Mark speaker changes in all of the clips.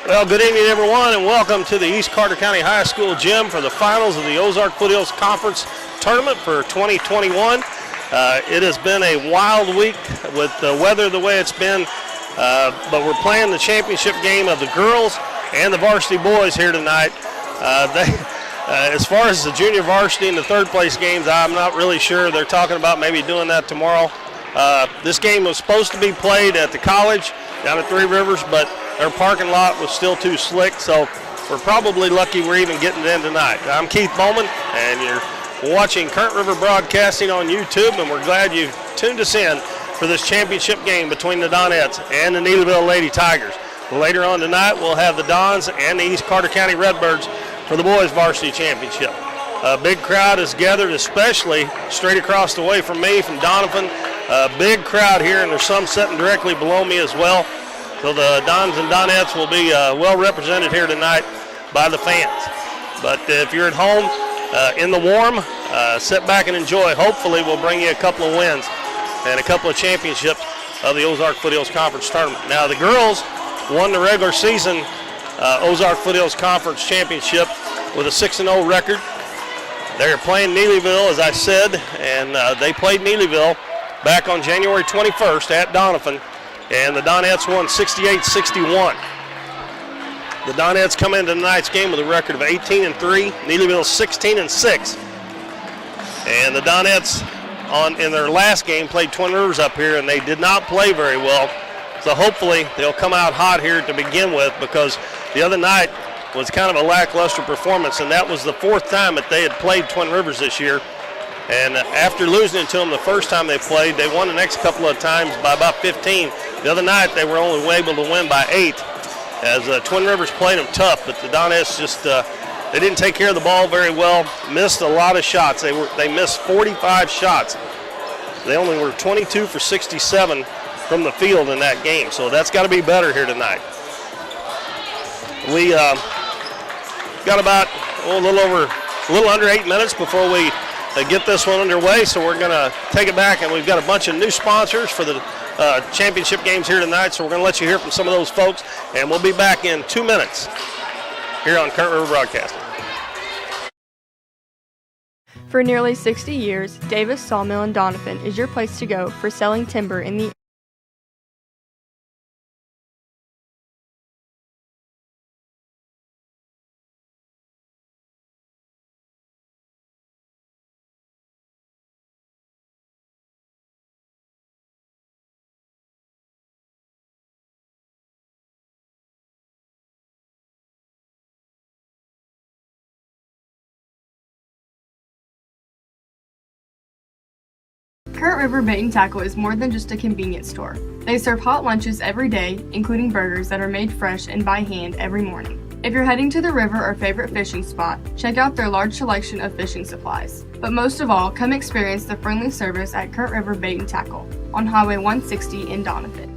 Speaker 1: Well, good evening, everyone, and welcome to the East Carter County High School gym for the finals of the Ozark Foothills Conference Tournament for 2021. It has been a wild week with the weather the way it's been, but we're playing the championship game of the girls and the varsity boys here tonight. As far as the junior varsity and the third place games, I'm not really sure. They're talking about maybe doing that tomorrow. This game was supposed to be played at the college down at Three Rivers, but their parking lot was still too slick, so we're probably lucky we're even getting it in tonight. I'm Keith Bowman, and you're watching Current River Broadcasting on YouTube, and we're glad you tuned us in for this championship game between the Donettes and the Neelyville Lady Tigers. Later on tonight, we'll have the Dons and the East Carter County Redbirds for the boys varsity championship. A big crowd is gathered, especially straight across the way from me, from Doniphan. A big crowd here, and there's some sitting directly below me as well. So the Dons and Donettes will be well represented here tonight by the fans. But if you're at home in the warm, sit back and enjoy. Hopefully we'll bring you a couple of wins and a couple of championships of the Ozark Foothills Conference Tournament. Now the girls won the regular season Ozark Foothills Conference Championship with a 6-0 record. They're playing Neelyville, as I said, and they played Neelyville back on January 21st at Doniphan. And the Donettes won 68-61. The Donettes come into tonight's game with a record of 18-3. Neelyville 16-6. And the Donettes in their last game played Twin Rivers up here, and they did not play very well. So hopefully they'll come out hot here to begin with, because the other night was kind of a lackluster performance, and that was the fourth time that they had played Twin Rivers this year. And after losing to them the first time they played, they won the next couple of times by about 15. The other night, they were only able to win by 8, as Twin Rivers played them tough. But the Donettes just they didn't take care of the ball very well, missed a lot of shots. They missed 45 shots. They only were 22 for 67 from the field in that game. So that's got to be better here tonight. We got about a little under 8 minutes before we get this one underway, so we're going to take it back, and we've got a bunch of new sponsors for the championship games here tonight, so we're going to let you hear from some of those folks, and we'll be back in 2 minutes here on Current River Broadcasting.
Speaker 2: For nearly 60 years, Davis Sawmill in Doniphan is your place to go for selling timber in the Current River Bait and Tackle is more than just a convenience store. They serve hot lunches every day, including burgers that are made fresh and by hand every morning. If you're heading to the river or favorite fishing spot, check out their large selection of fishing supplies. But most of all, come experience the friendly service at Current River Bait and Tackle on Highway 160 in Doniphan.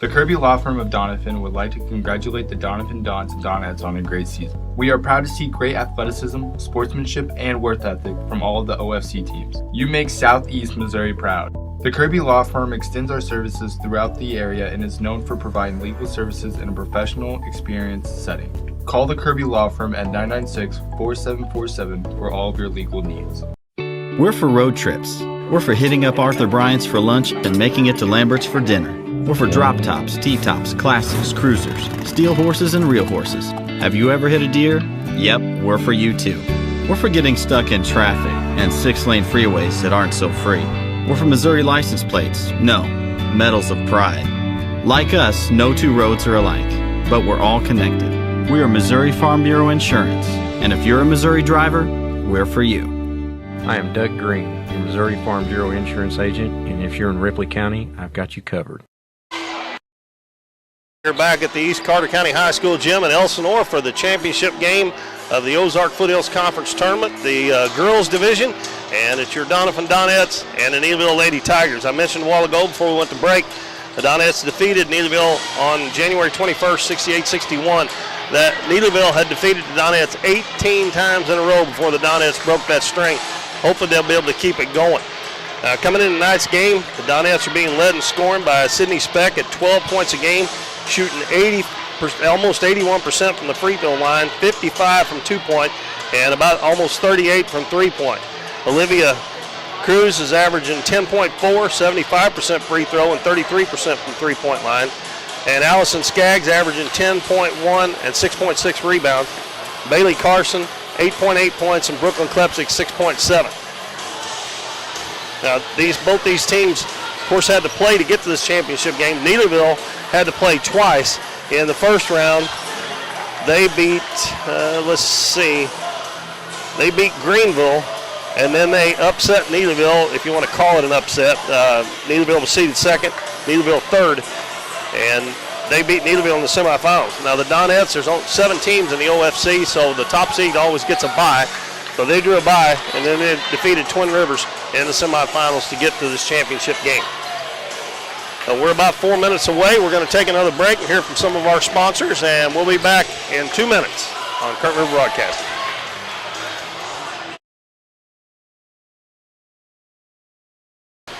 Speaker 3: The Kirby Law Firm of Doniphan would like to congratulate the Doniphan Dons and Donettes on a great season. We are proud to see great athleticism, sportsmanship, and work ethic from all of the OFC teams. You make Southeast Missouri proud. The Kirby Law Firm extends our services throughout the area and is known for providing legal services in a professional, experienced setting. Call the Kirby Law Firm at 996-4747 for all of your legal needs.
Speaker 4: We're for road trips. We're for hitting up Arthur Bryant's for lunch and making it to Lambert's for dinner. We're for drop tops, T-tops, classics, cruisers, steel horses, and real horses. Have you ever hit a deer? Yep, we're for you too. We're for getting stuck in traffic and 6-lane freeways that aren't so free. We're for Missouri license plates. No, medals of pride. Like us, no two roads are alike, but we're all connected. We are Missouri Farm Bureau Insurance, and if you're a Missouri driver, we're for you.
Speaker 5: I am Doug Green, your Missouri Farm Bureau Insurance Agent, and if you're in Ripley County, I've got you covered.
Speaker 1: We're back at the East Carter County High School gym in Elsinore for the championship game of the Ozark Foothills Conference Tournament, the girls division, and it's your Doniphan Donettes and the Neelyville Lady Tigers. I mentioned a while ago before we went to break, the Donettes defeated Neelyville on January 21st, 68-61. That Neelyville had defeated the Donettes 18 times in a row before the Donettes broke that string. Hopefully they'll be able to keep it going. Coming in tonight's game, the Donettes are being led in scoring by Sydney Speck at 12 points a game, shooting almost 81% from the free throw line, 55 from 2-point, and about almost 38 from 3-point. Olivia Cruz is averaging 10.4, 75% free throw, and 33% from 3-point line. And Allison Skaggs averaging 10.1 and 6.6 rebounds. Bailey Carson, 8.8 points, and Brooklyn Klepsik, 6.7. Now, both these teams, of course, had to play to get to this championship game. Neelyville had to play twice. In the first round, they beat, they beat Greenville, and then they upset Neelyville, if you want to call it an upset. Neelyville was seeded second, Neelyville third, and they beat Neelyville in the semifinals. Now, the Donettes, there's only 7 teams in the OFC, so the top seed always gets a bye. So they drew a bye, and then they defeated Twin Rivers in the semifinals to get to this championship game. We're about 4 minutes away. We're going to take another break and hear from some of our sponsors, and we'll be back in 2 minutes on Current River Broadcasting.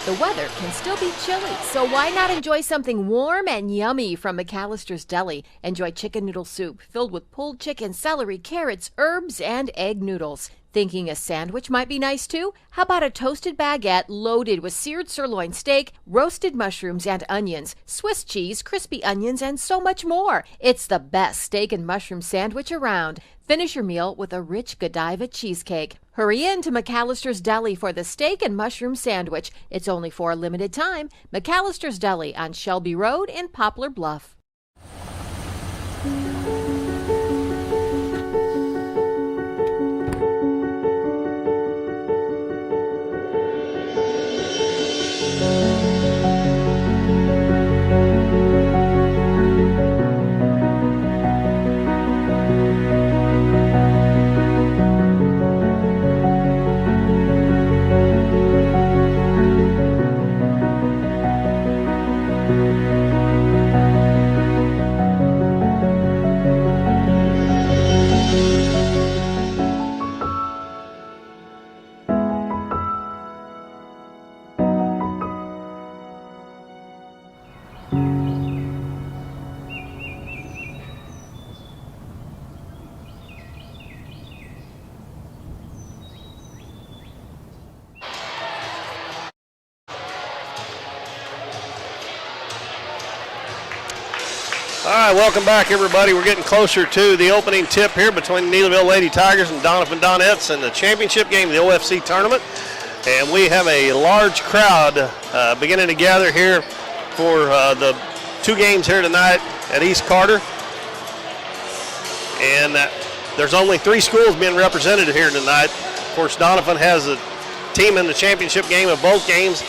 Speaker 6: The weather can still be chilly, so why not enjoy something warm and yummy from McAllister's Deli? Enjoy chicken noodle soup filled with pulled chicken, celery, carrots, herbs, and egg noodles. Thinking a sandwich might be nice too? How about a toasted baguette loaded with seared sirloin steak, roasted mushrooms and onions, Swiss cheese, crispy onions, and so much more? It's the best steak and mushroom sandwich around. Finish your meal with a rich Godiva cheesecake. Hurry in to McAllister's Deli for the steak and mushroom sandwich. It's only for a limited time. McAllister's Deli on Shelby Road in Poplar Bluff.
Speaker 1: All right, welcome back, everybody. We're getting closer to the opening tip here between Neelyville Lady Tigers and Doniphan Donettes in the championship game of the OFC tournament. And we have a large crowd beginning to gather here for the 2 games here tonight at East Carter. And there's only 3 schools being represented here tonight. Of course, Doniphan has a team in the championship game of both games.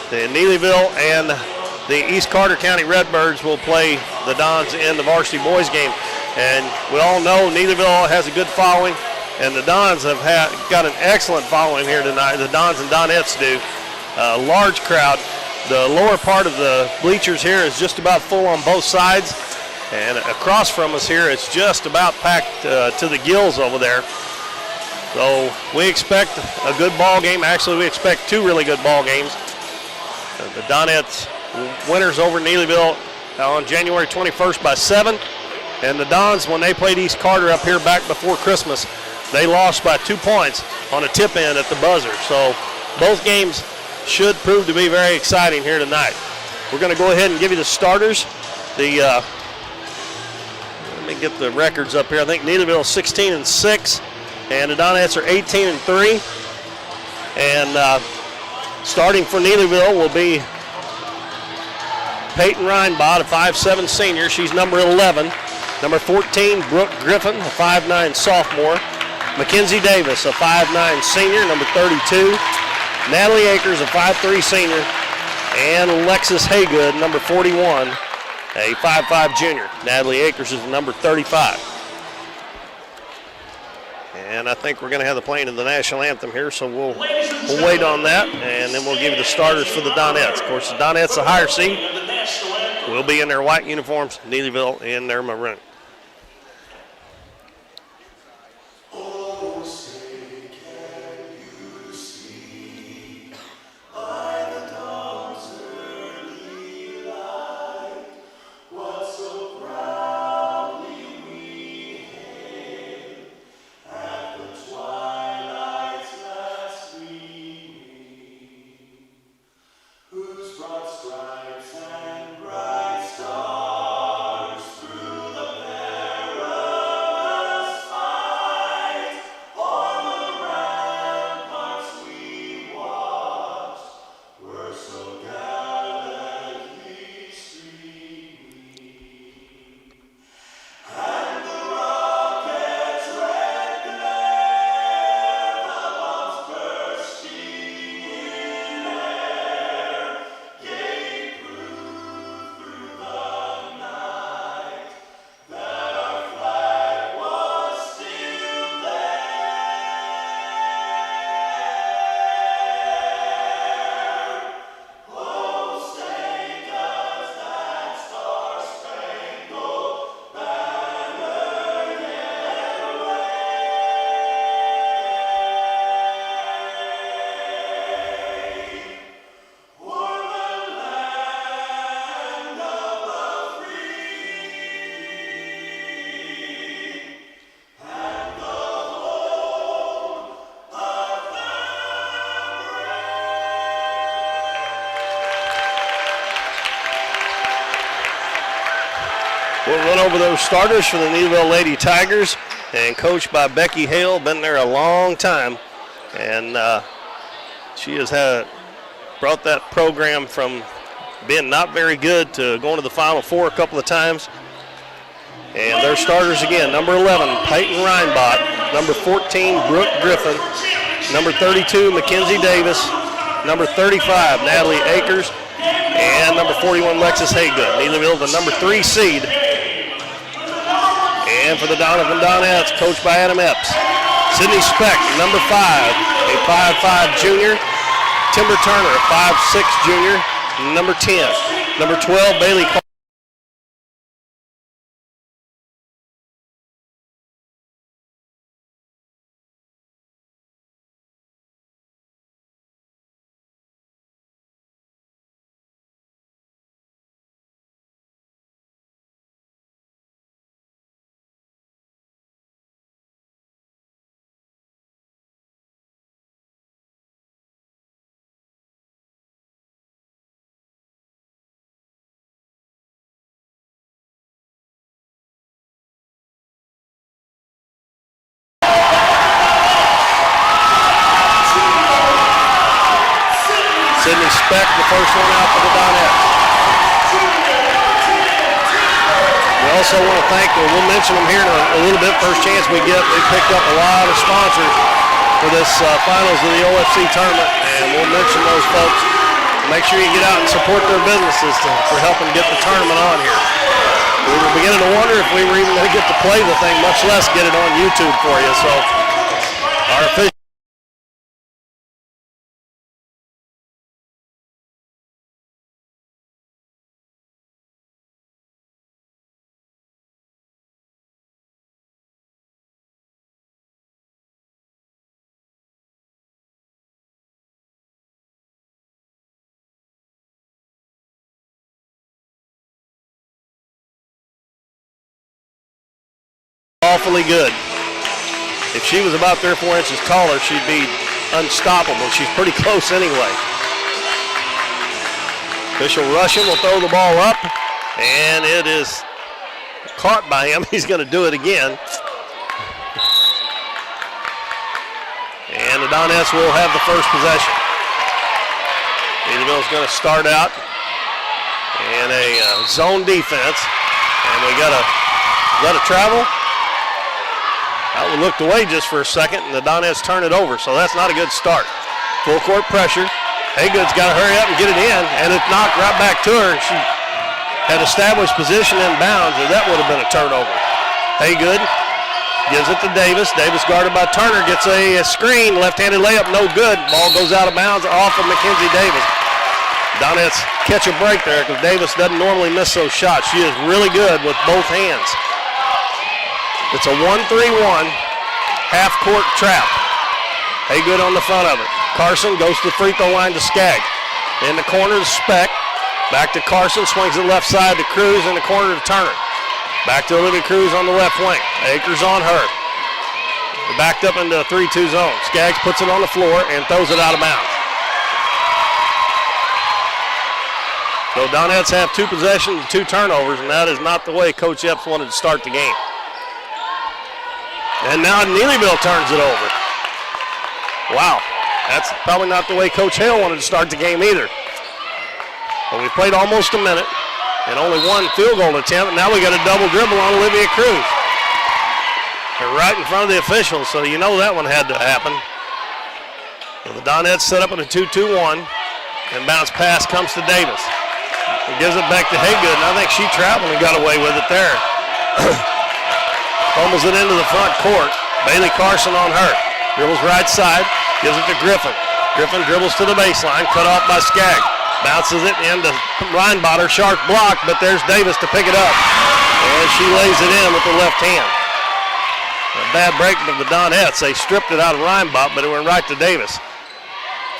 Speaker 1: The Neelyville and the East Carter County Redbirds will play the Dons in the varsity boys game. And we all know Neelyville has a good following, and the Dons have got an excellent following here tonight. The Dons and Donettes do. A large crowd. The lower part of the bleachers here is just about full on both sides, and across from us here it's just about packed to the gills over there. So we expect a good ball game. Actually, we expect 2 really good ball games. The Donettes winners over Neelyville on January 21st by 7. And the Dons, when they played East Carter up here back before Christmas, they lost by 2 points on a tip-in at the buzzer. So both games should prove to be very exciting here tonight. We're going to go ahead and give you the starters. Let me get the records up here. I think Neelyville is 16-6, and the Donettes are 18-3. And starting for Neelyville will be Peyton Reinbott, a 5'7" senior. She's number 11. Number 14, Brooke Griffin, a 5'9" sophomore. Mackenzie Davis, a 5'9" senior, number 32. Natalie Akers, a 5'3" senior. And Alexis Haygood, number 41, a 5'5" junior. Natalie Akers is number 35. And I think we're going to have the playing of the national anthem here, so we'll wait on that, and then we'll give you the starters for the Donettes. Of course, the Donettes, the higher seed, will be in their white uniforms, Neelyville in their maroon.
Speaker 7: Oh, say can you see
Speaker 1: over those starters for the Neelyville Lady Tigers, and coached by Becky Hale, been there a long time. And she has brought that program from being not very good to going to the Final Four a couple of times. And their starters again, number 11, Peyton Reinbach, number 14, Brooke Griffin, number 32, Mackenzie Davis, number 35, Natalie Akers, and number 41, Lexus Haygood. Neelyville, the number 3 seed. And for the Doniphan Donettes, coached by Adam Epps, Sydney Speck, number 5, a 5'5 junior, Timber Turner, a 5'6 junior, number 10, number 12, Bailey Sydney Speck, the first one out for the Donettes. We also want to thank, we'll mention them here in a little bit, first chance we get. They picked up a lot of sponsors for this finals of the OFC tournament, and we'll mention those folks. Make sure you get out and support their businesses for helping get the tournament on here. We were beginning to wonder if we were even going to get to play the thing, much less get it on YouTube for you. So our official awfully good. If she was about 3 or 4 inches taller, she'd be unstoppable. She's pretty close anyway. Official Russian will throw the ball up, and it is caught by him. He's going to do it again. And the Donettes will have the first possession. Neelyville's going to start out in a zone defense, and we got a travel. We looked away just for a second, and the Donettes turn it over, so that's not a good start. Full court pressure. Haygood's got to hurry up and get it in, and it's knocked right back to her. She had established position in bounds, or that would have been a turnover. Haygood gives it to Davis. Davis guarded by Turner, gets a screen, left-handed layup, no good. Ball goes out of bounds off of Mackenzie Davis. Donettes catch a break there because Davis doesn't normally miss those shots. She is really good with both hands. It's a 1-3-1 half-court trap. Haygood on the front of it. Carson goes to the free throw line to Skaggs. In the corner to Speck. Back to Carson, swings it left side to Cruz, in the corner to Turner. Back to Olivia Cruz on the left wing. Akers on her. They're backed up into a 3-2 zone. Skaggs puts it on the floor and throws it out of bounds. So Donettes have 2 possessions and 2 turnovers, and that is not the way Coach Epps wanted to start the game. And now Neelyville turns it over. Wow, that's probably not the way Coach Hale wanted to start the game either. But we played almost a minute and only 1 field goal attempt, and now we got a double dribble on Olivia Cruz. They're right in front of the officials, so you know that one had to happen. So the Donettes set up in a 2-2-1, and bounce pass comes to Davis. He gives it back to Haygood, and I think she traveled and got away with it there. Fumbles it into the front court. Bailey Carson on her. Dribbles right side. Gives it to Griffin. Griffin dribbles to the baseline. Cut off by Skaggs. Bounces it into Reinbotter. Sharp block, but there's Davis to pick it up. And she lays it in with the left hand. A bad break of the Donettes. They stripped it out of Reinbot, but it went right to Davis.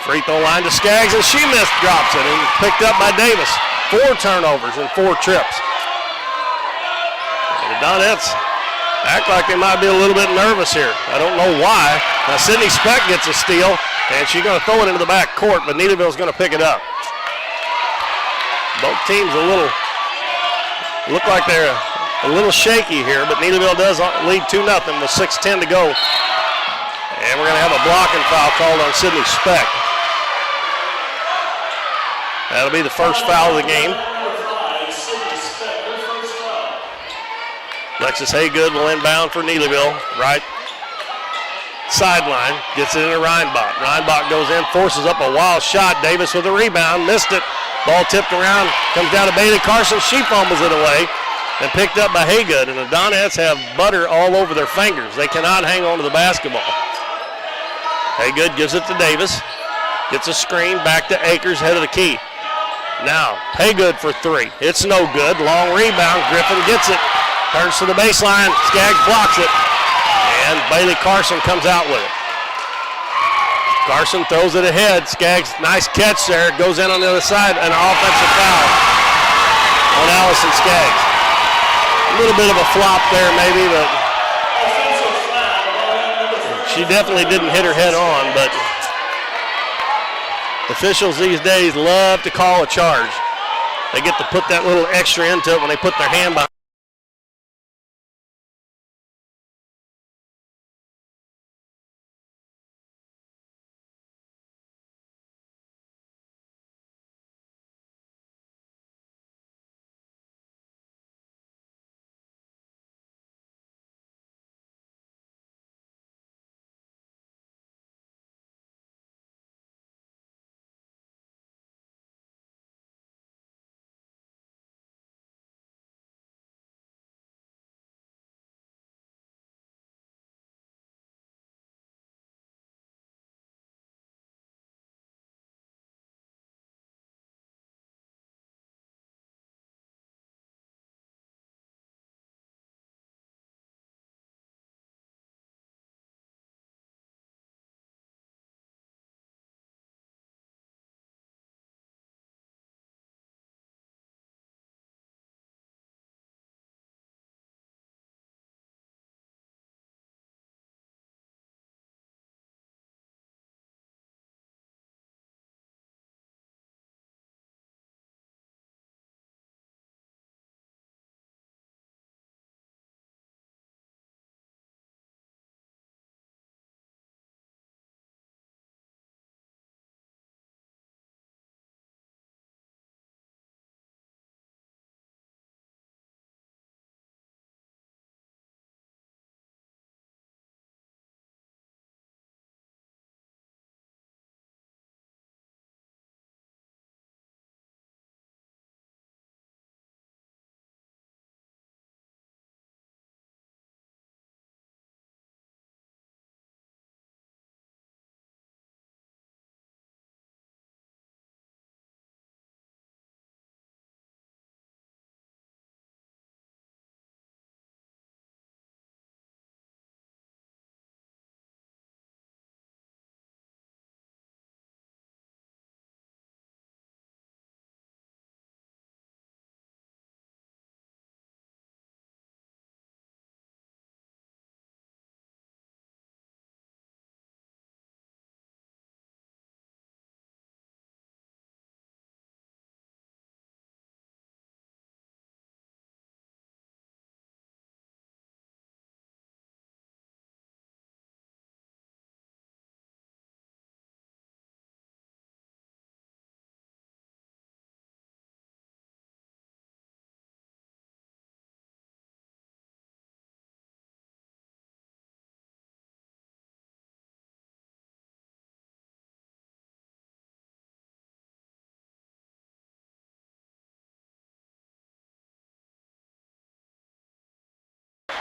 Speaker 1: Free throw line to Skaggs, and she missed, drops it, and picked up by Davis. 4 turnovers and 4 trips. And the Donettes act like they might be a little bit nervous here. I don't know why. Now Sydney Speck gets a steal, and she's going to throw it into the back court, but Neelyville's going to pick it up. Both teams look like they're a little shaky here, but Neelyville does lead 2-0 with 6:10 to go. And we're going to have a blocking foul called on Sydney Speck. That'll be the first foul of the game. Alexis Haygood will inbound for Neelyville. Right sideline, gets it into Reinbach. Reinbach goes in, forces up a wild shot. Davis with a rebound, missed it. Ball tipped around, comes down to Bailey Carson. She fumbles it away and picked up by Haygood. And the Donettes have butter all over their fingers. They cannot hang on to the basketball. Haygood gives it to Davis. Gets a screen back to Akers, head of the key. Now, Haygood for three. It's no good. Long rebound. Griffin gets it. Turns to the baseline. Skaggs blocks it. And Bailey Carson comes out with it. Carson throws it ahead. Skaggs, nice catch there. Goes in on the other side. An offensive foul on Allison Skaggs. A little bit of a flop there maybe, but she definitely didn't hit her head on, but officials these days love to call a charge. They get to put that little extra into it when they put their hand behind.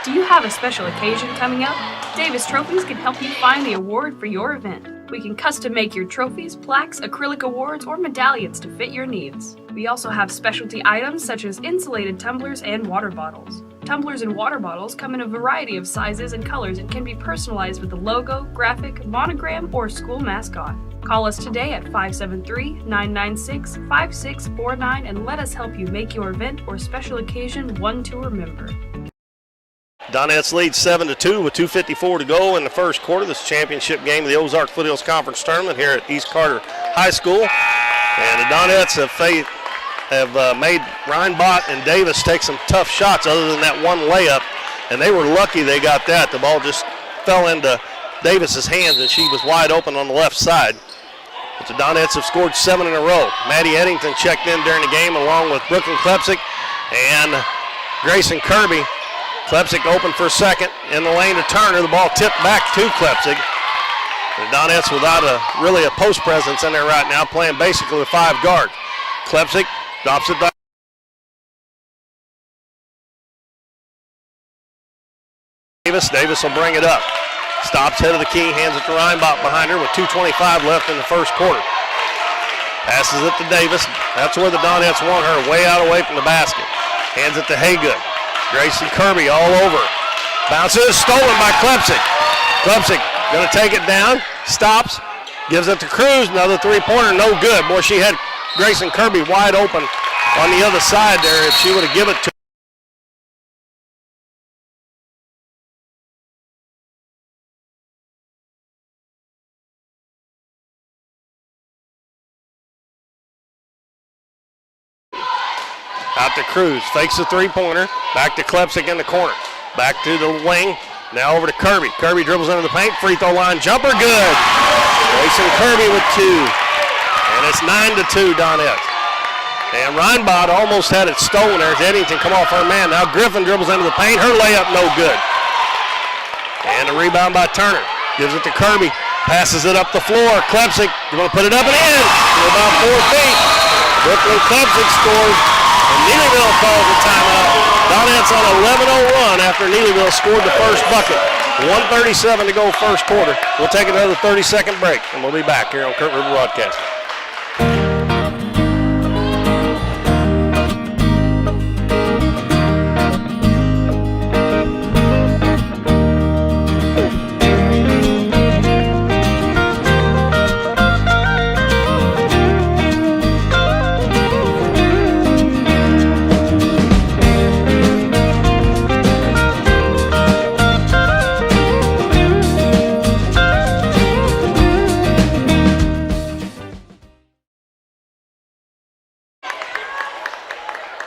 Speaker 7: Do you have a special occasion coming up? Davis Trophies can help you find the award for your event. We can custom make your trophies, plaques, acrylic awards, or medallions to fit your needs. We also have specialty items such as insulated tumblers and water bottles. Tumblers and water bottles come in a variety of sizes and colors and can be personalized with a logo, graphic, monogram, or school mascot. Call us today at 573-996-5649 and let us help you make your event or special occasion one to remember.
Speaker 1: Donettes lead 7-2 with 2:54 to go in the first quarter. This championship game of the Ozark Foothills Conference Tournament here at East Carter High School. And the Donettes have have made Reinbott and Davis take some tough shots other than that one layup, and they were lucky they got that. The ball just fell into Davis's hands, and she was wide open on the left side. But the Donettes have scored 7 in a row. Maddie Eddington checked in during the game along with Brooklyn Klepsik and Grayson Kirby. Klepsik open for a second in the lane to Turner. The ball tipped back to Klepsik. The Donettes without really a post presence in there right now, playing basically with 5 guards. Klepsik drops it back. Davis will bring it up. Stops head of the key, hands it to Reinbott behind her with 2:25 left in the first quarter. Passes it to Davis. That's where the Donettes want her, way out away from the basket. Hands it to Haygood. Grayson Kirby all over. Bounces, stolen by Klepsik. Klepsik gonna take it down, stops, gives it to Cruz, another three-pointer, no good. Boy, she had Grayson Kirby wide open on the other side there if she would have given it to out to Cruz, fakes the three-pointer, back to Klepsik in the corner. Back to the wing, now over to Kirby. Kirby dribbles into the paint, free throw line, jumper, good. Grayson Kirby with 2, and it's 9-2 Donettes. And Reinbott almost had it stolen. There's Eddington come off her man. Now Griffin dribbles into the paint, her layup no good. And a rebound by Turner, gives it to Kirby, passes it up the floor. Klepsik, you want to put it up and in, to about 4 feet. Brooklyn Klepsik scores. And Neelyville calls the timeout. Donettes on a 11-0 run after Neelyville scored the first bucket. 1:37 to go first quarter. We'll take another 30-second break, and we'll be back here on Kurt River Broadcasting.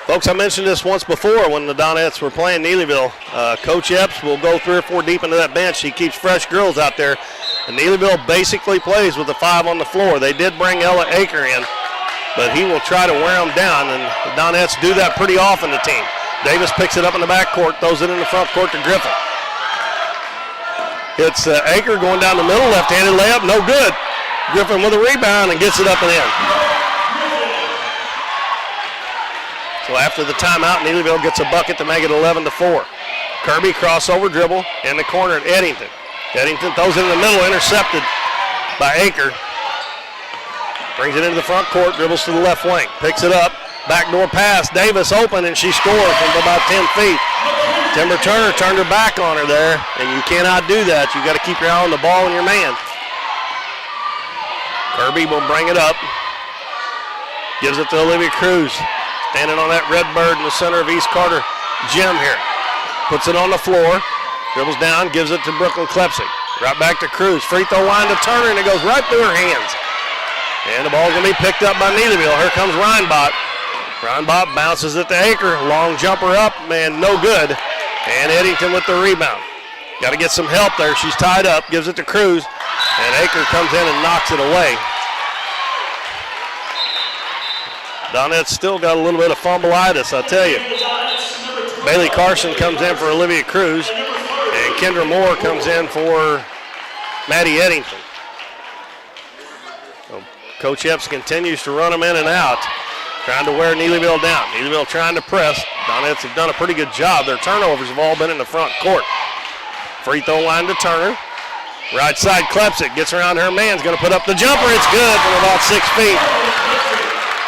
Speaker 1: Folks, I mentioned this once before when the Donettes were playing Neelyville. Coach Epps will go 3 or 4 deep into that bench. He keeps fresh girls out there. And Neelyville basically plays with the 5 on the floor. They did bring Ella Aker in, but he will try to wear them down, and the Donettes do that pretty often, the team. Davis picks it up in the backcourt, throws it in the front court to Griffin. It's Aker going down the middle, left-handed layup, no good. Griffin with a rebound and gets it up and in. So after the timeout, Neelyville gets a bucket to make it 11-4. Kirby crossover dribble in the corner at Eddington. Eddington throws it in the middle, intercepted by Aker. Brings it into the front court, dribbles to the left wing, picks it up, backdoor pass, Davis open, and she scores from about 10 feet. Timber Turner turned her back on her there, and you cannot do that. You got to keep your eye on the ball and your man. Kirby will bring it up, gives it to Olivia Cruz. Standing on that Redbird in the center of East Carter gym here. Puts it on the floor, dribbles down, gives it to Brooklyn Klepsik. Right back to Cruz. Free throw line to Turner, and it goes right through her hands. And the ball's going to be picked up by Neelyville. Here comes Reinbott. Reinbott bounces it to Aker. Long jumper up, man, no good. And Eddington with the rebound. Got to get some help there. She's tied up, gives it to Cruz. And Aker comes in and knocks it away. Donettes still got a little bit of fumbleitis, I tell you. Bailey Carson comes in for Olivia Cruz, and Kendra Moore comes in for Maddie Eddington. So Coach Epps continues to run them in and out, trying to wear Neelyville down. Neelyville trying to press. Donettes have done a pretty good job. Their turnovers have all been in the front court. Free throw line to Turner. Right side Klepsik gets around her man's going to put up the jumper. It's good from about 6 feet.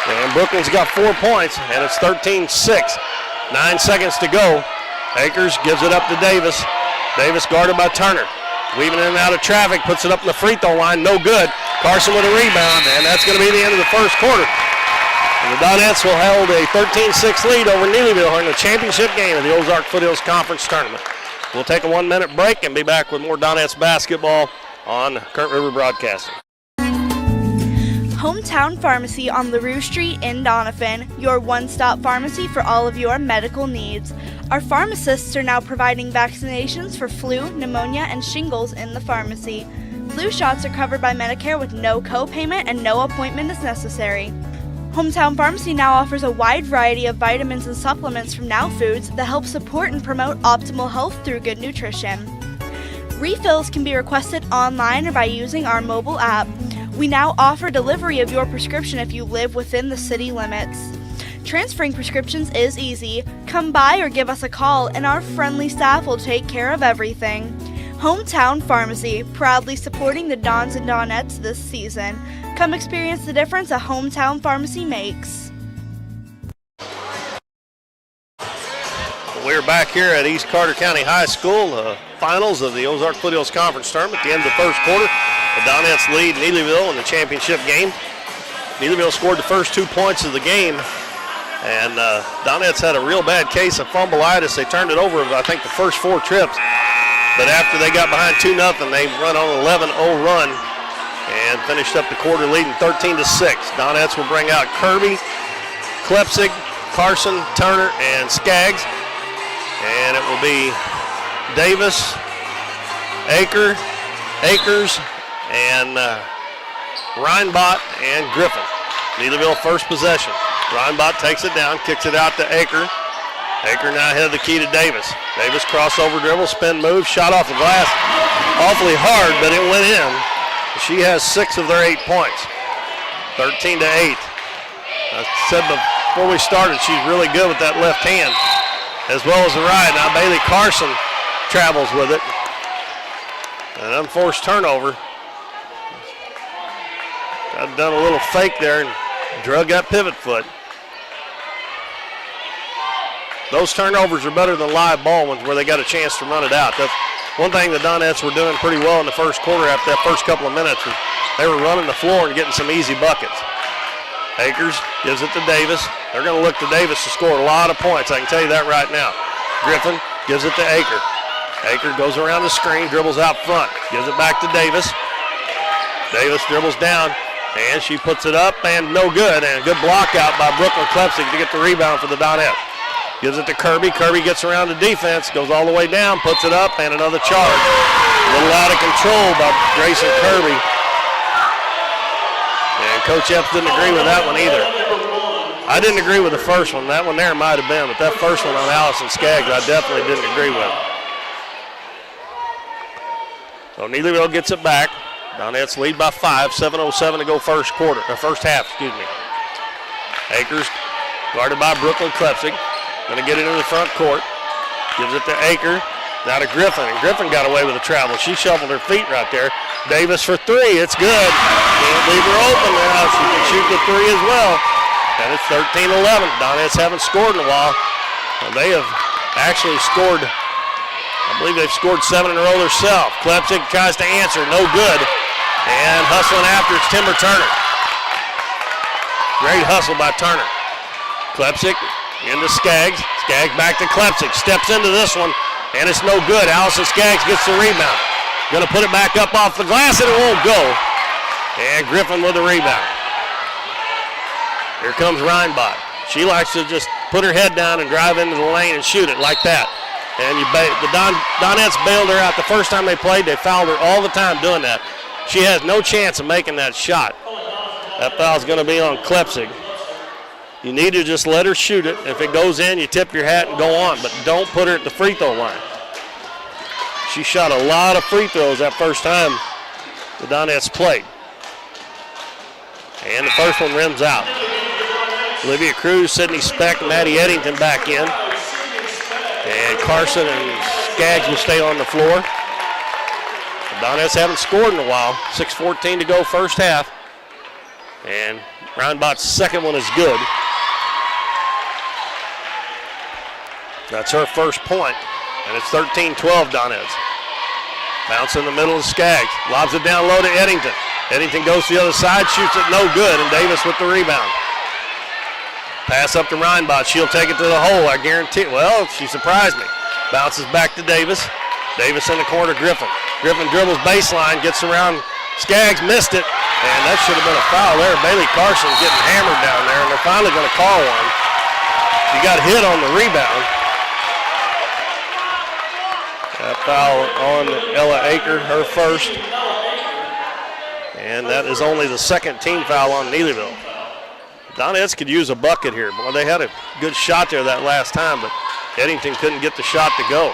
Speaker 1: And Brooklyn's got 4 points, and it's 13-6. 9 seconds to go. Akers gives it up to Davis. Davis guarded by Turner. Weaving in and out of traffic, puts it up in the free throw line, no good. Carson with a rebound, and that's going to be the end of the first quarter. And the Donettes will hold a 13-6 lead over Neelyville in the championship game of the Ozark Foothills Conference Tournament. We'll take a 1-minute break and be back with more Donettes basketball on Kurt River Broadcasting.
Speaker 8: Hometown Pharmacy on LaRue Street in Doniphan, your one-stop pharmacy for all of your medical needs. Our pharmacists are now providing vaccinations for flu, pneumonia, and shingles in the pharmacy. Flu shots are covered by Medicare with no co-payment and no appointment is necessary. Hometown Pharmacy now offers a wide variety of vitamins and supplements from Now Foods that help support and promote optimal health through good nutrition. Refills can be requested online or by using our mobile app. We now offer delivery of your prescription if you live within the city limits. Transferring prescriptions is easy. Come by or give us a call and our friendly staff will take care of everything. Hometown Pharmacy, proudly supporting the Dons and Donettes this season. Come experience the difference a Hometown Pharmacy makes.
Speaker 1: We're back here at East Carter County High School, finals of the Ozark Foothills Conference Tournament. At the end of the first quarter, the Donettes lead Neelyville in the championship game. Neelyville scored the first 2 points of the game, and Donettes had a real bad case of fumbleitis. They turned it over, I think, the first 4 trips. But after they got behind 2-0, they run on an 11-0 run and finished up the quarter leading 13-6. Donettes will bring out Kirby, Klepsig, Carson, Turner, and Skaggs. And it will be Davis, Akers, and Reinbott and Griffin. Neelyville first possession. Reinbott takes it down, kicks it out to Aker. Aker now ahead of the key to Davis. Davis crossover dribble, spin move, shot off the glass awfully hard, but it went in. She has 6 of their 8 points, 13-8. I said before we started, she's really good with that left hand as well as the right. Now Bailey Carson travels with it. An unforced turnover. I've done a little fake there and drug that pivot foot. Those turnovers are better than live ball ones where they got a chance to run it out. That's one thing the Donettes were doing pretty well in the first quarter after that first couple of minutes. They were running the floor and getting some easy buckets. Akers gives it to Davis. They're going to look to Davis to score a lot of points. I can tell you that right now. Griffin gives it to Aker. Aker goes around the screen, dribbles out front, gives it back to Davis. Davis dribbles down, and she puts it up, and no good. And a good block out by Brooklyn Klepsig to get the rebound for the Donettes. Gives it to Kirby. Kirby gets around the defense, goes all the way down, puts it up, and another charge. A little out of control by Grayson Kirby. And Coach Epps didn't agree with that one either. I didn't agree with the first one. That one there might have been, but that first one on Allison Skaggs, I definitely didn't agree with. So Neelyville gets it back. Donettes lead by 5, 7:07 to go first half, excuse me. Akers guarded by Brooklyn Klepsig. Going to get it in the front court. Gives it to Aker. Now to Griffin, and Griffin got away with the travel. She shuffled her feet right there. Davis for 3, it's good. Can't leave her open now. She can shoot the 3 as well. And it's 13-11. Donettes haven't scored in a while. And they have actually scored, I believe they've scored 7 in a row themselves. Klepsig tries to answer, no good. And hustling after, it's Timber Turner. Great hustle by Turner. Klepsig into Skaggs. Skaggs back to Klepsig. Steps into this one, and it's no good. Allison Skaggs gets the rebound. Going to put it back up off the glass, and it won't go. And Griffin with the rebound. Here comes Reinbott. She likes to just put her head down and drive into the lane and shoot it like that. And the Donettes bailed her out the first time they played. They fouled her all the time doing that. She has no chance of making that shot. That foul's going to be on Klepsig. You need to just let her shoot it. If it goes in, you tip your hat and go on, but don't put her at the free throw line. She shot a lot of free throws that first time the Donettes played. And the first one rims out. Olivia Cruz, Sydney Speck, Maddie Eddington back in. And Carson and Skaggs will stay on the floor. The Donettes haven't scored in a while. 6:14 to go first half. And Reinbott's second one is good. That's her first point, and it's 13-12 Donettes. Bounce in the middle of Skaggs. Lobs it down low to Eddington. Eddington goes to the other side, shoots it no good, and Davis with the rebound. Pass up to Reinbott. She'll take it to the hole, I guarantee. Well, she surprised me. Bounces back to Davis. Davis in the corner, Griffin. Griffin dribbles baseline, gets around. Skaggs missed it, And that should have been a foul there. Bailey Carson's getting hammered down there, and they're finally going to call one. She got hit on the rebound. That foul on Ella Aker, her first. And that is only the second team foul on Neelyville. Donettes could use a bucket here. Boy, they had a good shot there that last time, but Eddington couldn't get the shot to go.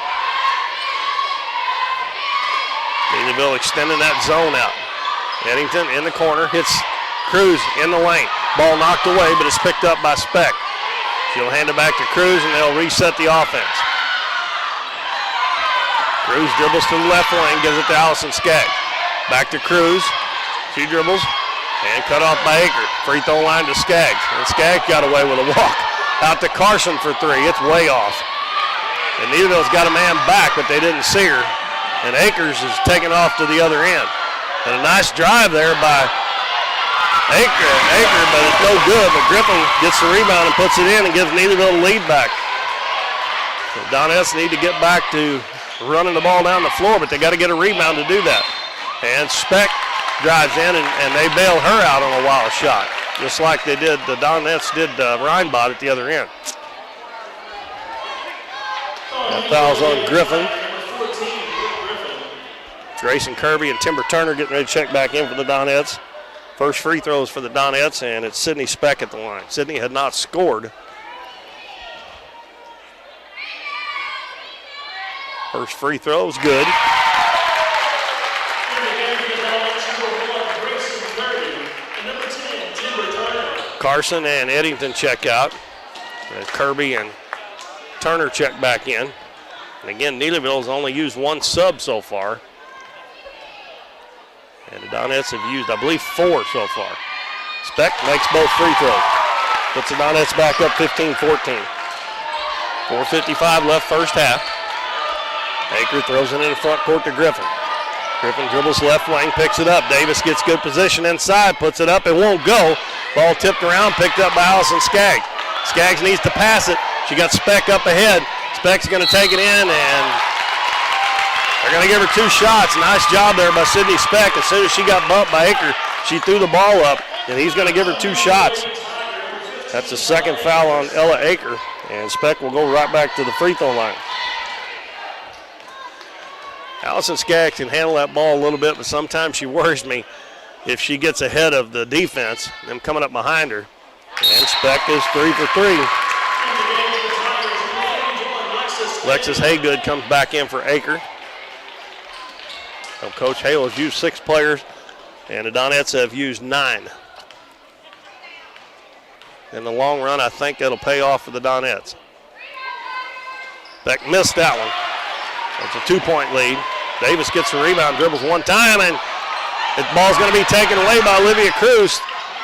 Speaker 1: Neelyville extending that zone out. Eddington in the corner, hits Cruz in the lane. Ball knocked away, but it's picked up by Speck. She'll hand it back to Cruz, and they'll reset the offense. Cruz dribbles to the left lane, gives it to Allison Skaggs. Back to Cruz. She dribbles and cut off by Aker. Free throw line to Skaggs. And Skaggs got away with a walk. Out to Carson for three. It's way off. And Neelyville's got a man back, but they didn't see her. And Akers is taken off to the other end. And a nice drive there by Aker, but it's no good. But Griffin gets the rebound and puts it in and gives Neelyville the lead back. So Donettes need to get back to running the ball down the floor, but they got to get a rebound to do that. And Speck drives in, and they bail her out on a wild shot, just like they did, the Donettes did Rheinbach at the other end. That foul's on Griffin. Grayson Kirby and Timber Turner getting ready to check back in for the Donettes. First free throws for the Donettes, and it's Sydney Speck at the line. Sydney had not scored. First free throw is good. Carson and Eddington check out. Kirby and Turner check back in. And again, Neelyville's only used one sub so far. And the Donettes have used, I believe, 4 so far. Speck makes both free throws. Puts the Donettes back up 15-14. 4:55 left first half. Aker throws it in the front court to Griffin. Griffin dribbles left wing, picks it up. Davis gets good position inside, puts it up, it won't go. Ball tipped around, picked up by Allison Skaggs. Skaggs needs to pass it. She got Speck up ahead. Speck's going to take it in, and they're going to give her 2 shots. Nice job there by Sydney Speck. As soon as she got bumped by Aker, she threw the ball up, and he's going to give her 2 shots. That's the second foul on Ella Aker, and Speck will go right back to the free throw line. Allison Skaggs can handle that ball a little bit, but sometimes she worries me if she gets ahead of the defense, them coming up behind her. And Speck is 3 for 3. Alexis Haygood comes back in for Aker. So Coach Hale has used 6 players, and the Donettes have used 9. In the long run, I think that'll pay off for the Donettes. Beck missed that one. It's a 2-point lead. Davis gets the rebound, dribbles one time, and the ball's going to be taken away by Olivia Cruz.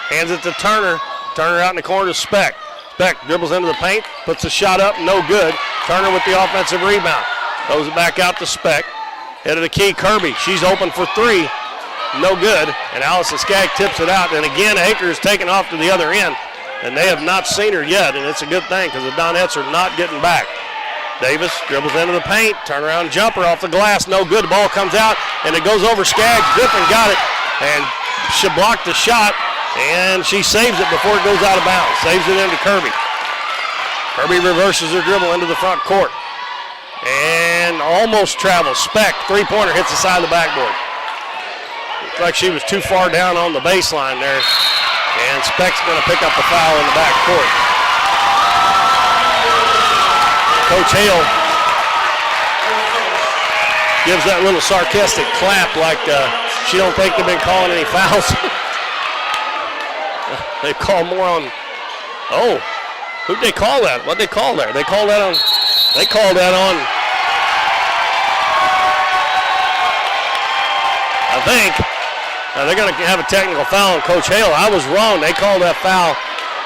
Speaker 1: Hands it to Turner. Turner out in the corner to Speck. Speck dribbles into the paint, puts a shot up, no good. Turner with the offensive rebound. Throws it back out to Speck. Head of the key, Kirby. She's open for 3. No good. And Allison Skaggs tips it out. And again, Akers taken off to the other end. And they have not seen her yet, and it's a good thing because the Donettes are not getting back. Davis dribbles into the paint, turnaround jumper off the glass, no good. The ball comes out, and it goes over Skaggs. Griffin got it, and she blocked the shot, and she saves it before it goes out of bounds. Saves it into Kirby. Kirby reverses her dribble into the front court, and almost travels. Speck, 3-pointer, hits the side of the backboard. Looked like she was too far down on the baseline there, and Speck's going to pick up the foul in the back court. Coach Hale gives that little sarcastic clap like she don't think they've been calling any fouls. They call more on, who'd they call that? What'd they call there? They called that on, I think, they're going to have a technical foul on Coach Hale. I was wrong. They called that foul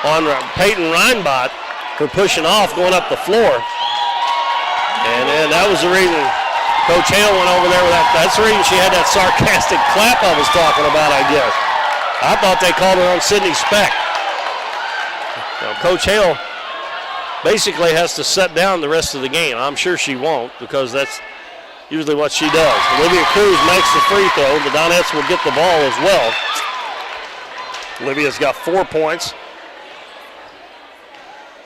Speaker 1: on Peyton Reinbach for pushing off going up the floor. And then that was the reason Coach Hale went over there with that. That's the reason she had that sarcastic clap I was talking about, I guess. I thought they called her on Sydney Speck. Now, Coach Hale basically has to set down the rest of the game. I'm sure she won't because that's usually what she does. Olivia Cruz makes the free throw. The Donettes will get the ball as well. Olivia's got 4 points.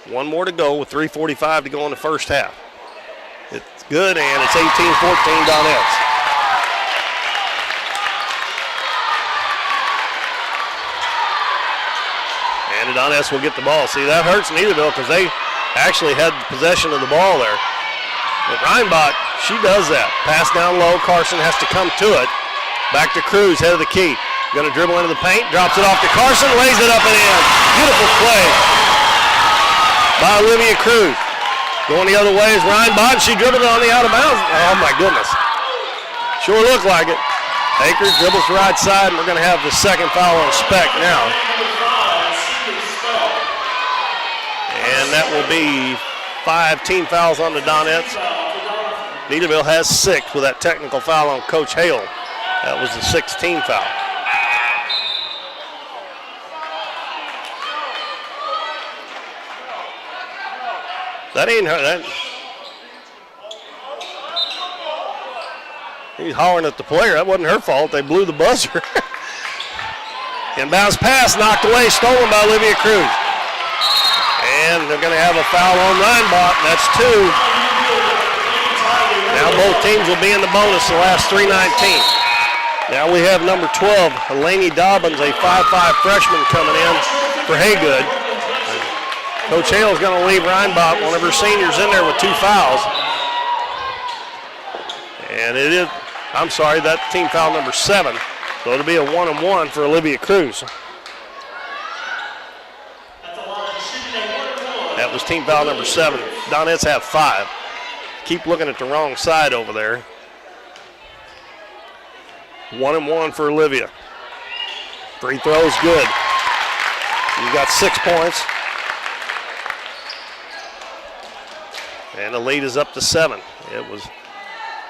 Speaker 1: One more to go with 3:45 to go in the first half. It's good, and it's 18-14 Donettes. And the Donettes will get the ball. See, that hurts Neelyville because they actually had possession of the ball there. But Reinbach, she does that. Pass down low. Carson has to come to it. Back to Cruz, head of the key. Going to dribble into the paint. Drops it off to Carson. Lays it up and in. Beautiful play by Olivia Cruz. Going the other way is Reinbach. She dribbled it on the out of bounds. Oh, my goodness. Sure looked like it. Akers dribbles the right side, and we're going to have the second foul on Speck now. And that will be 5 team fouls on the Donettes. Neelyville has 6 with that technical foul on Coach Hale. That was the 6th team foul. That ain't her. That. He's hollering at the player. That wasn't her fault. They blew the buzzer. Inbounds pass knocked away, stolen by Olivia Cruz. And they're going to have a foul on Reinbach. That's 2. Now both teams will be in the bonus the last 3:19. Now we have number 12, Elaney Dobbins, a 5'5" freshman coming in for Haygood. Coach Hale is going to leave Reinbach, one of her seniors, in there with 2 fouls. And it is, I'm sorry, that's team foul number 7. So it'll be a 1-and-1 for Olivia Cruz. That was team foul number 7. Donettes have 5. Keep looking at the wrong side over there. 1-and-1 for Olivia. Free throws good. You got 6 points. And the lead is up to 7. It was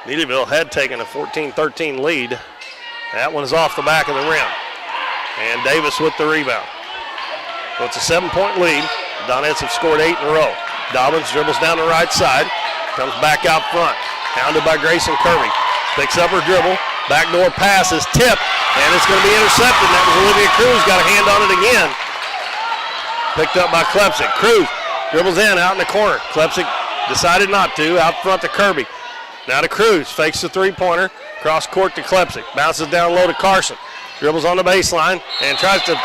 Speaker 1: Neelyville had taken a 14-13 lead. That one is off the back of the rim. And Davis with the rebound. So it's a 7-point lead. Donettes have scored 8 in a row. Dobbins dribbles down the right side. Comes back out front. Hounded by Grayson Kirby. Picks up her dribble. Backdoor pass is tipped. And it's going to be intercepted. That was Olivia Cruz. Got a hand on it again. Picked up by Klepsik. Cruz dribbles in out in the corner. Klepsik decided not to. Out front to Kirby. Now to Cruz. Fakes the three-pointer. Cross court to Klepsik. Bounces down low to Carson. Dribbles on the baseline and tries to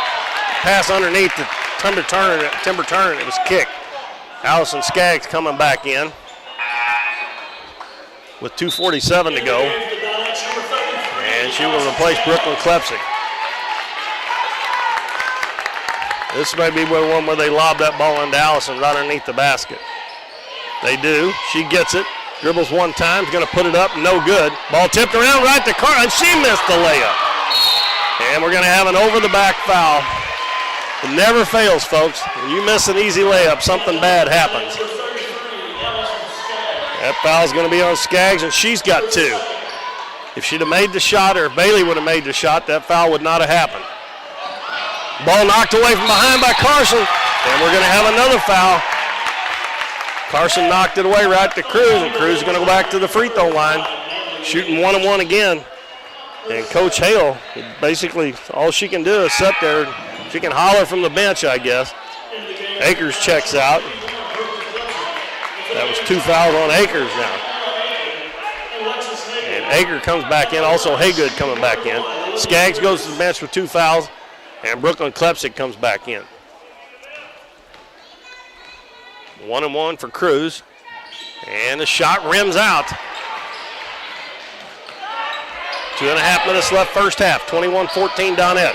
Speaker 1: pass underneath to Timber Turner. It was kicked. Allison Skaggs coming back in with 2:47 to go. And she will replace Brooklyn Klepsik. This may be one where they lob that ball into Allison right underneath the basket. They do. She gets it. Dribbles one time. Is going to put it up. No good. Ball tipped around right to Carr, and she missed the layup. And we're going to have an over-the-back foul. It never fails, folks. When you miss an easy layup, something bad happens. That foul's going to be on Skaggs, and she's got 2. If she'd have made the shot, or if Bailey would have made the shot, that foul would not have happened. Ball knocked away from behind by Carson, and we're going to have another foul. Carson knocked it away right to Cruz, and Cruz is going to go back to the free throw line, shooting 1-and-1 again. And Coach Hale, basically all she can do is sit there. She can holler from the bench, I guess. Akers checks out. That was 2 fouls on Akers now. And Aker comes back in, also Haygood coming back in. Skaggs goes to the bench with 2 fouls, and Brooklyn Klepsik comes back in. 1-and-1 for Cruz. And the shot rims out. 2.5 minutes left first half. 21-14 Donettes.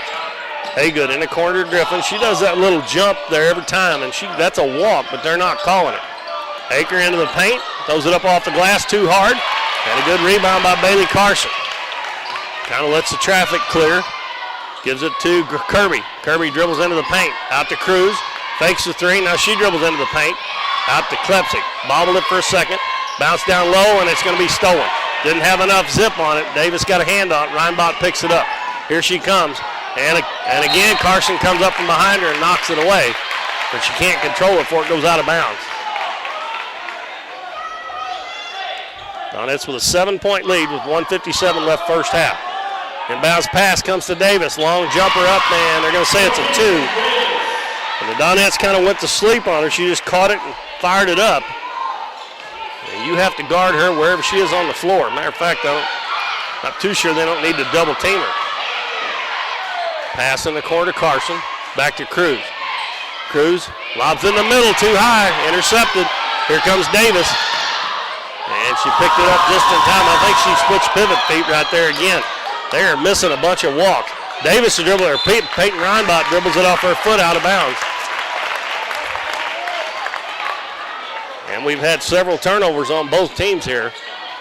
Speaker 1: Haygood in the corner to Griffin. She does that little jump there every time, and that's a walk, but they're not calling it. Aker into the paint. Throws it up off the glass too hard. And a good rebound by Bailey Carson. Kind of lets the traffic clear. Gives it to Kirby. Kirby dribbles into the paint. Out to Cruz. Fakes the 3. Now she dribbles into the paint. Out to Klepsik. Bobbled it for a second. Bounced down low, and it's going to be stolen. Didn't have enough zip on it. Davis got a hand on it. Reinbach picks it up. Here she comes. And again, Carson comes up from behind her and knocks it away. But she can't control it before it goes out of bounds. Donettes with a 7-point lead with 1:57 left first half. Inbounds pass comes to Davis. Long jumper up, and they're going to say it's a 2. And the Donettes kind of went to sleep on her. She just caught it and fired it up. And you have to guard her wherever she is on the floor. Matter of fact, I'm not too sure they don't need to double team her. Pass in the corner to Carson. Back to Cruz. Cruz lobs in the middle, too high. Intercepted. Here comes Davis. And she picked it up just in time. I think she switched pivot feet right there again. They are missing a bunch of walks. Davis to dribble her. Peyton Reinbach dribbles it off her foot out of bounds. And we've had several turnovers on both teams here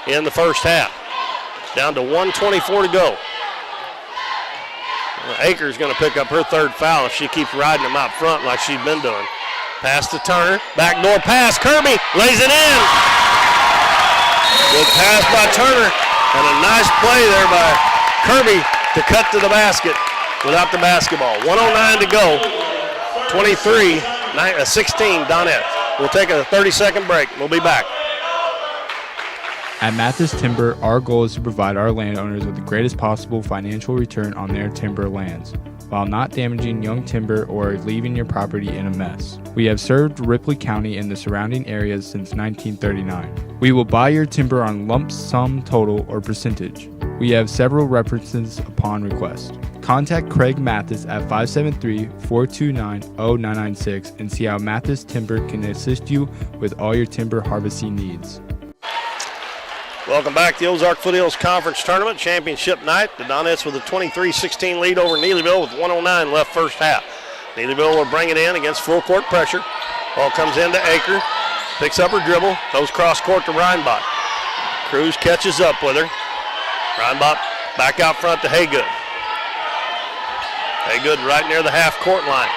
Speaker 1: in the first half. Down to 1:24 to go. Akers going to pick up her 3rd foul if she keeps riding them out front like she's been doing. Pass to Turner. Backdoor pass. Kirby lays it in. Good pass by Turner. And a nice play there by Kirby to cut to the basket without the basketball. 1:09 to go. 23-16 Donettes. We'll take a 30-second break. We'll be back.
Speaker 3: At Mathis Timber, our goal is to provide our landowners with the greatest possible financial return on their timber lands, while not damaging young timber or leaving your property in a mess. We have served Ripley County and the surrounding areas since 1939. We will buy your timber on lump sum total or percentage. We have several references upon request. Contact Craig Mathis at 573-429-0996 and see how Mathis Timber can assist you with all your timber harvesting needs.
Speaker 1: Welcome back to the Ozark Foothills Conference Tournament Championship Night. The Donettes with a 23-16 lead over Neelyville with 1:09 left first half. Neelyville will bring it in against full court pressure. Ball comes into Aker, picks up her dribble, goes cross court to Reinbach. Cruz catches up with her. Reinbach back out front to Haygood. Haygood right near the half court line.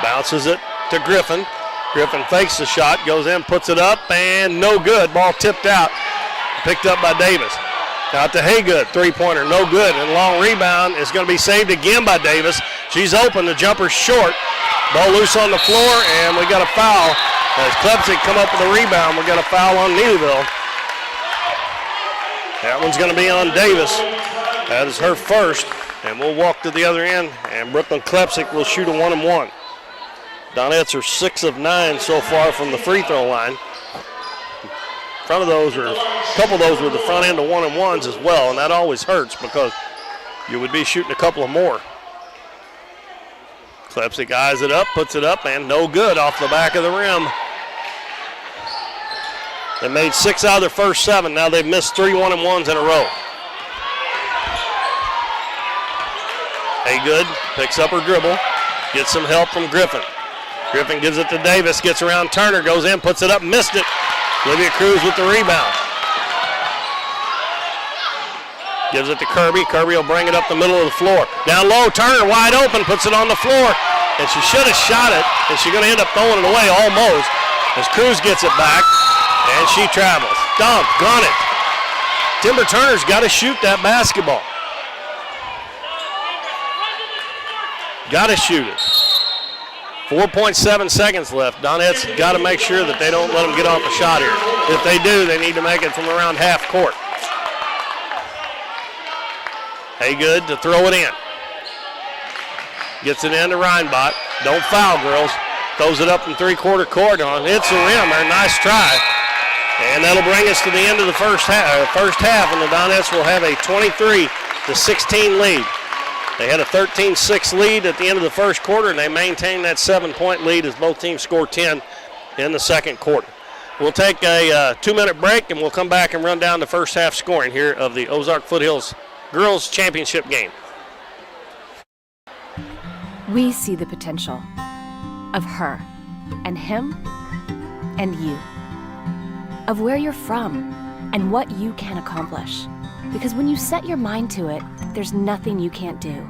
Speaker 1: Bounces it to Griffin. Griffin fakes the shot, goes in, puts it up, and no good. Ball tipped out, picked up by Davis. Out to Haygood, three-pointer, no good. And long rebound is going to be saved again by Davis. She's open, the jumper's short. Ball loose on the floor, and we got a foul. As Klebsick come up with a rebound, we got a foul on Neelyville. That one's going to be on Davis. That is her first, and we'll walk to the other end, and Brooklyn Klebsick will shoot a 1-and-1. Donettes are 6 of 9 so far from the free throw line. A couple of those were the front end of 1-and-1s as well, and that always hurts because you would be shooting a couple of more. Klebsick eyes it up, puts it up, and no good off the back of the rim. They made 6 out of their first 7. Now they've missed 3 1-and-1s in a row. Haygood picks up her dribble, gets some help from Griffin. Griffin gives it to Davis, gets around Turner, goes in, puts it up, missed it. Olivia Cruz with the rebound. Gives it to Kirby. Kirby will bring it up the middle of the floor. Down low, Turner wide open, puts it on the floor. And she should have shot it, and she's going to end up throwing it away almost. As Cruz gets it back, and she travels. Doggone it. Timber Turner's got to shoot that basketball. Got to shoot it. 4.7 seconds left. Donettes got to make sure that they don't let them get off a shot here. If they do, they need to make it from around half court. Haygood to throw it in. Gets it into Reinbach. Don't foul, girls. Throws it up from three-quarter court on. It's a rim. A nice try. And that'll bring us to the end of the first half, and the Donettes will have a 23-16 lead. They had a 13-6 lead at the end of the first quarter, and they maintained that 7-point lead as both teams scored 10 in the second quarter. We'll take a 2-minute break, and we'll come back and run down the first half scoring here of the Ozark Foothills Girls Championship game.
Speaker 9: We see the potential of her and him and you, of where you're from and what you can accomplish. Because when you set your mind to it, there's nothing you can't do.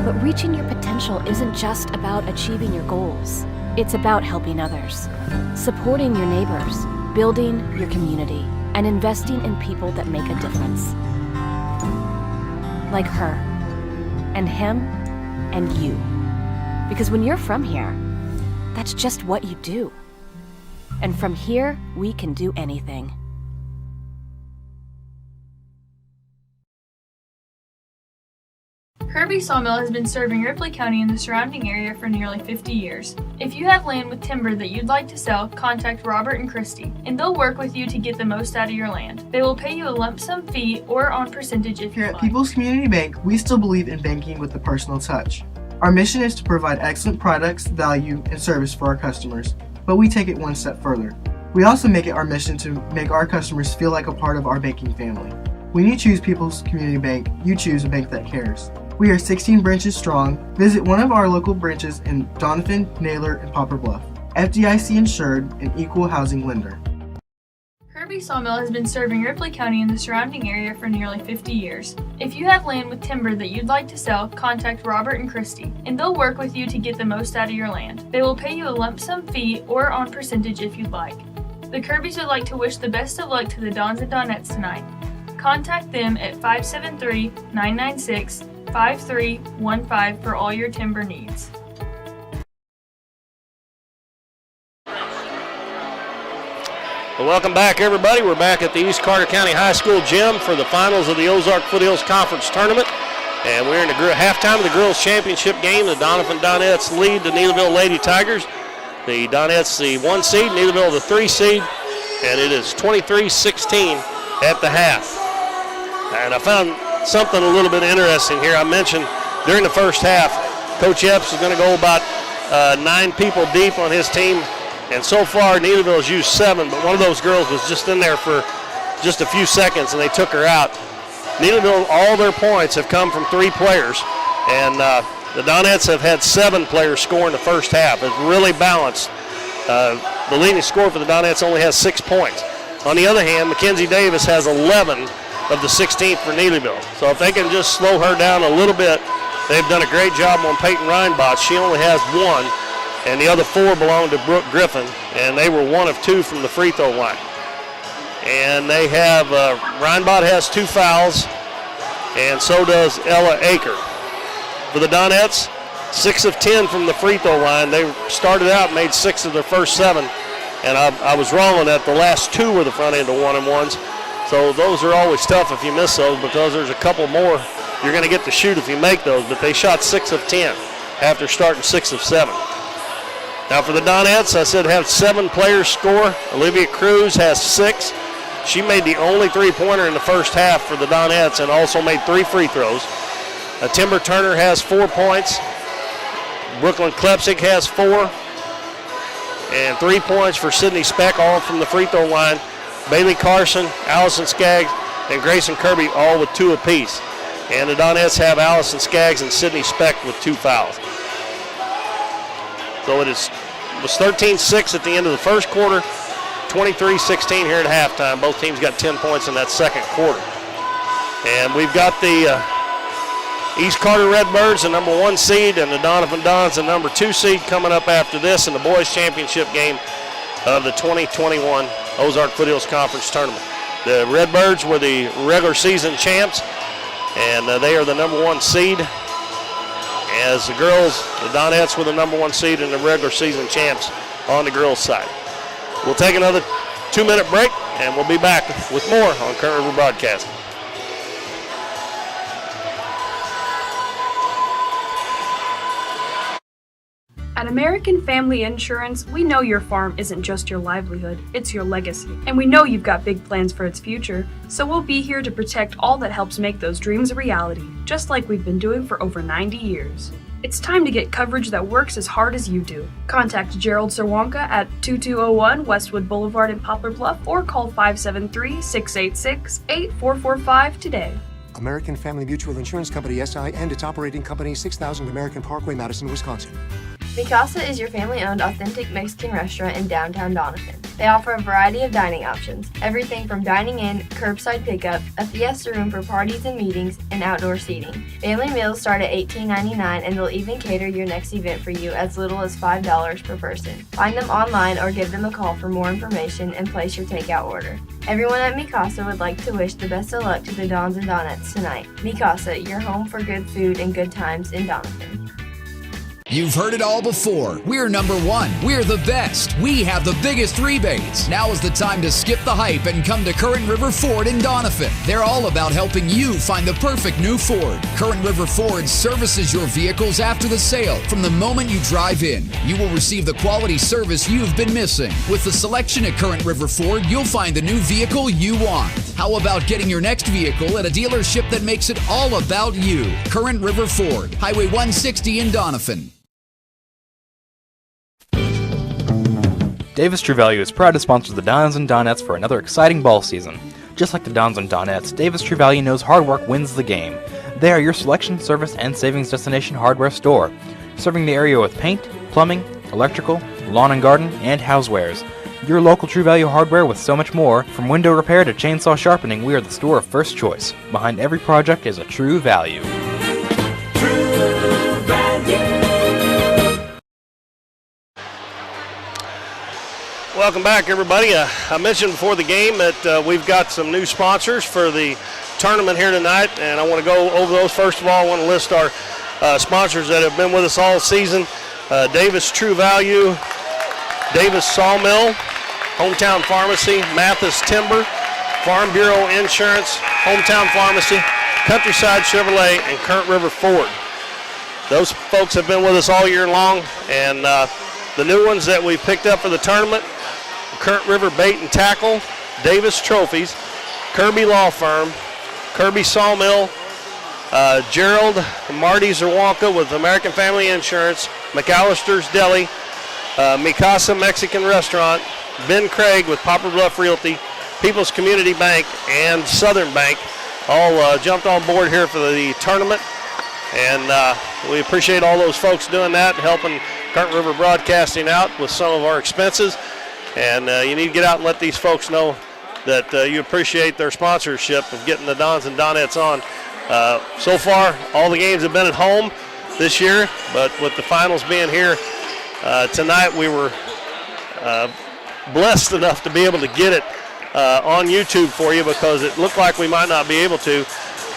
Speaker 9: But reaching your potential isn't just about achieving your goals. It's about helping others, supporting your neighbors, building your community, and investing in people that make a difference. Like her, and him, and you. Because when you're from here, that's just what you do. And from here, we can do anything.
Speaker 2: Kirby Sawmill has been serving Ripley County and the surrounding area for nearly 50 years. If you have land with timber that you'd like to sell, contact Robert and Christy, and they'll work with you to get the most out of your land. They will pay you a lump sum fee or on percentage if
Speaker 10: Here
Speaker 2: you
Speaker 10: at
Speaker 2: like.
Speaker 10: People's Community Bank, we still believe in banking with a personal touch. Our mission is to provide excellent products, value, and service for our customers, but we take it one step further. We also make it our mission to make our customers feel like a part of our banking family. When you choose People's Community Bank, you choose a bank that cares. We are 16 branches strong. Visit one of our local branches in Doniphan, Naylor, and Poplar Bluff. FDIC insured and equal housing lender.
Speaker 2: Kirby Sawmill has been serving Ripley County and the surrounding area for nearly 50 years. If you have land with timber that you'd like to sell, contact Robert and Christy, and they'll work with you to get the most out of your land. They will pay you a lump sum fee or on percentage if you'd like. The Kirbys would like to wish the best of luck to the Dons and Donettes tonight. Contact them at 573-996-5315 for all your timber needs.
Speaker 1: Well, welcome back, everybody. We're back at the East Carter County High School gym for the finals of the Ozark Foothills Conference Tournament. And we're in the halftime of the girls' championship game. The Doniphan Donettes lead the Neelyville Lady Tigers. The Donettes the 1 seed, Neelyville the 3 seed, and it is 23-16 at the half. And I found something a little bit interesting here. I mentioned during the first half, Coach Epps is going to go about 9 people deep on his team. And so far, Neelyville has used 7, but one of those girls was just in there for just a few seconds, and they took her out. Neelyville, all their points have come from 3 players, and the Donettes have had 7 players score in the first half. It's really balanced. The leading scorer for the Donettes only has 6 points. On the other hand, Mackenzie Davis has 11 of the 16th for Neelyville. So if they can just slow her down a little bit, they've done a great job on Peyton Reinbach. She only has 1. And the other 4 belong to Brooke Griffin, and they were 1 of 2 from the free throw line. And they have, Reinbach has 2 fouls, and so does Ella Aker. For the Donettes, 6 of 10 from the free throw line. They started out, made 6 of their first 7, and I was wrong on that. The last 2 were the front end of 1-and-1s. So those are always tough if you miss those, because there's a couple more you're going to get to shoot if you make those, but they shot 6 of 10 after starting 6 of 7. Now for the Donettes, I said have 7 players score. Olivia Cruz has 6. She made the only 3-pointer in the first half for the Donettes and also made 3 free throws. Timber Turner has 4 points. Brooklyn Klepsik has 4. And 3 points for Sydney Speck, all from the free throw line. Bailey Carson, Allison Skaggs, and Grayson Kirby all with 2 apiece. And the Donettes have Allison Skaggs and Sydney Speck with 2 fouls. So it was 13-6 at the end of the first quarter, 23-16 here at halftime. Both teams got 10 points in that second quarter. And we've got the East Carter Redbirds, the number 1 seed, and the Doniphan Dons, the number 2 seed, coming up after this in the boys' championship game of the 2021 Ozark Foothills Conference Tournament. The Redbirds were the regular season champs, and they are the number 1 seed. As the girls, the Donettes were the number 1 seed and the regular season champs on the girls' side. We'll take another 2-minute break, and we'll be back with more on Current River Broadcasting.
Speaker 7: At American Family Insurance, we know your farm isn't just your livelihood, it's your legacy. And we know you've got big plans for its future, so we'll be here to protect all that helps make those dreams a reality, just like we've been doing for over 90 years. It's time to get coverage that works as hard as you do. Contact Gerald Serwanka at 2201 Westwood Boulevard in Poplar Bluff or call 573-686-8445 today.
Speaker 11: American Family Mutual Insurance Company, SI, and its operating company, 6000 American Parkway, Madison, Wisconsin.
Speaker 12: Mikasa is your family-owned authentic Mexican restaurant in downtown Doniphan. They offer a variety of dining options, everything from dining in, curbside pickup, a fiesta room for parties and meetings, and outdoor seating. Family meals start at $18.99 and they'll even cater your next event for you as little as $5 per person. Find them online or give them a call for more information and place your takeout order. Everyone at Mikasa would like to wish the best of luck to the Dons and Donettes tonight. Mikasa, your home for good food and good times in Doniphan.
Speaker 13: You've heard it all before. We're number one. We're the best. We have the biggest rebates. Now is the time to skip the hype and come to Current River Ford in Doniphan. They're all about helping you find the perfect new Ford. Current River Ford services your vehicles after the sale. From the moment you drive in, you will receive the quality service you've been missing. With the selection at Current River Ford, you'll find the new vehicle you want. How about getting your next vehicle at a dealership that makes it all about you? Current River Ford, Highway 160 in Doniphan.
Speaker 14: Davis True Value is proud to sponsor the Dons and Donettes for another exciting ball season. Just like the Dons and Donettes, Davis True Value knows hard work wins the game. They are your selection, service, and savings destination hardware store, serving the area with paint, plumbing, electrical, lawn and garden, and housewares. Your local True Value hardware with so much more. From window repair to chainsaw sharpening, we are the store of first choice. Behind every project is a True Value.
Speaker 15: True Value.
Speaker 1: Welcome back, everybody. I mentioned before the game that we've got some new sponsors for the tournament here tonight, and I want to go over those. First of all, I want to list our sponsors that have been with us all season. Davis True Value, Davis Sawmill, Hometown Pharmacy, Mathis Timber, Farm Bureau Insurance, Hometown Pharmacy, Countryside Chevrolet, and Current River Ford. Those folks have been with us all year long, and the new ones that we picked up for the tournament, Current River Bait and Tackle, Davis Trophies, Kirby Law Firm, Kirby Sawmill, Gerald and Marty Zerwanka with American Family Insurance, McAllister's Deli, Mikasa Mexican Restaurant, Ben Craig with Poplar Bluff Realty, People's Community Bank, and Southern Bank all jumped on board here for the tournament. And we appreciate all those folks doing that, helping Current River Broadcasting out with some of our expenses. And you need to get out and let these folks know that you appreciate their sponsorship of getting the Dons and Donettes on. So far, all the games have been at home this year, but with the finals being here tonight, we were blessed enough to be able to get it on YouTube for you, because it looked like we might not be able to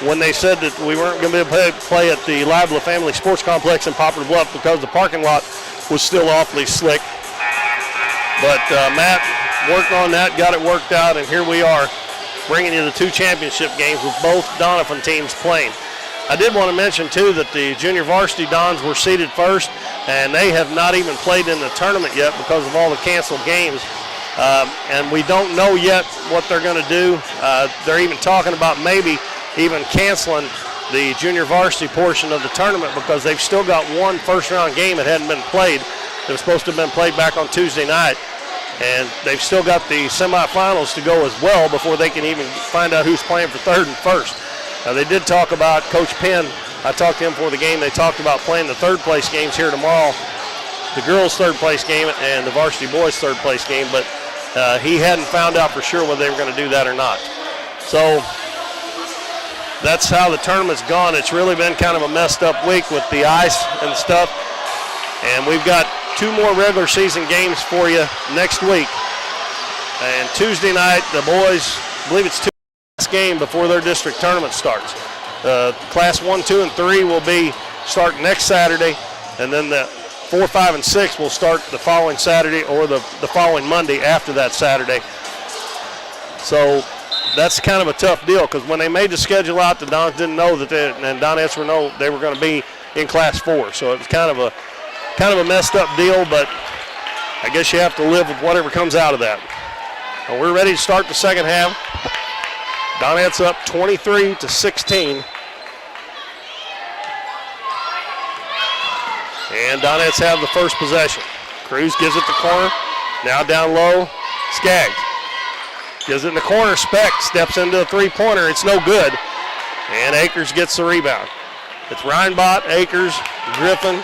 Speaker 1: when they said that we weren't going to be able to play at the Lively Family Sports Complex in Poplar Bluff because the parking lot was still awfully slick. But Matt worked on that, got it worked out, and here we are bringing you the two championship games with both Doniphan teams playing. I did want to mention, too, that the junior varsity Dons were seeded first, and they have not even played in the tournament yet because of all the canceled games. And we don't know yet what they're going to do. They're even talking about maybe even canceling the junior varsity portion of the tournament because they've still got one first-round game that hadn't been played. It was supposed to have been played back on Tuesday night. And they've still got the semifinals to go as well before they can even find out who's playing for third and first. Now, they did talk about Coach Penn. I talked to him before the game. They talked about playing the third-place games here tomorrow, the girls' third-place game and the varsity boys' third-place game, but he hadn't found out for sure whether they were going to do that or not. So that's how the tournament's gone. It's really been kind of a messed-up week with the ice and stuff. And we've got two more regular season games for you next week. And Tuesday night, the boys, I believe it's last game before their district tournament starts. Class 1, 2, and 3 will be start next Saturday, and then the 4, 5, and 6 will start the following Saturday or the following Monday after that Saturday. So that's kind of a tough deal because when they made the schedule out, the Dons didn't know that and Donettes they were going to be in Class 4. So it was kind of a messed up deal, but I guess you have to live with whatever comes out of that. And we're ready to start the second half. Donettes up 23-16. And Donettes have the first possession. Cruz gives it the corner. Now down low, Skaggs. Gives it in the corner, Speck steps into a three-pointer. It's no good. And Akers gets the rebound. It's Reinbott, Akers, Griffin,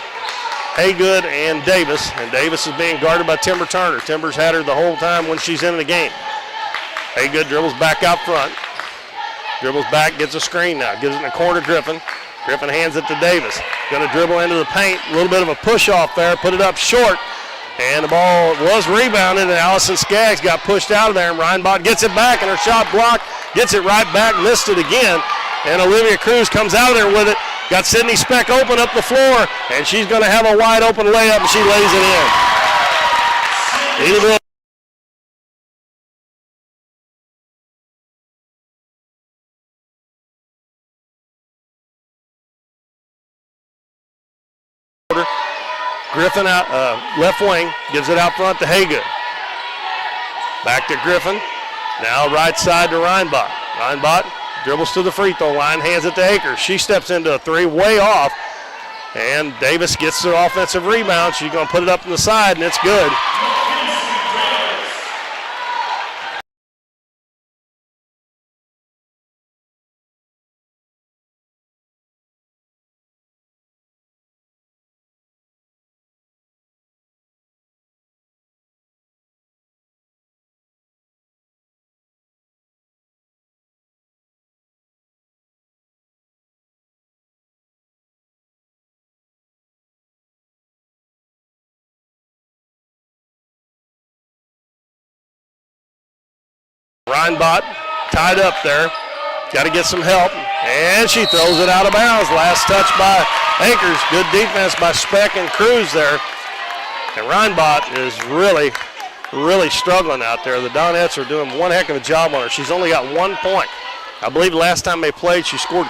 Speaker 1: Haygood, and Davis. And Davis is being guarded by Timber Turner. Timber's had her the whole time when she's in the game. Haygood dribbles back out front. Dribbles back, gets a screen now. Gives it in the corner to Griffin. Griffin hands it to Davis. Going to dribble into the paint. A little bit of a push off there. Put it up short. And the ball was rebounded, and Allison Skaggs got pushed out of there. And Reinbott gets it back, and her shot blocked. Gets it right back, missed it again. And Olivia Cruz comes out of there with it Got Sydney Speck open up the floor, and she's going to have a wide open layup, and she lays it in. Neelyville. Griffin out left wing, gives it out front to Haygood. Back to Griffin. Now right side to Reinbach. Reinbach dribbles to the free throw line, hands it to Akers. She steps into a three, way off. And Davis gets the offensive rebound. She's going to put it up on the side, and it's good. Reinbach tied up there. Got to get some help. And she throws it out of bounds. Last touch by Akers. Good defense by Speck and Cruz there. And Reinbach is really struggling out there. The Donettes are doing one heck of a job on her. She's only got 1 point. I believe last time they played, she scored.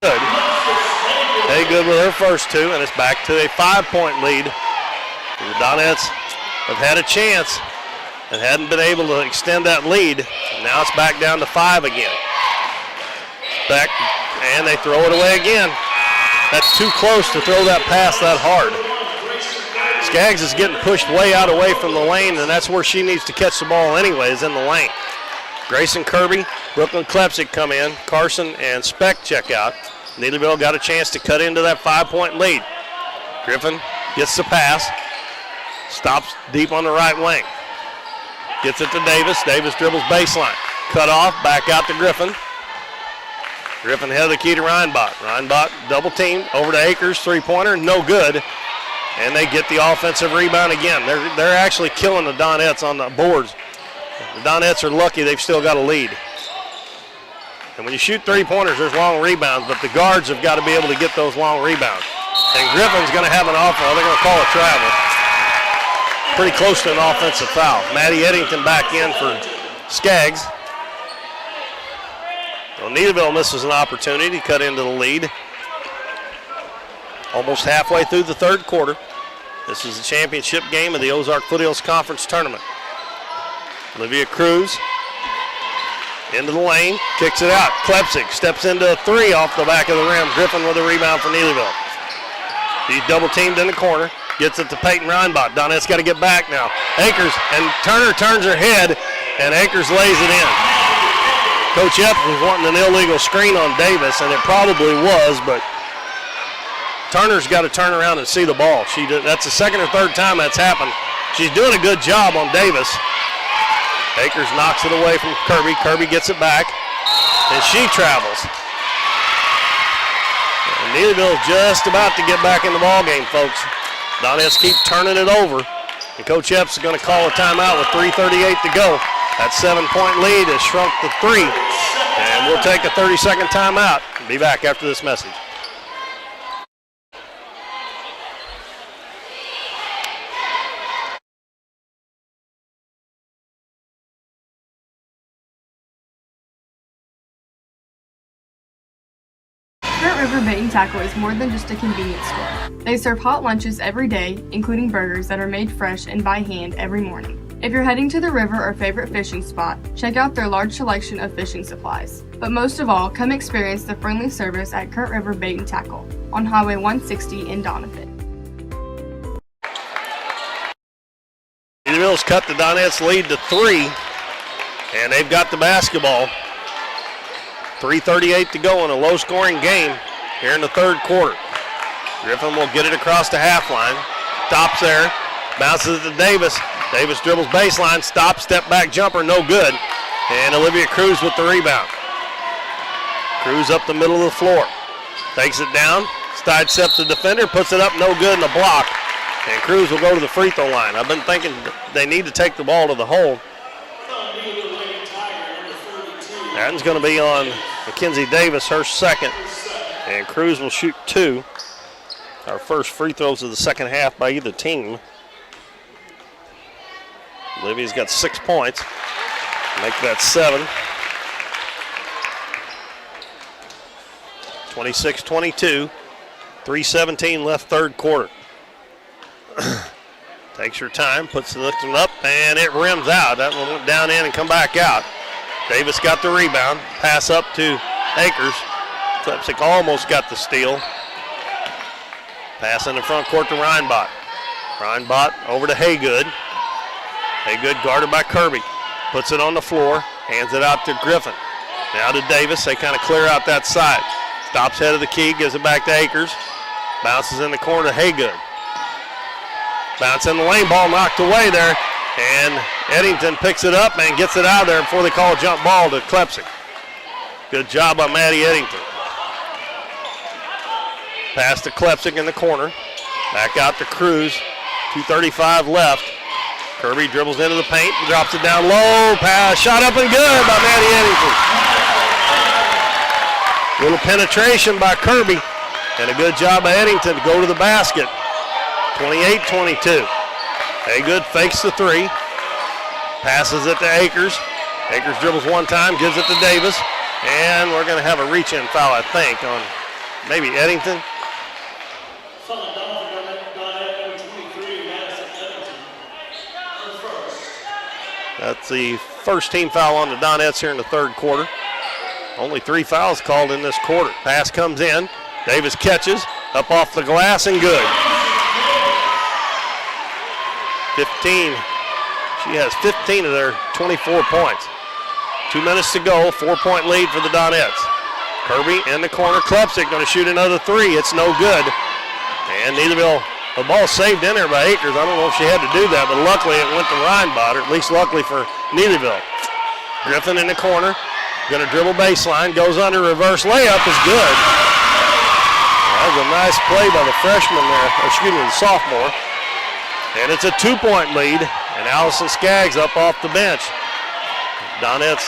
Speaker 1: Good. Haygood with her first two, and it's back to a 5-point lead. The Donettes have had a chance and hadn't been able to extend that lead. Now it's back down to 5 again. Back, and they throw it away again. That's too close to throw that pass that hard. Skaggs is getting pushed way out away from the lane, and that's where she needs to catch the ball anyways, in the lane. Grayson Kirby, Brooklyn Klepsik come in. Carson and Speck check out. Neelyville got a chance to cut into that 5-point lead. Griffin gets the pass. Stops deep on the right wing. Gets it to Davis. Davis dribbles baseline. Cut off, back out to Griffin. Griffin head of the key to Reinbach. Reinbach double teamed over to Akers, three-pointer, no good. And they get the offensive rebound again. They're actually killing the Donettes on the boards. The Donettes are lucky they've still got a lead. And when you shoot three-pointers, there's long rebounds, but the guards have got to be able to get those long rebounds. And Griffin's going to have an offense. They're going to call a travel. Pretty close to an offensive foul. Maddie Eddington back in for Skaggs. Well, Neelyville misses an opportunity to cut into the lead. Almost halfway through the third quarter. This is the championship game of the Ozark Foothills Conference Tournament. Olivia Cruz into the lane, kicks it out. Klepsik steps into a three off the back of the rim. Griffin with a rebound for Neelyville. He's double teamed in the corner, gets it to Peyton Reinbach. Donette's got to get back now. Akers, and Turner turns her head, and Akers lays it in. Coach Epps was wanting an illegal screen on Davis, and it probably was, but Turner's got to turn around and see the ball. That's the second or third time that's happened. She's doing a good job on Davis. Akers knocks it away from Kirby. Kirby gets it back, and she travels. And Neelyville just about to get back in the ball game, folks. Donettes keep turning it over, and Coach Epps is going to call a timeout with 3:38 to go. That 7-point lead has shrunk to 3, and We'll take a 30-second timeout. Be back after this message.
Speaker 2: Current River Bait and Tackle is more than just a convenience store. They serve hot lunches every day, including burgers that are made fresh and by hand every morning. If you're heading to the river or favorite fishing spot, check out their large selection of fishing supplies. But most of all, come experience the friendly service at Current River Bait and Tackle on Highway 160 in Doniphan.
Speaker 1: Neelyville's cut the Donettes lead to 3, and they've got the basketball. 3:38 to go in a low-scoring game here in the third quarter. Griffin will get it across the half line. Stops there. Bounces it to Davis. Davis dribbles baseline. Stops. Step-back jumper. No good. And Olivia Cruz with the rebound. Cruz up the middle of the floor. Takes it down. Sidesteps the defender. Puts it up. No good in the block. And Cruz will go to the free throw line. I've been thinking they need to take the ball to the hole. That's going to be on Mackenzie Davis, her second. And Cruz will shoot 2. Our first free throws of the second half by either team. Olivia's got 6 points. Make that 7. 26-22. 3:17 left third quarter. Takes her time, puts the lifting up, and it rims out. That one went down in and come back out. Davis got the rebound. Pass up to Akers. Klepsick almost got the steal. Pass in the front court to Reinbott. Reinbott over to Haygood. Haygood guarded by Kirby. Puts it on the floor. Hands it out to Griffin. Now to Davis. They kind of clear out that side. Stops head of the key. Gives it back to Akers. Bounces in the corner to Haygood. Bounce in the lane. Ball knocked away there. And Eddington picks it up and gets it out of there before they call a jump ball to Klepsick. Good job by Maddie Eddington. Pass to Klepsick in the corner. Back out to Cruz. 2:35 left. Kirby dribbles into the paint and drops it down low. Pass, shot up and good by Maddie Eddington. Little penetration by Kirby. And a good job by Eddington to go to the basket. 28-22. Haygood fakes the 3. Passes it to Akers. Akers dribbles one time, gives it to Davis. And we're going to have a reach-in foul, I think, on maybe Eddington. That's the first team foul on the Donettes here in the third quarter. Only 3 fouls called in this quarter. Pass comes in. Davis catches. Up off the glass and good. 15. She has 15 of their 24 points. 2 minutes to go. 4-point lead for the Donettes. Kirby in the corner. Klepsick going to shoot another 3. It's no good. And Neelyville, the ball saved in there by Akers. I don't know if she had to do that, but luckily it went to Reinbott, or at least luckily for Neelyville. Griffin in the corner. Going to dribble baseline. Goes under. Reverse layup is good. That was a nice play by the freshman there. Excuse me, the sophomore. And it's a 2-point lead, and Allison Skaggs up off the bench. Donettes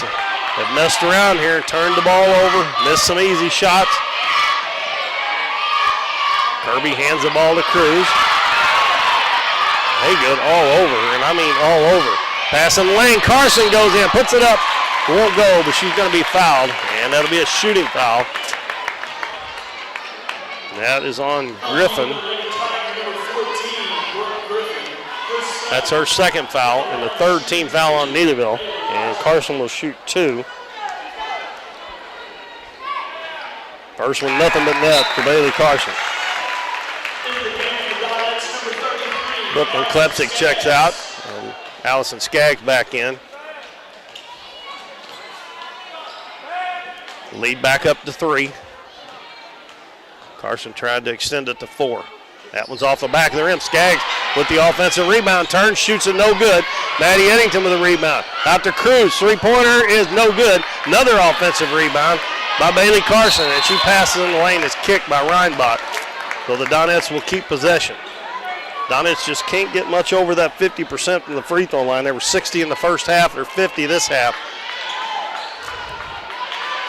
Speaker 1: have messed around here, turned the ball over, missed some easy shots. Kirby hands the ball to Cruz. Haygood all over, and I mean all over. Pass in the lane, Carson goes in, puts it up. Won't go, but she's going to be fouled, and that'll be a shooting foul. That is on Griffin. That's her second foul, and the third team foul on Neelyville. And Carson will shoot 2. First one, nothing but net for Bailey Carson. Brooklyn Klepsick checks out, and Allison Skaggs back in. Lead back up to 3. Carson tried to extend it to 4. That one's off the back of the rim. Skaggs with the offensive rebound, turns, shoots it no good. Maddie Eddington with a rebound. Out to Cruz, 3-pointer is no good. Another offensive rebound by Bailey Carson, and she passes in the lane. It's kicked by Reinbott. So the Donettes will keep possession. Donettes just can't get much over that 50% from the free throw line. They were 60 in the first half, they're 50 this half.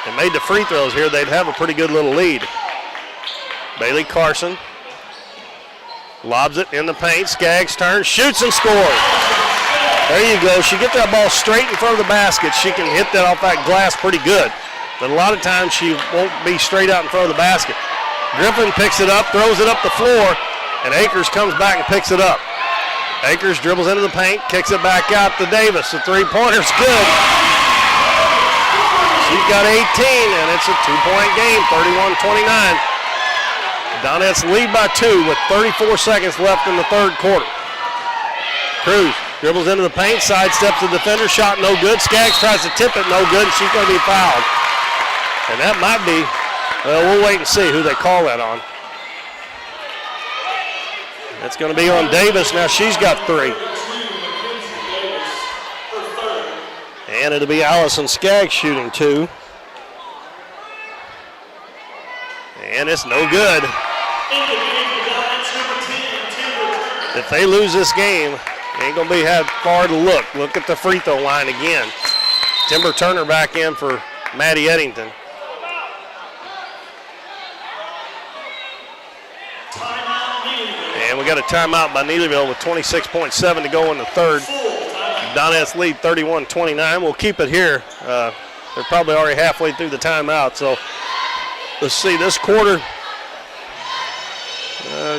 Speaker 1: and made the free throws here, they'd have a pretty good little lead. Bailey Carson lobs it in the paint. Skaggs turns, shoots, and scores. There you go. She gets that ball straight in front of the basket. She can hit that off that glass pretty good. But a lot of times she won't be straight out in front of the basket. Griffin picks it up, throws it up the floor, and Akers comes back and picks it up. Akers dribbles into the paint, kicks it back out to Davis. The three-pointer's good. She's got 18, and it's a two-point game, 31-29. Donettes lead by 2 with 34 seconds left in the third quarter. Cruz dribbles into the paint, sidesteps the defender, shot no good. Skaggs tries to tip it, no good, and she's going to be fouled. And that might be, well, we'll wait and see who they call that on. That's going to be on Davis. Now she's got 3. And it'll be Allison Skaggs shooting 2. And it's no good. If they lose this game, ain't going to be far to look. Look at the free throw line again. Timber Turner back in for Maddie Eddington. And we got a timeout by Neelyville with 26.7 to go in the third. Donettes lead 31-29. We'll keep it here. They're probably already halfway through the timeout. So let's see, this quarter,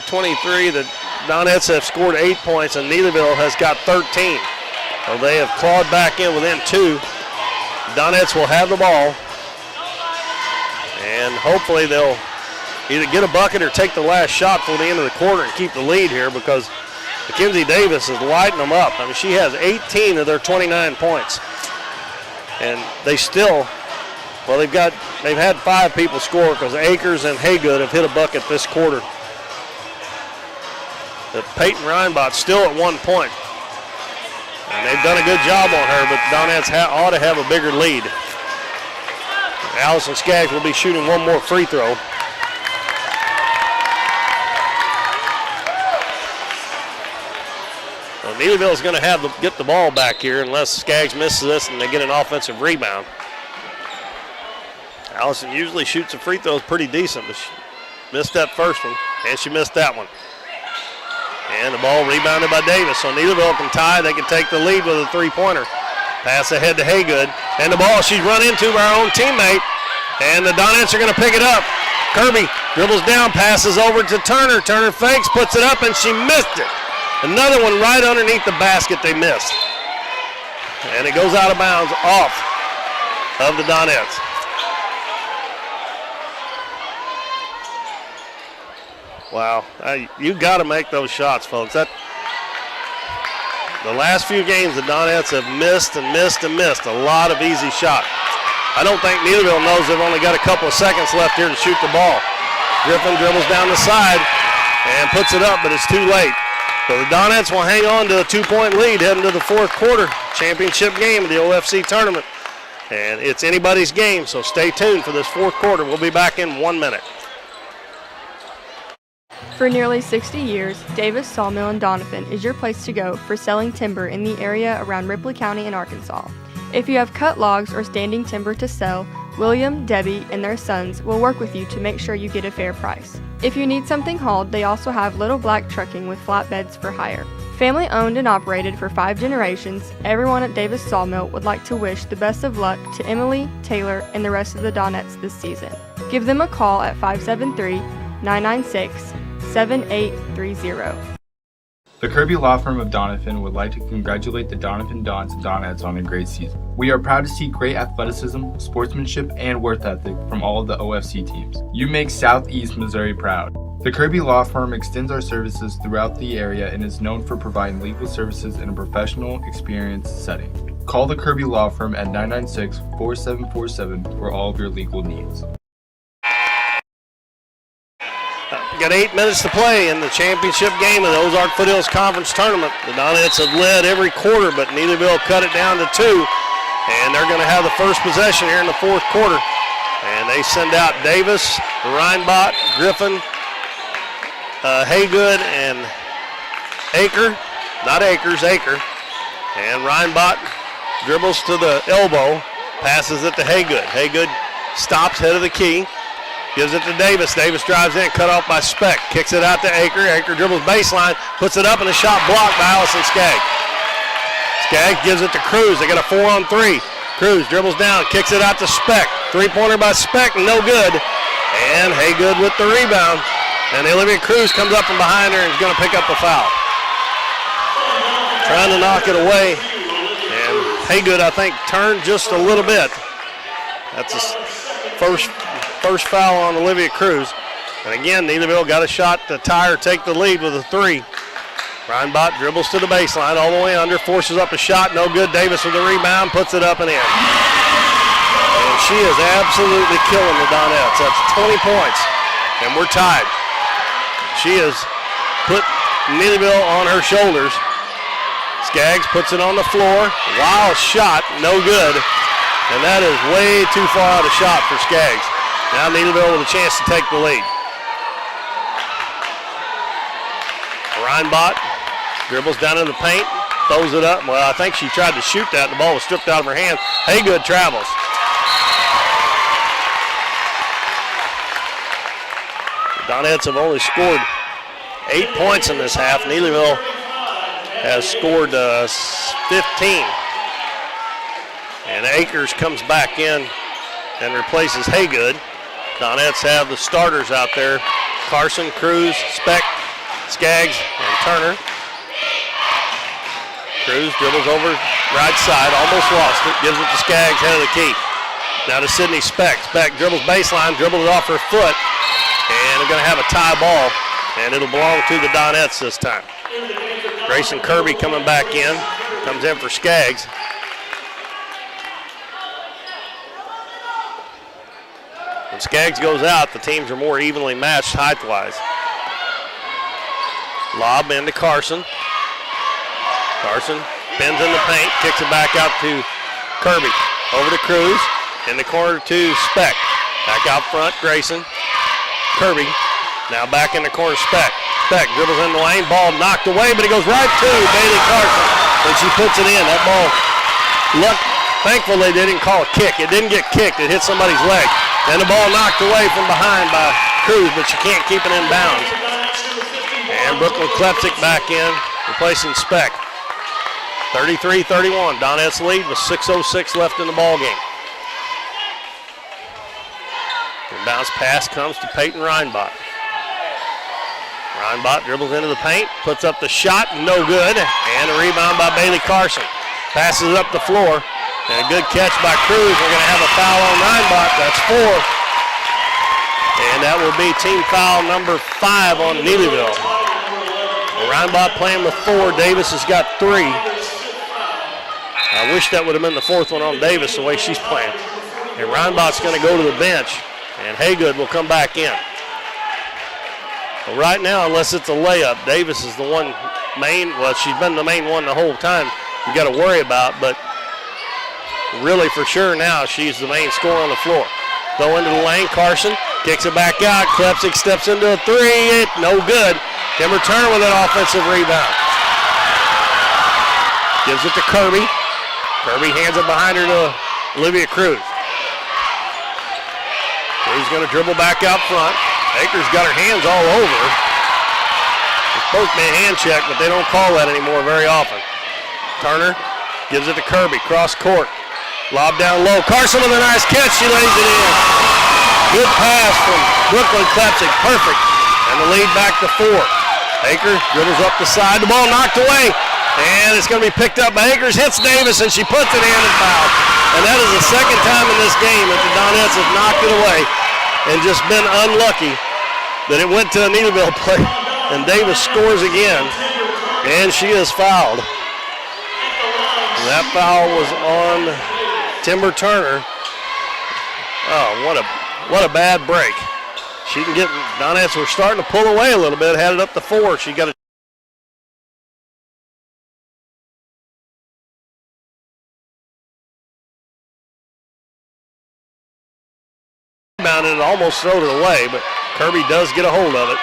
Speaker 1: 23, the Donettes have scored 8 points and Neelyville has got 13. So they have clawed back in within 2. Donettes will have the ball. And hopefully they'll either get a bucket or take the last shot for the end of the quarter and keep the lead here, because Mackenzie Davis is lighting them up. I mean, she has 18 of their 29 points. And they still, well, they've had 5 people score because Akers and Haygood have hit a bucket this quarter. But Peyton Reinbach still at 1 point. And they've done a good job on her, but the Donettes ought to have a bigger lead. Allison Skaggs will be shooting one more free throw. Well, Neelyville is going to get the ball back here unless Skaggs misses this and they get an offensive rebound. Allison usually shoots the free throws pretty decent, but she missed that first one, and she missed that one. And the ball rebounded by Davis, so Neelyville can tie. They can take the lead with a three-pointer. Pass ahead to Haygood, and the ball she's run into by her own teammate, and the Donettes are going to pick it up. Kirby dribbles down, passes over to Turner. Turner fakes, puts it up, and she missed it. Another one right underneath the basket they missed. And it goes out of bounds off of the Donettes. Wow, you got to make those shots, folks. The last few games, the Donettes have missed and missed and missed a lot of easy shots. I don't think Neelyville knows they've only got a couple of seconds left here to shoot the ball. Griffin dribbles down the side and puts it up, but it's too late. So the Donettes will hang on to a 2-point lead heading to the fourth quarter championship game of the OFC tournament. And it's anybody's game, so stay tuned for this fourth quarter. We'll be back in 1 minute.
Speaker 2: For nearly 60 years, Davis Sawmill in Doniphan is your place to go for selling timber in the area around Ripley County in Arkansas. If you have cut logs or standing timber to sell, William, Debbie, and their sons will work with you to make sure you get a fair price. If you need something hauled, they also have Little Black Trucking with flatbeds for hire. Family owned and operated for 5 generations, everyone at Davis Sawmill would like to wish the best of luck to Emily, Taylor, and the rest of the Donettes this season. Give them a call at 573-996-7830.
Speaker 3: The Kirby Law Firm of Doniphan would like to congratulate the Doniphan Dons and Donettes on a great season. We are proud to see great athleticism, sportsmanship, and work ethic from all of the OFC teams. You make Southeast Missouri proud. The Kirby Law Firm extends our services throughout the area and is known for providing legal services in a professional, experienced setting. Call the Kirby Law Firm at 996-4747 for all of your legal needs.
Speaker 1: Got 8 minutes to play in the championship game of the Ozark Foothills Conference Tournament. The Donettes have led every quarter, but Neelyville cut it down to 2. And they're going to have the first possession here in the fourth quarter. And they send out Davis, Reinbach, Griffin, Haygood, and Aker. Not Akers, Aker. And Reinbach dribbles to the elbow, passes it to Haygood. Haygood stops, head of the key. Gives it to Davis. Davis drives in, cut off by Speck. Kicks it out to Aker. Aker dribbles baseline, puts it up, and a shot blocked by Allison Skaggs. Skaggs gives it to Cruz. They got a 4-on-3. Cruz dribbles down, kicks it out to Speck. Three-pointer by Speck, no good. And Haygood with the rebound. And Olivia Cruz comes up from behind her and is going to pick up the foul. Trying to knock it away. And Haygood, I think, turned just a little bit. That's his first foul on Olivia Cruz. And again, Neelyville got a shot to tie or take the lead with a three. Reinbach dribbles to the baseline, all the way under, forces up a shot, no good. Davis with the rebound, puts it up and in. And she is absolutely killing the Donettes. That's 20 points, and we're tied. She has put Neelyville on her shoulders. Skaggs puts it on the floor. Wild shot, no good. And that is way too far out of shot for Skaggs. Now Neelyville with a chance to take the lead. Reinbach dribbles down in the paint, throws it up. Well, I think she tried to shoot that. The ball was stripped out of her hand. Haygood travels. The Donettes have only scored 8 points in this half. Neelyville has scored 15. And Akers comes back in and replaces Haygood. Donettes have the starters out there. Carson, Cruz, Speck, Skaggs, and Turner. Cruz dribbles over right side, almost lost it, gives it to Skaggs, head of the key. Now to Sydney Speck. Speck dribbles baseline, dribbles it off her foot, and they're going to have a tie ball, and it'll belong to the Donettes this time. Grayson Kirby coming back in, comes in for Skaggs. When Skaggs goes out, the teams are more evenly matched height-wise. Lob into Carson. Carson spins in the paint, kicks it back out to Kirby. Over to Cruz, in the corner to Speck. Back out front, Grayson. Kirby, now back in the corner, Speck. Speck dribbles in the lane, ball knocked away, but it goes right to Bailey Carson. And she puts it in. That ball, thankfully they didn't call a kick. It didn't get kicked, it hit somebody's leg. And the ball knocked away from behind by Cruz, but she can't keep it in bounds. And Brooklyn Klepsik back in, replacing Speck. 33-31, Donettes lead with 6:06 left in the ball game. The bounce pass comes to Peyton Reinbach. Reinbach dribbles into the paint, puts up the shot, no good, and a rebound by Bailey Carson. Passes it up the floor, and a good catch by Cruz. We're going to have a foul on Reinbach. That's 4. And that will be team foul number 5 on Neelyville. Reinbach playing with 4. Davis has got 3. I wish that would have been the 4th one on Davis, the way she's playing. And Reinbach's going to go to the bench, and Haygood will come back in. But right now, unless it's a layup, Davis is the one she's been the main one the whole time you got to worry about, but really for sure now she's the main scorer on the floor. Throw into the lane, Carson kicks it back out. Klepsik steps into a 3, no good. Kimber Turner with an offensive rebound. Gives it to Kirby. Kirby hands it behind her to Olivia Cruz. Cruz going to dribble back out front. Akers got her hands all over. It's supposed to be a hand check, but they don't call that anymore very often. Turner gives it to Kirby, cross court. Lob down low. Carson with a nice catch. She lays it in. Good pass from Brooklyn Klepsik. Perfect. And the lead back to 4. Akers dribbles up the side. The ball knocked away. And it's going to be picked up by Akers. Hits Davis, and she puts it in and fouled. And that is the second time in this game that the Donettes have knocked it away and just been unlucky that it went to a Neelyville play. And Davis scores again. And she is fouled. And that foul was on Timber Turner. Oh, what a bad break. She can get, Donettes were starting to pull away a little bit, had it up to 4. She got a rebounded and almost throwed it away, but Kirby does get a hold of it.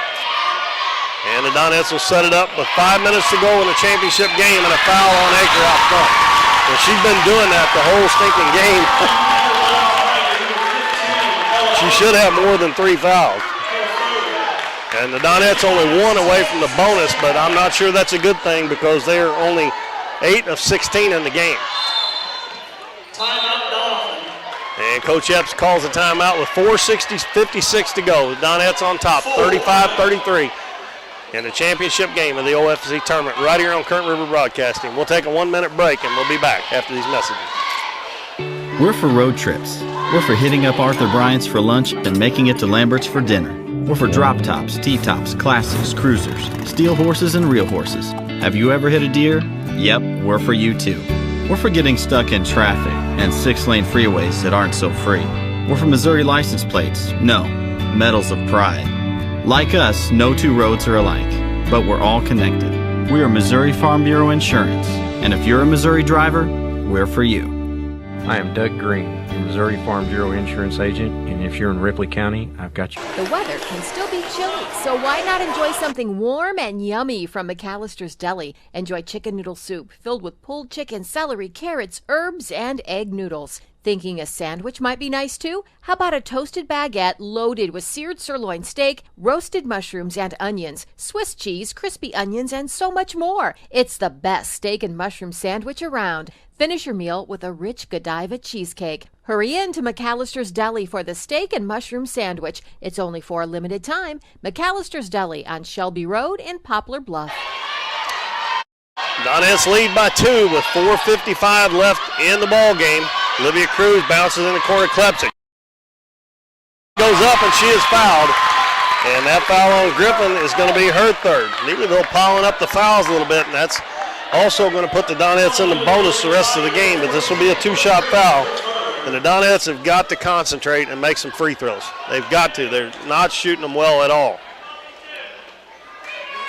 Speaker 1: And the Donettes will set it up with 5 minutes to go in the championship game and a foul on Aker out front. And she's been doing that the whole stinking game. should have more than 3 fouls. And the Donettes only 1 away from the bonus, but I'm not sure that's a good thing because they are only 8 of 16 in the game. And Coach Epps calls a timeout with 4:56 to go. The Donettes on top, 35-33 in the championship game of the OFC tournament right here on Current River Broadcasting. We'll take a 1-minute break and we'll be back after these messages.
Speaker 4: We're for road trips. We're for hitting up Arthur Bryant's for lunch and making it to Lambert's for dinner. We're for drop tops, T-tops, classics, cruisers, steel horses, and real horses. Have you ever hit a deer? Yep, we're for you too. We're for getting stuck in traffic and 6-lane freeways that aren't so free. We're for Missouri license plates. No, medals of pride. Like us, no 2 roads are alike, but we're all connected. We are Missouri Farm Bureau Insurance, and if you're a Missouri driver, we're for you.
Speaker 5: I am Doug Green, your Missouri Farm Bureau Insurance Agent, and if you're in Ripley County, I've got you.
Speaker 6: The weather can still be chilly, so why not enjoy something warm and yummy from McAllister's Deli? Enjoy chicken noodle soup filled with pulled chicken, celery, carrots, herbs, and egg noodles. Thinking a sandwich might be nice too? How about a toasted baguette loaded with seared sirloin steak, roasted mushrooms and onions, Swiss cheese, crispy onions, and so much more? It's the best steak and mushroom sandwich around. Finish your meal with a rich Godiva cheesecake. Hurry in to McAllister's Deli for the steak and mushroom sandwich. It's only for a limited time. McAllister's Deli on Shelby Road in Poplar Bluff.
Speaker 1: Donettes lead by 2 with 4:55 left in the ball game. Olivia Cruz bounces in the corner. Klepsik goes up and she is fouled. And that foul on Griffin is going to be her 3rd. Neelyville piling up the fouls a little bit, and that's also going to put the Donettes in the bonus the rest of the game, but this will be a 2-shot foul. And the Donettes have got to concentrate and make some free throws. They've got to. They're not shooting them well at all.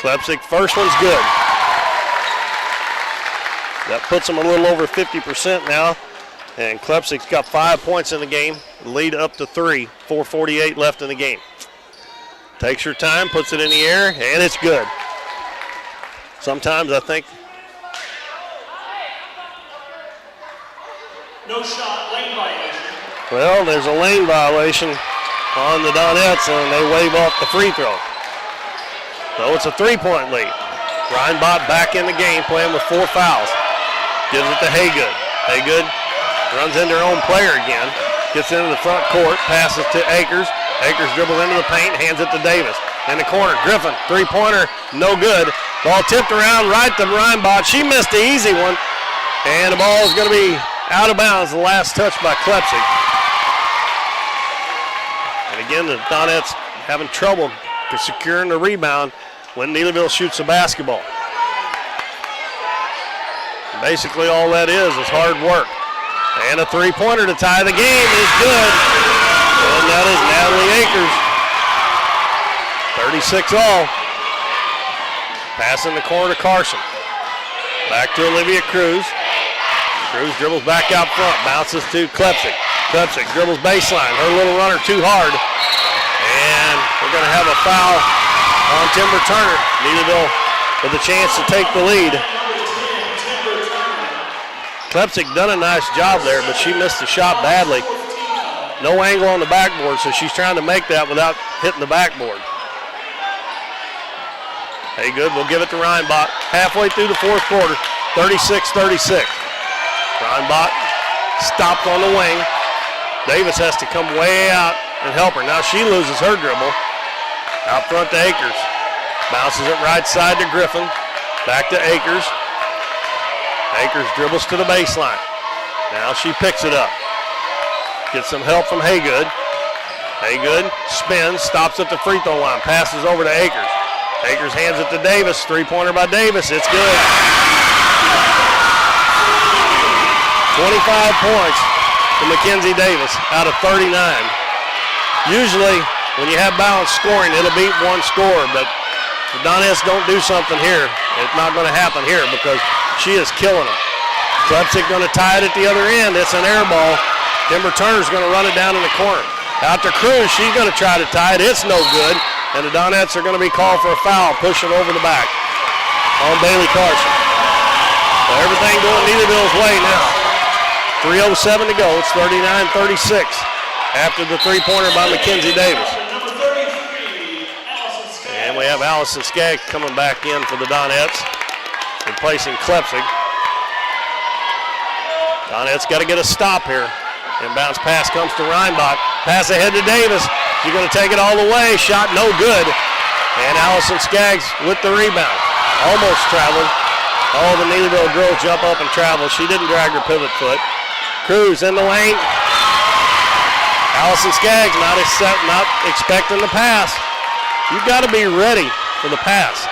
Speaker 1: Klepsik, first one's good. That puts them a little over 50% now. And Klepsik's got 5 points in the game. Lead up to 3. 4:48 left in the game. Takes her time, puts it in the air, and it's good. Sometimes I think.
Speaker 15: No shot, lane violation.
Speaker 1: Well, there's a lane violation on the Donettes, and they wave off the free throw. So it's a 3-point lead. Reinbach back in the game, playing with 4 fouls. Gives it to Haygood. Haygood runs into her own player again. Gets into the front court, passes to Akers. Akers dribbles into the paint, hands it to Davis. In the corner, Griffin, 3-pointer, no good. Ball tipped around right to Reinbach. She missed the easy one, and the ball is going to be out of bounds. The last touch by Klepsik. And again, the Donettes having trouble securing the rebound when Neelyville shoots the basketball. Basically all that is hard work. And a 3-pointer to tie the game is good. And that is Natalie Akers. 36 all. Pass in the corner to Carson. Back to Olivia Cruz. Cruz dribbles back out front. Bounces to Klepsik. Klepsik dribbles baseline. Her little runner too hard. And we're going to have a foul on Timber Turner. Neelyville with a chance to take the lead. Klepsik done a nice job there, but she missed the shot badly. No angle on the backboard, so she's trying to make that without hitting the backboard. Haygood will give it to Reinbach. Halfway through the 4th quarter, 36-36. Reinbach stopped on the wing. Davis has to come way out and help her. Now she loses her dribble. Out front to Akers. Bounces it right side to Griffin. Back to Akers. Akers dribbles to the baseline. Now she picks it up. Gets some help from Haygood. Haygood spins, stops at the free throw line, passes over to Akers. Akers hands it to Davis. 3-pointer by Davis. It's good. 25 points to Mackenzie Davis out of 39. Usually, when you have balanced scoring, it'll beat one score, but the Donettes don't do something here. It's not going to happen here because she is killing them. Klepsik going to tie it at the other end. It's an air ball. Timber Turner's going to run it down in the corner. Out to Cruz. She's going to try to tie it. It's no good. And the Donettes are going to be called for a foul, pushing over the back on Bailey Carson. So everything going Neelyville's way now. 3:07 to go. It's 39-36. after the three-pointer by Mackenzie Davis. And we have Allison Skaggs coming back in for the Donettes, replacing Klepsig. Donettes got to get a stop here. Inbounds pass comes to Reinbach. Pass ahead to Davis. She's going to take it all the way. Shot no good. And Allison Skaggs with the rebound. Almost traveled. All the Neelyville girls jump up and travel. She didn't drag her pivot foot. Cruz in the lane. Allison Skaggs not expecting the pass. You've got to be ready for the pass.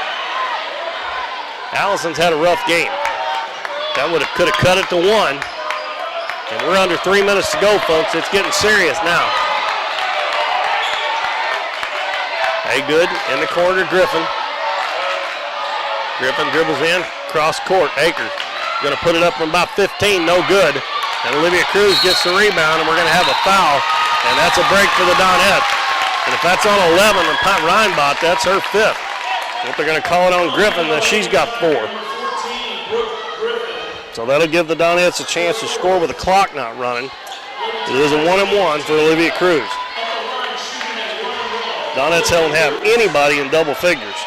Speaker 1: Allison's had a rough game. That could have cut it to 1. And we're under 3 minutes to go, folks. It's getting serious now. Hey, good in the corner, Griffin. Griffin dribbles in, cross court. Akers going to put it up from about 15, no good. And Olivia Cruz gets the rebound, and we're going to have a foul. And that's a break for the Donettes. And if that's on 11 and Reinbach, that's her 5th. If they're going to call it on Griffin, then she's got 4. So that'll give the Donettes a chance to score with the clock not running. It is a 1-and-1 for Olivia Cruz. Donettes don't have anybody in double figures,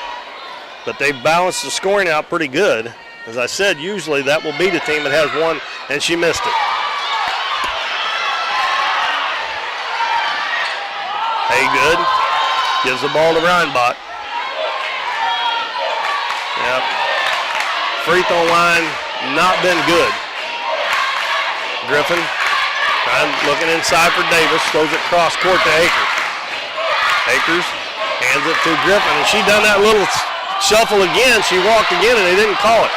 Speaker 1: but they balanced the scoring out pretty good. As I said, usually that will beat a team that has 1, and she missed it. Hey, good. Gives the ball to Reinbach. Yep. Free throw line not been good. Griffin looking inside for Davis. Throws it cross court to Akers. Akers hands it to Griffin, and she done that little shuffle again. She walked again, and they didn't call it.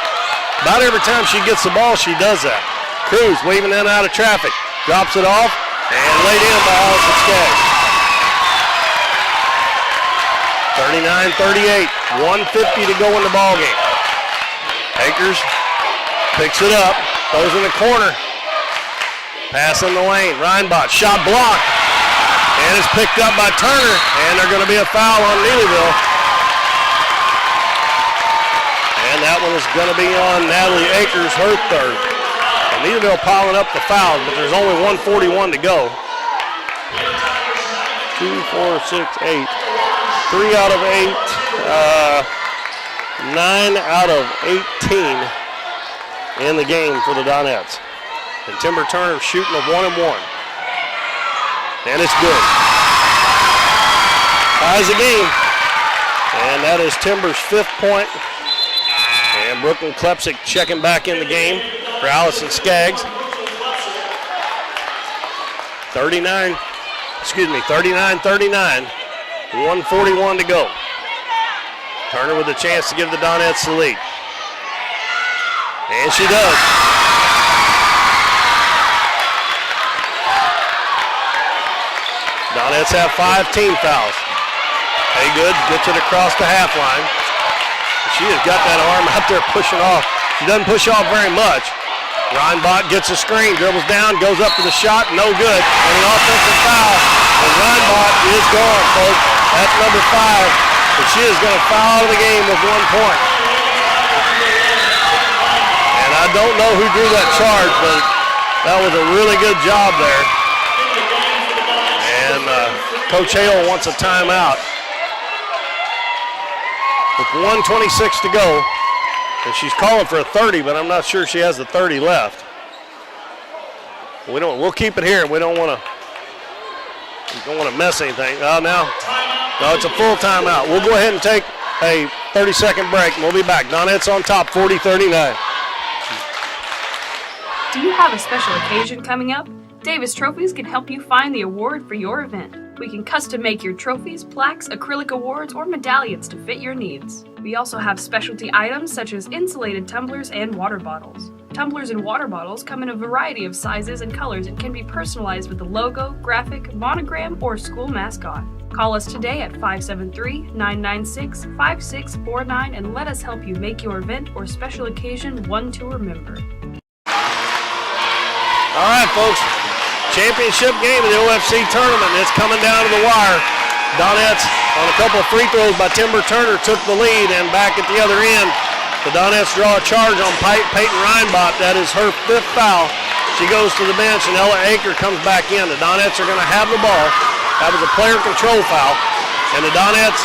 Speaker 1: About every time she gets the ball, she does that. Cruz weaving in and out of traffic. Drops it off, and laid in by Allison Skaggs. 39-38, 1:50 to go in the ball game. Akers picks it up, throws in the corner. Pass in the lane, Reinbach, shot blocked. And it's picked up by Turner, and there's going to be a foul on Neelyville. And that one is going to be on Natalie Akers, her 3rd. And Neelyville piling up the fouls, but there's only 1:41 to go. 2, 4, 6, 8. 3 out of 8, 9 out of 18 in the game for the Donettes. And Timber Turner shooting a 1-and-1. And it's good. Ties the game. And that is Timber's 5th point. And Brooklyn Klepsig checking back in the game for Allison Skaggs. 39-39. 1:41 to go. Turner with a chance to give the Donettes the lead. And she does. Donettes have 5 team fouls. Haygood gets it across the half line. She has got that arm out there pushing off. She doesn't push off very much. Reinbach gets a screen, dribbles down, goes up to the shot, no good. And an offensive foul. And Reinbach is gone, folks. That's number 5. But she is going to foul the game with 1 point. And I don't know who drew that charge, but that was a really good job there. And Coach Hale wants a timeout. With 1:26 to go. And she's calling for a 30, but I'm not sure she has the 30 left. We'll keep it here. We don't want to mess anything. No, it's a full timeout. We'll go ahead and take a 30-second break, and we'll be back. Donettes on top, 40-39.
Speaker 7: Do you have a special occasion coming up? Davis Trophies can help you find the award for your event. We can custom make your trophies, plaques, acrylic awards, or medallions to fit your needs. We also have specialty items such as insulated tumblers and water bottles. Tumblers and water bottles come in a variety of sizes and colors and can be personalized with a logo, graphic, monogram, or school mascot. Call us today at 573-996-5649 and let us help you make your event or special occasion one to remember.
Speaker 1: All right, folks. Championship game of the OFC tournament. It's coming down to the wire. Donettes on a couple of free throws by Timber Turner took the lead, and back at the other end, the Donettes draw a charge on Peyton Reinbach. That is her 5th foul. She goes to the bench, and Ella Aker comes back in. The Donettes are going to have the ball. That was a player control foul, and the Donettes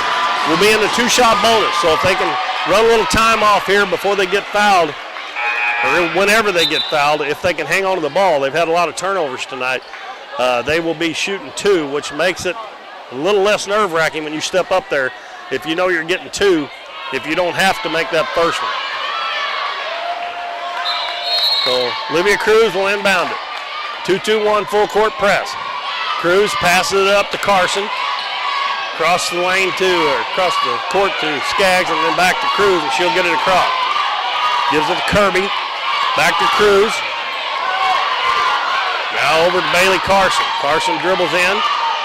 Speaker 1: will be in the two-shot bonus. So if they can run a little time off here before they get fouled, or whenever they get fouled, if they can hang on to the ball, they've had a lot of turnovers tonight, they will be shooting two, which makes it a little less nerve-wracking when you step up there if you know you're getting two, if you don't have to make that first one. So Olivia Cruz will inbound it. 2-2-1 full court press. Cruz passes it up to Carson. Across the lane across the court to Skaggs, and then back to Cruz, and she'll get it across. Gives it to Kirby. Back to Cruz. Now over to Bailey Carson. Carson dribbles in.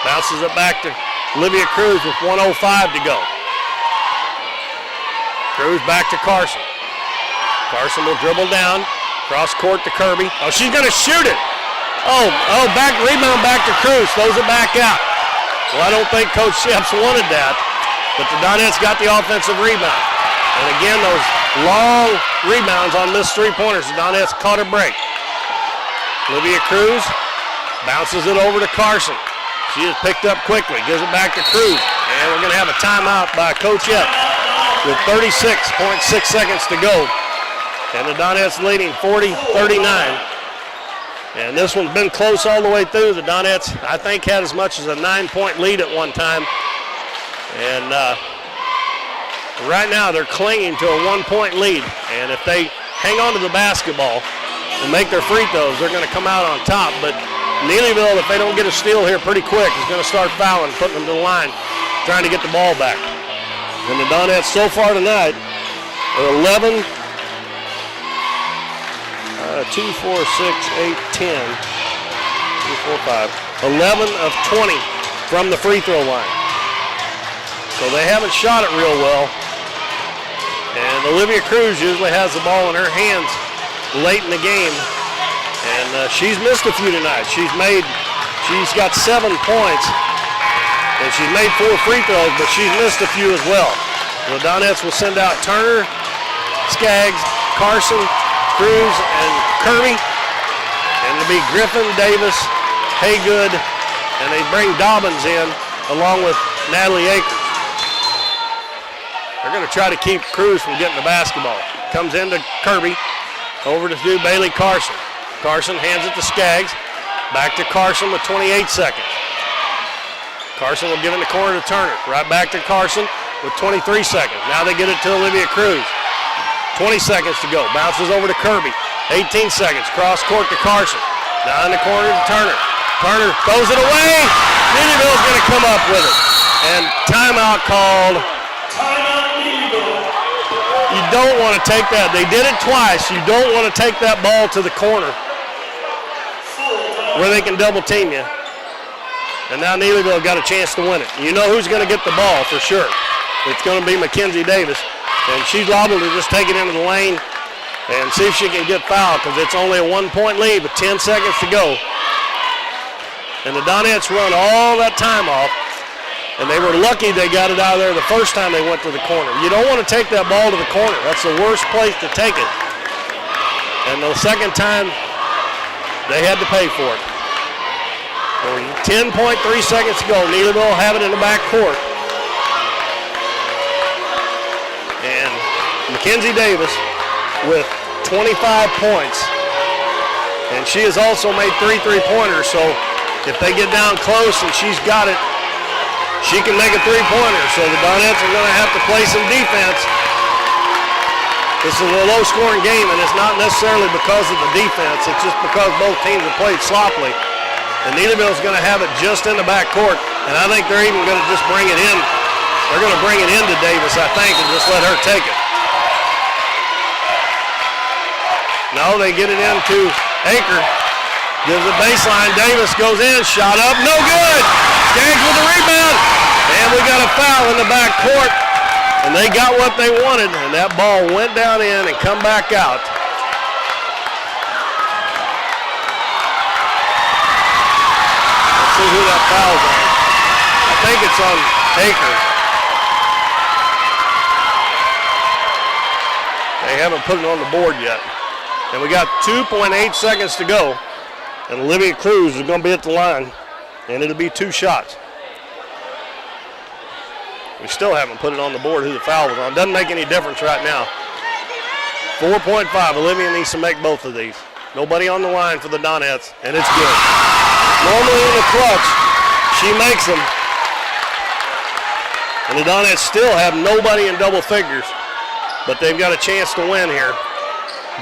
Speaker 1: Bounces it back to Olivia Cruz with 1:05 to go. Cruz back to Carson. Carson will dribble down. Cross court to Kirby. Oh, she's going to shoot it. Oh, back rebound back to Cruz. Throws it back out. Well, I don't think Coach Sheps wanted that, but the Donettes got the offensive rebound. And again, those long rebounds on missed three-pointers. The Donettes caught a break. Olivia Cruz bounces it over to Carson. She is picked up quickly. Gives it back to Cruz. And we're going to have a timeout by Coach Sheps with 36.6 seconds to go. And the Donettes leading 40-39. And this one's been close all the way through. The Donettes, I think, had as much as a 9-point lead at one time. And right now they're clinging to a 1-point lead. And if they hang on to the basketball and make their free throws, they're going to come out on top. But Neelyville, if they don't get a steal here pretty quick, is going to start fouling, putting them to the line, trying to get the ball back. And the Donettes so far tonight are 11, 2, 4, 6, 8, 10, 2, 4, 5, 11 of 20 from the free throw line. So they haven't shot it real well. And Olivia Cruz usually has the ball in her hands late in the game. And she's missed a few tonight. She's got 7 points. And she's made 4 free throws, but she's missed a few as well. The Donettes will send out Turner, Skaggs, Carson, Cruz, and Kirby. And it'll be Griffin, Davis, Haygood, and they bring Dobbins in along with Natalie Akers. They're going to try to keep Cruz from getting the basketball. Comes into Kirby, over to do Bailey Carson. Carson hands it to Skaggs. Back to Carson with 28 seconds. Carson will give it in the corner to Turner. Right back to Carson with 23 seconds. Now they get it to Olivia Cruz. 20 seconds to go. Bounces over to Kirby. 18 seconds. Cross court to Carson. Now in the corner to Turner. Turner throws it away. Neelyville's going to come up with it. And timeout called. You don't want to take that. They did it twice. You don't want to take that ball to the corner where they can double team you. And now Neelyville got a chance to win it. You know who's going to get the ball for sure. It's going to be Mackenzie Davis. And she's liable to just take it into the lane and see if she can get fouled because it's only a 1-point lead with 10 seconds to go. And the Donettes run all that time off. And they were lucky they got it out of there the first time they went to the corner. You don't want to take that ball to the corner. That's the worst place to take it. And the second time, they had to pay for it. 10.3 seconds to go. Neelyville will have it in the back court. And Mackenzie Davis with 25 points. And she has also made 3 3-pointers. So if they get down close and she's got it, she can make a 3-pointer. So the Donettes are going to have to play some defense. This is a low-scoring game, and it's not necessarily because of the defense. It's just because both teams have played sloppily. And Neelyville's going to have it just in the back court, and I think they're even going to just bring it in. They're going to bring it into Davis, I think, and just let her take it. No, they get it into Aker. Gives it baseline. Davis goes in, shot up, no good. Skaggs with the rebound, and we got a foul in the back court. And they got what they wanted, and that ball went down in and come back out. Let's see who that foul's on. I think it's on Aker. They haven't put it on the board yet. And we got 2.8 seconds to go. And Olivia Cruz is going to be at the line, and it'll be 2 shots. We still haven't put it on the board who the foul was on. Doesn't make any difference right now. 4.5. Olivia needs to make both of these. Nobody on the line for the Donettes, and it's good. Normally in the clutch, she makes them. And the Donettes still have nobody in double figures, but they've got a chance to win here.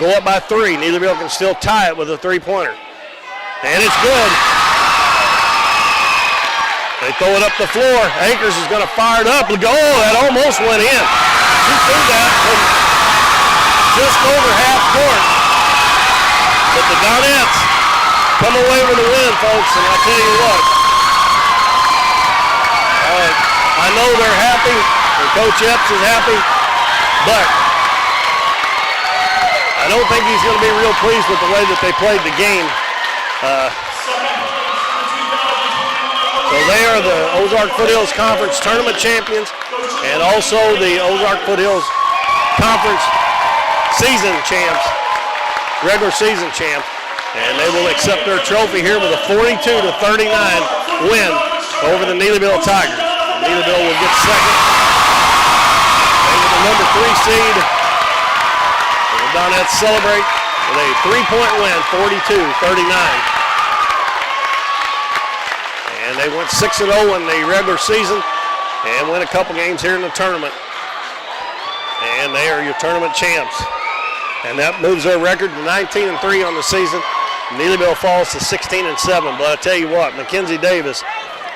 Speaker 1: Go up by 3. Neelyville can still tie it with a 3-pointer. And it's good. They throw it up the floor. Akers is going to fire it up. Oh, that almost went in. She threw that from just over half court. But the Donettes come away with a win, folks, and I tell you what. I know they're happy, and Coach Epps is happy, but I don't think he's going to be real pleased with the way that they played the game. So they are the Ozark Foothills Conference Tournament champions and also the Ozark Foothills Conference season champs, regular season champs. And they will accept their trophy here with a 42-39 win over the Neelyville Tigers. Neelyville will get second. They were the number 3 seed. And the Donettes celebrate with a 3-point win, 42-39. And they went 6-0 in the regular season and win a couple games here in the tournament. And they are your tournament champs. And that moves their record to 19-3 on the season. Neelyville falls to 16-7. But I tell you what, Mackenzie Davis,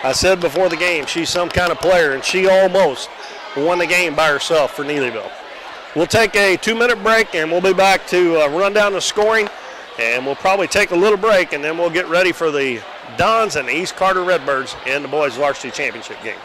Speaker 1: I said before the game, she's some kind of player, and she almost won the game by herself for Neelyville. We'll take a 2-minute break, and we'll be back to run down the scoring. And we'll probably take a little break, and then we'll get ready for the Dons and the East Carter Redbirds in the boys varsity championship game.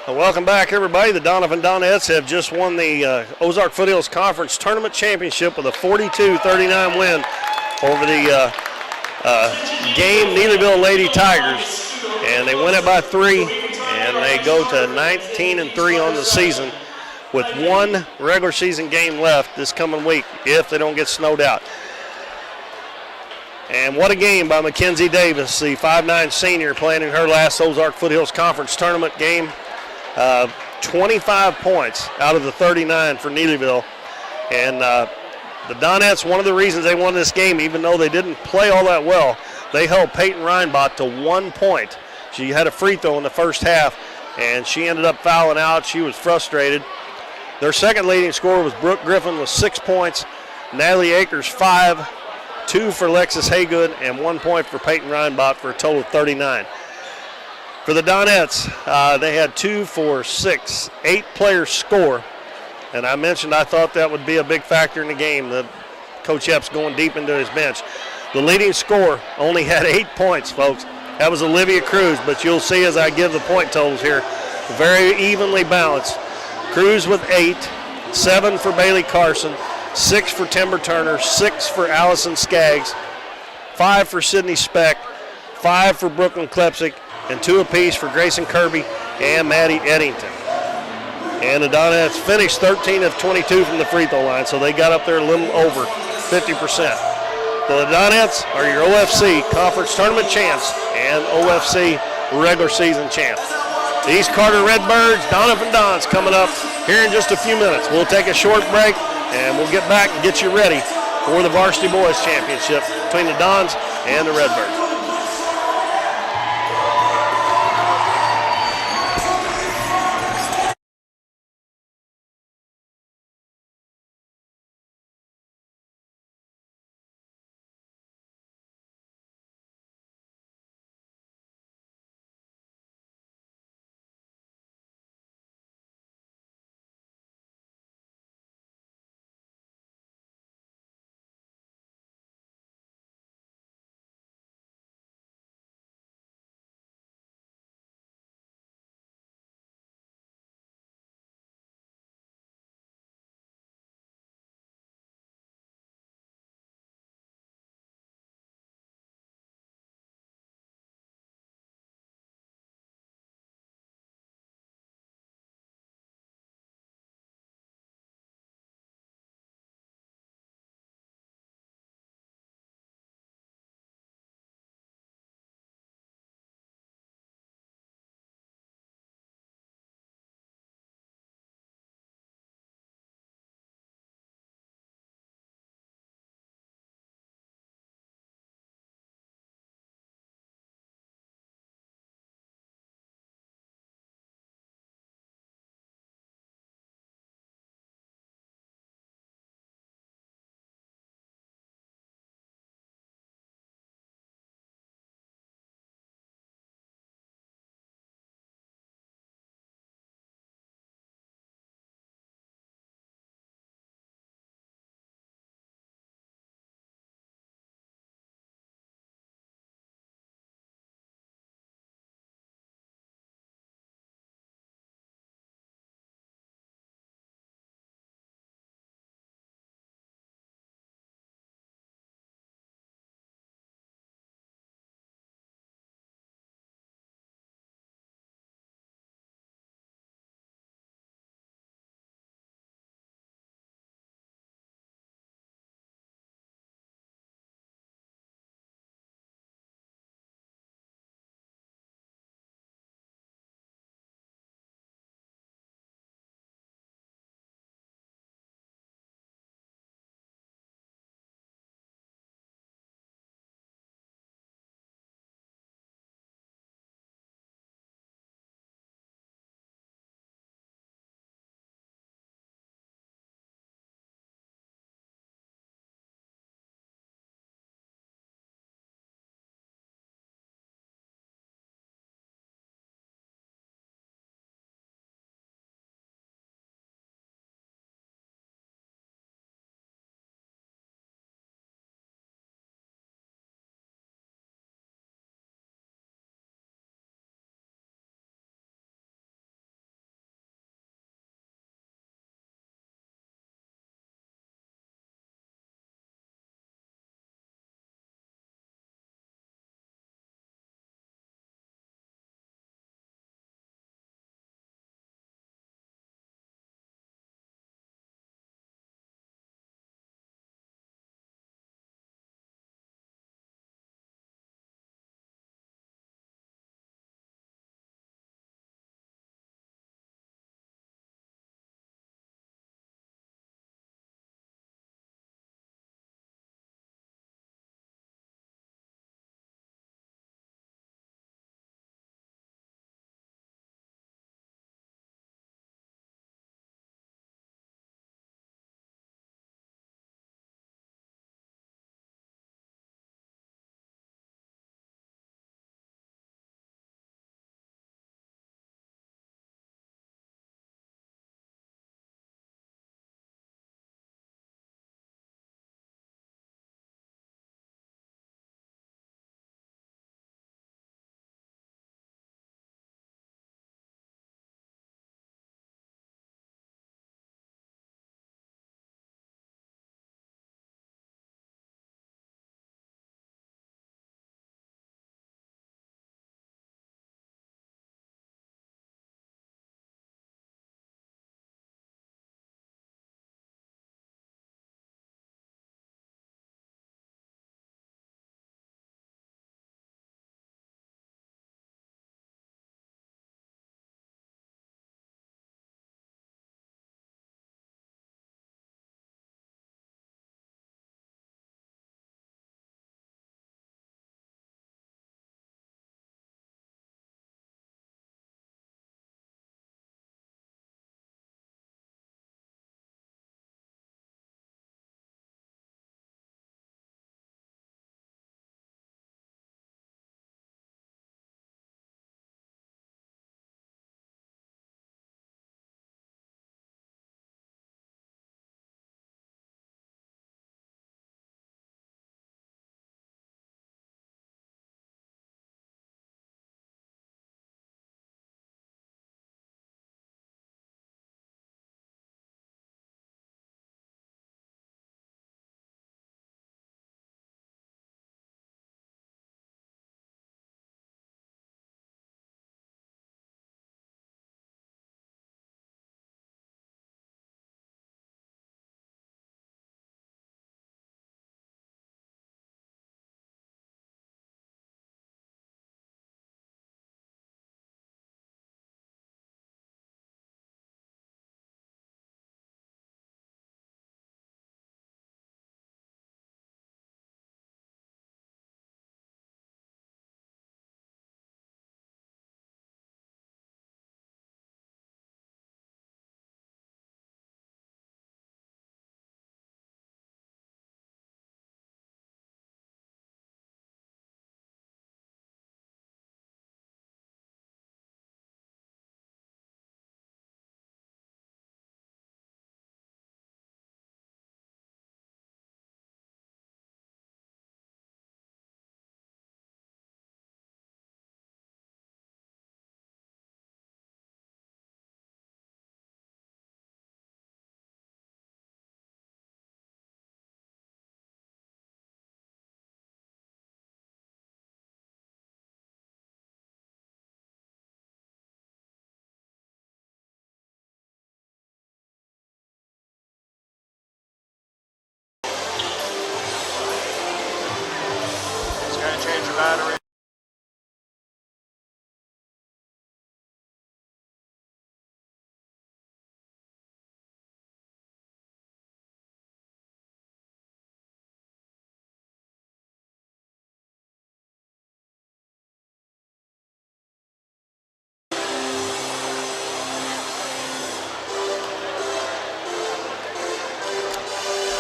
Speaker 1: Welcome back, everybody. The Doniphan Donettes have just won the Ozark Foothills Conference Tournament Championship with a 42-39 win over the game Neelyville Lady Tigers. And they win it by 3, and they go to 19-3 on the season with 1 regular season game left this coming week if they don't get snowed out. And what a game by Mackenzie Davis, the 5'9" senior, playing in her last Ozark Foothills Conference Tournament game. 25 points out of the 39 for Neelyville. And the Donettes, one of the reasons they won this game, even though they didn't play all that well, they held Peyton Reinbach to 1 point. She had a free throw in the first half, and she ended up fouling out. She was frustrated. Their second leading scorer was Brooke Griffin with 6 points. Natalie Akers, 5. 2 for Lexus Haygood, and 1 point for Peyton Reinbach for a total of 39. For the Donettes, they had 2, 4, 6, 8 players score. And I mentioned I thought that would be a big factor in the game. Coach Epps going deep into his bench. The leading scorer only had 8 points, folks. That was Olivia Cruz, but you'll see as I give the point totals here, very evenly balanced. Cruz with 8, 7 for Bailey Carson, 6 for Timber Turner, 6 for Allison Skaggs, 5 for Sydney Speck, 5 for Brooklyn Klepsik, and 2 apiece for Grayson Kirby and Maddie Eddington. And the Donettes finished 13 of 22 from the free throw line, so they got up there a little over 50%. So the Donettes are your OFC Conference Tournament champs and OFC regular season champs. The East Carter Redbirds, Doniphan Dons coming up here in just a few minutes. We'll take a short break, and we'll get back and get you ready for the Varsity Boys Championship between the Dons and the Redbirds.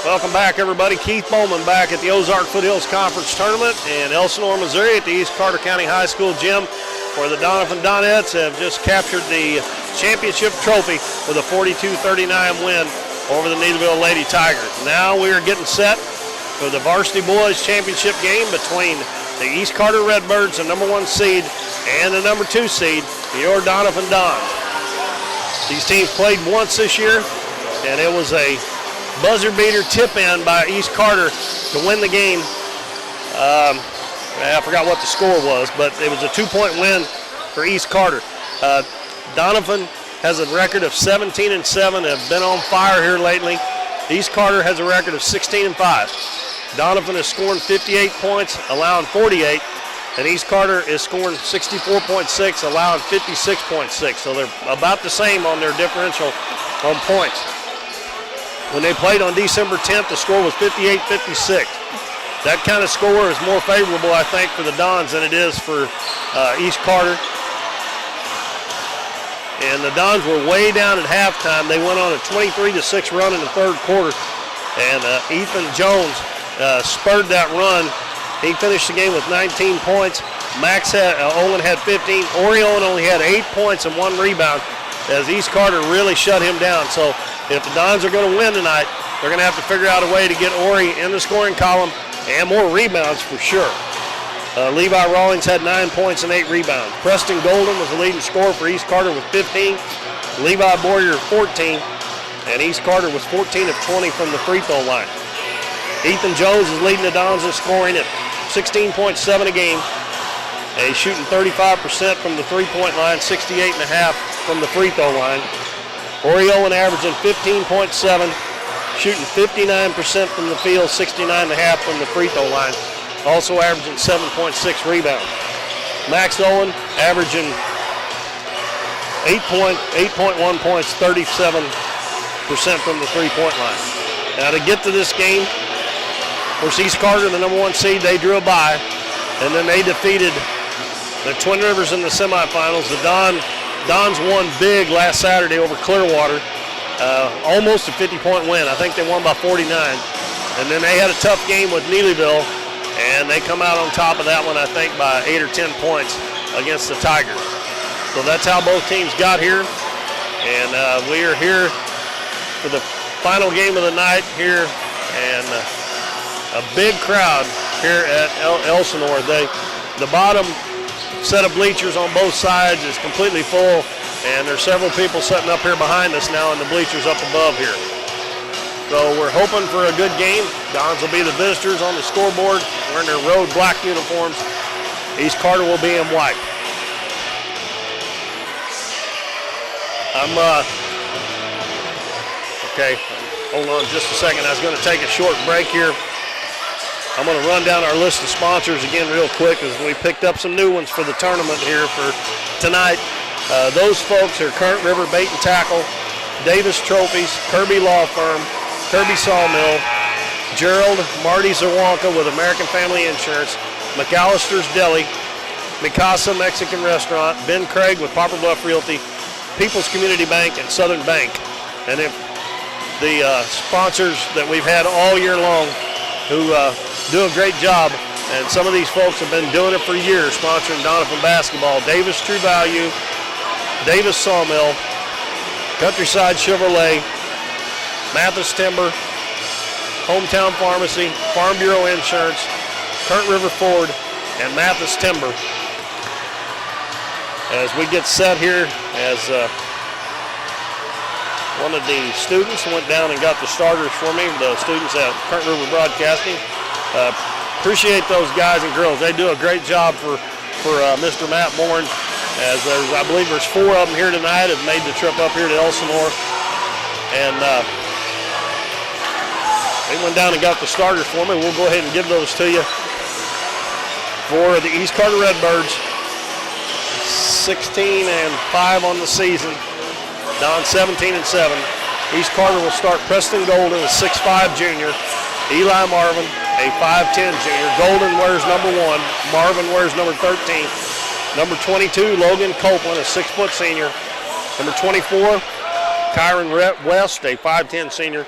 Speaker 1: Welcome back, everybody. Keith Bowman back at the Ozark Foothills Conference Tournament in Elsinore, Missouri at the East Carter County High School gym, where the Doniphan Donettes have just captured the championship trophy with a 42-39 win over the Neelyville Lady Tigers. Now we are getting set for the varsity boys championship game between the East Carter Redbirds, the number 1 seed, and the number 2 seed, your Doniphan Dons. These teams played once this year, and it was a buzzer beater tip in by East Carter to win the game. I forgot what the score was, but it was a 2-point win for East Carter. Doniphan has a record of 17-7, have been on fire here lately. East Carter has a record of 16-5. Doniphan is scoring 58 points, allowing 48, and East Carter is scoring 64.6, allowing 56.6. So they're about the same on their differential on points. When they played on December 10th, the score was 58-56. That kind of score is more favorable, I think, for the Dons than it is for East Carter. And the Dons were way down at halftime. They went on a 23-6 run in the third quarter. And Ethan Jones spurred that run. He finished the game with 19 points. Olin had 15. Orion only had 8 points and 1 rebound, as East Carter really shut him down. So if the Dons are going to win tonight, they're going to have to figure out a way to get Ori in the scoring column and more rebounds for sure. Levi Rawlings had 9 points and 8 rebounds. Preston Golden was the leading scorer for East Carter with 15. Levi Boyer 14. And East Carter was 14 of 20 from the free throw line. Ethan Jones is leading the Dons in scoring at 16.7 a game. And he's shooting 35% from the three-point line, 68.5 from the free throw line. Oreo averaging 15.7, shooting 59% from the field, 69.5 from the free throw line. Also averaging 7.6 rebounds. Max Owen averaging 8.1 points, 37% from the three-point line. Now to get to this game, of course, East Carter, the number 1 seed, they drew a bye, and then they defeated the Twin Rivers in the semifinals. The Dons won big last Saturday over Clearwater, almost a 50-point win. I think they won by 49. And then they had a tough game with Neelyville, and they come out on top of that one, I think, by 8 or 10 points against the Tigers. So that's how both teams got here. And we are here for the final game of the night here, and a big crowd here at Elsinore. The bottom set of bleachers on both sides is completely full, and there's several people sitting up here behind us now in the bleachers up above here. So we're hoping for a good game. Dons will be the visitors on the scoreboard, wearing their road black uniforms. East Carter will be in white. Okay, hold on just a second. I was going to take a short break here. I'm going to run down our list of sponsors again real quick, as we picked up some new ones for the tournament here for tonight. Those folks are Current River Bait and Tackle, Davis Trophies, Kirby Law Firm, Kirby Sawmill, Gerald Marty Zawanka with American Family Insurance, McAllister's Deli, Mikasa Mexican Restaurant, Ben Craig with Poplar Bluff Realty, People's Community Bank, and Southern Bank. And if the sponsors that we've had all year long who do a great job, and some of these folks have been doing it for years, sponsoring Doniphan basketball: Davis True Value, Davis Sawmill, Countryside Chevrolet, Mathis Timber, Hometown Pharmacy, Farm Bureau Insurance, Current River Ford, and Mathis Timber. As we get set here, as one of the students went down and got the starters for me, the students at Current River Broadcasting. Appreciate those guys and girls. They do a great job for Mr. Matt Bourne, as I believe there's 4 of them here tonight have made the trip up here to Elsinore. And they went down and got the starters for me. We'll go ahead and give those to you. For the East Carter Redbirds, 16-5 on the season. Don 17-7. East Carter will start Preston Golden, a 6'5 junior. Eli Marvin, a 5'10 junior. Golden wears number 1. Marvin wears number 13. Number 22, Logan Copeland, a 6-foot senior. Number 24, Kyron West, a 5'10 senior.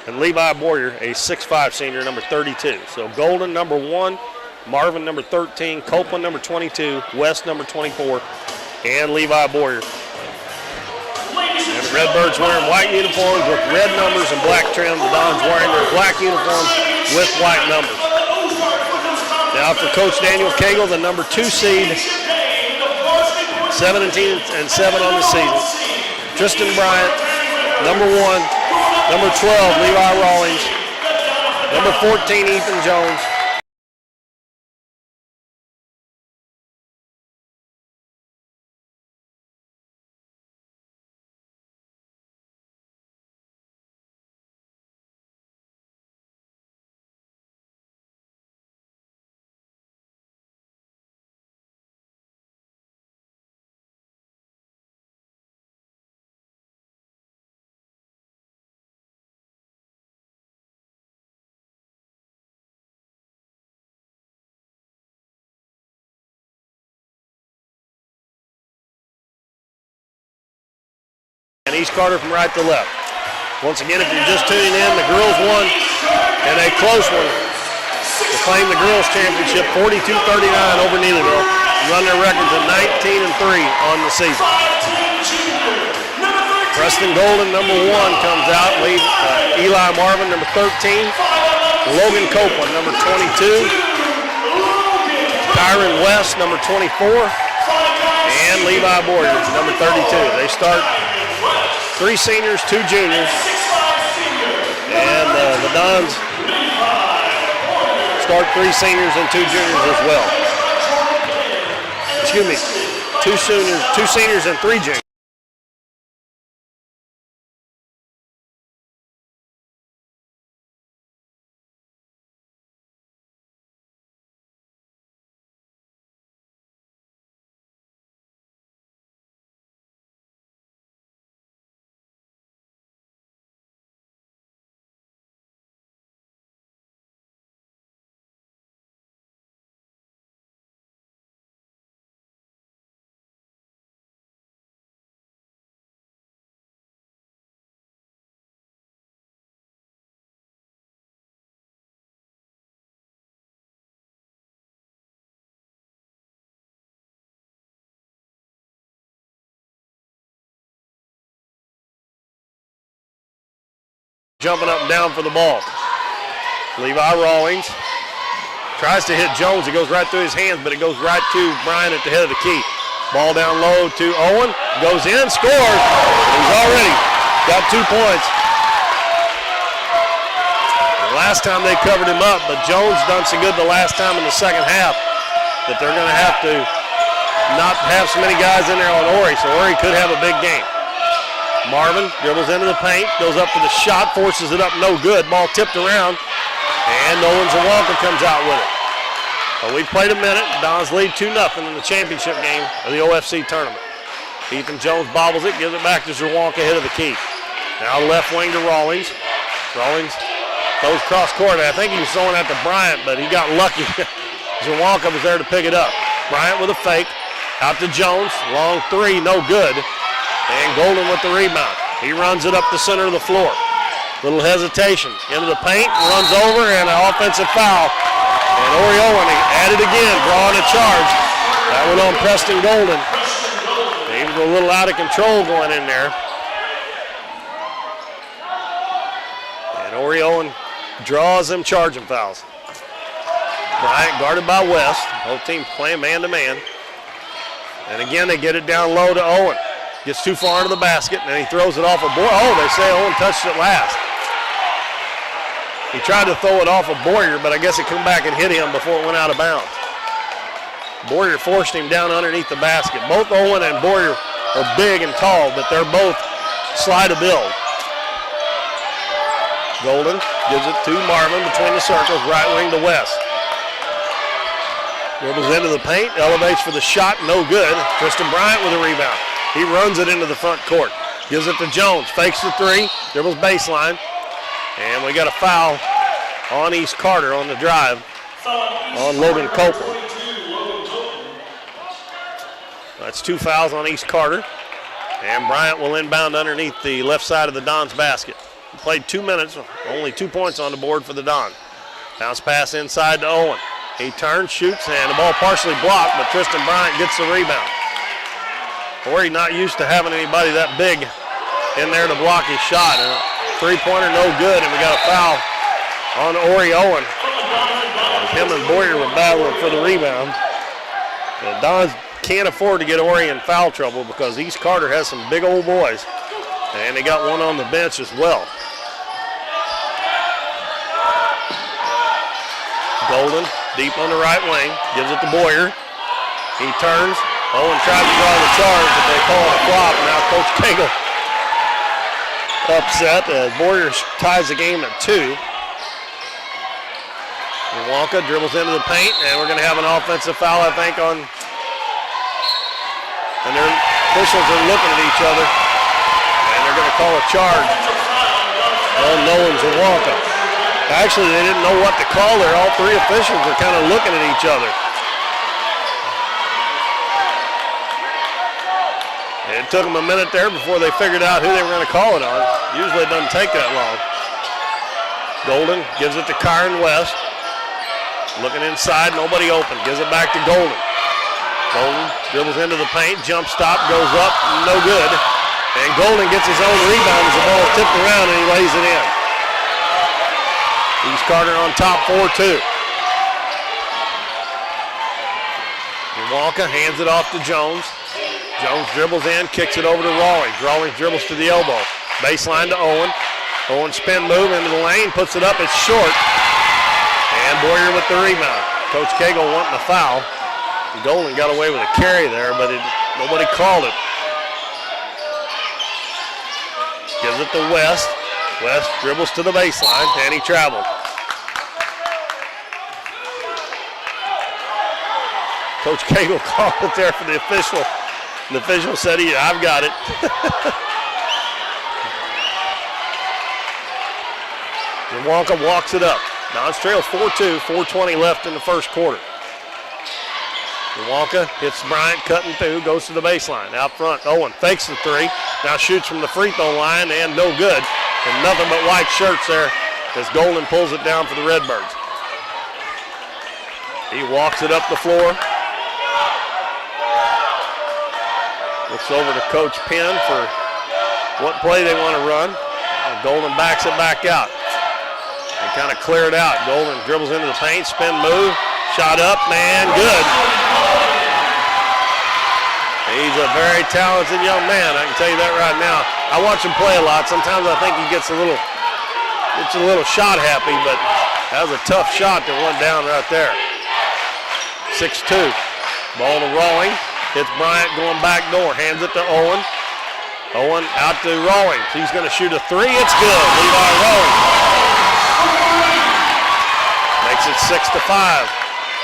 Speaker 1: and Levi Boyer, a 6'5" senior, number 32. So Golden, number 1, Marvin, number 13, Copeland, number 22, West, number 24, and Levi Boyer. And the Redbirds wearing white uniforms with red numbers and black trim. The Dons wearing their black uniforms with white numbers. Now for Coach Daniel Cagle, the number 2 seed, 17-7 on the season. Tristan Bryant, number 1, number 12, Levi Rawlings, number 14, Ethan Jones. And East Carter from right to left. Once again, if you're just tuning in, the girls won, and a close one to claim the girls championship, 42-39 over Neelyville, run their record to 19-3 on the season. Preston Golden, number 1, comes out. Eli Marvin, number 13. Logan Copeland, number 22. Kyron West, number 24. And Levi Boyer, number 32. They start 3 seniors, 2 juniors, and the Dons start 3 seniors and 2 juniors as well. Excuse me, 2 seniors and 3 juniors. Jumping up and down for the ball. Levi Rawlings tries to hit Jones. It goes right through his hands, but it goes right to Brian at the head of the key. Ball down low to Owen. Goes in, scores. He's already got 2 points. The last time they covered him up, but Jones done so good the last time in the second half that they're going to have to not have so many guys in there on Ori, so Ori could have a big game. Marvin dribbles into the paint, goes up for the shot, forces it up, no good. Ball tipped around, and Nolan Zawalka comes out with it. Well, we've played a minute. Dons lead 2-0 in the championship game of the OFC tournament. Ethan Jones bobbles it, gives it back to Zawalka, head of the key. Now left wing to Rawlings. Rawlings throws cross court. I think he was throwing at the Bryant, but he got lucky. Zawalka was there to pick it up. Bryant with a fake, out to Jones, long 3, no good. And Golden with the rebound. He runs it up the center of the floor. Little hesitation. Into the paint, runs over, and an offensive foul. And Ori Owen at it again, drawing a charge. That went on Preston Golden. He was a little out of control going in there. And Ori Owen draws them charging fouls. Bryant guarded by West. Both teams playing man-to-man. And again, they get it down low to Owen. Gets too far into the basket, and then he throws it off a Boyer. Oh, they say Owen touched it last. He tried to throw it off of Boyer, but I guess it came back and hit him before it went out of bounds. Boyer forced him down underneath the basket. Both Owen and Boyer are big and tall, but they're both slight of build. Golden gives it to Marvin between the circles, right wing to West. Dribbles into the paint, elevates for the shot, no good. Tristan Bryant with a rebound. He runs it into the front court. Gives it to Jones, fakes the 3, dribbles baseline. And we got a foul on East Carter on the drive on Logan Copeland. That's 2 fouls on East Carter. And Bryant will inbound underneath the left side of the Dons basket. Played 2 minutes, only 2 points on the board for the Dons. Bounce pass inside to Owen. He turns, shoots, and the ball partially blocked, but Tristan Bryant gets the rebound. Ori not used to having anybody that big in there to block his shot. And a three-pointer, no good, and we got a foul on Ori Owen. Him and Boyer were battling for the rebound. The Dons can't afford to get Ori in foul trouble because East Carter has some big old boys. And they got one on the bench as well. Golden, deep on the right wing, gives it to Boyer. He turns. Owen tried to draw the charge, but they call it a flop. Now Coach Cagle upset as Boyer ties the game at 2. Wonka dribbles into the paint, and we're going to have an offensive foul, I think, on. And their officials are looking at each other, and they're going to call a charge on Nolan Zawonka. Actually, they didn't know what to call there. All three officials are kind of looking at each other. It took them a minute there before they figured out who they were going to call it on. Usually it doesn't take that long. Golden gives it to Kyron West. Looking inside, nobody open. Gives it back to Golden. Golden dribbles into the paint, jump stop, goes up, no good. And Golden gets his own rebound as the ball is tipped around and he lays it in. East Carter on top 4-2. Walker hands it off to Jones. Jones dribbles in, kicks it over to Rawlings. Rawlings dribbles to the elbow. Baseline to Owen. Owen spin move into the lane, puts it up, it's short. And Boyer with the rebound. Coach Cagle wanting the foul. Golden got away with a carry there, but nobody called it. Gives it to West. West dribbles to the baseline, and he traveled. Coach Cagle called it there for the official. The official said, I've got it. And Wonka walks it up. Dons trail 4-2, 4:20 left in the first quarter. Wonka hits Bryant, cutting through, goes to the baseline. Out front, Owen fakes the three. Now shoots from the free throw line, and no good. And nothing but white shirts there as Golden pulls it down for the Redbirds. He walks it up the floor. Looks over to Coach Penn for what play they want to run. Golden backs it back out. And kind of clear it out. Golden dribbles into the paint, spin move, shot up, man, good. He's a very talented young man, I can tell you that right now. I watch him play a lot. Sometimes I think he gets a little shot happy, but that was a tough shot that went down right there. 6-2. Ball to Rawlings. Hits Bryant going back door. Hands it to Owen. Owen out to Rawlings. He's going to shoot a three. It's good. Levi Rawlings. Makes it 6-5.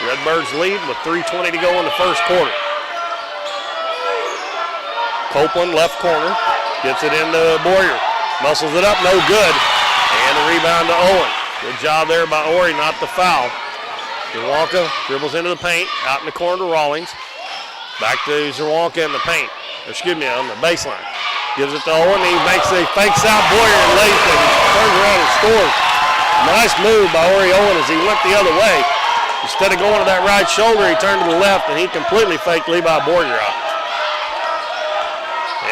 Speaker 1: Redbirds lead with 3:20 to go in the first quarter. Copeland, left corner, gets it into Boyer. Muscles it up, no good. And a rebound to Owen. Good job there by Ori, not the foul. Zawonka dribbles into the paint, out in the corner to Rawlings. Back to Zawonka in the paint, on the baseline. Gives it to Owen, he fakes out Boyer and lays it. He turns around and scores. Nice move by Ori Owen as he went the other way. Instead of going to that right shoulder, he turned to the left and he completely faked Levi Boyer out.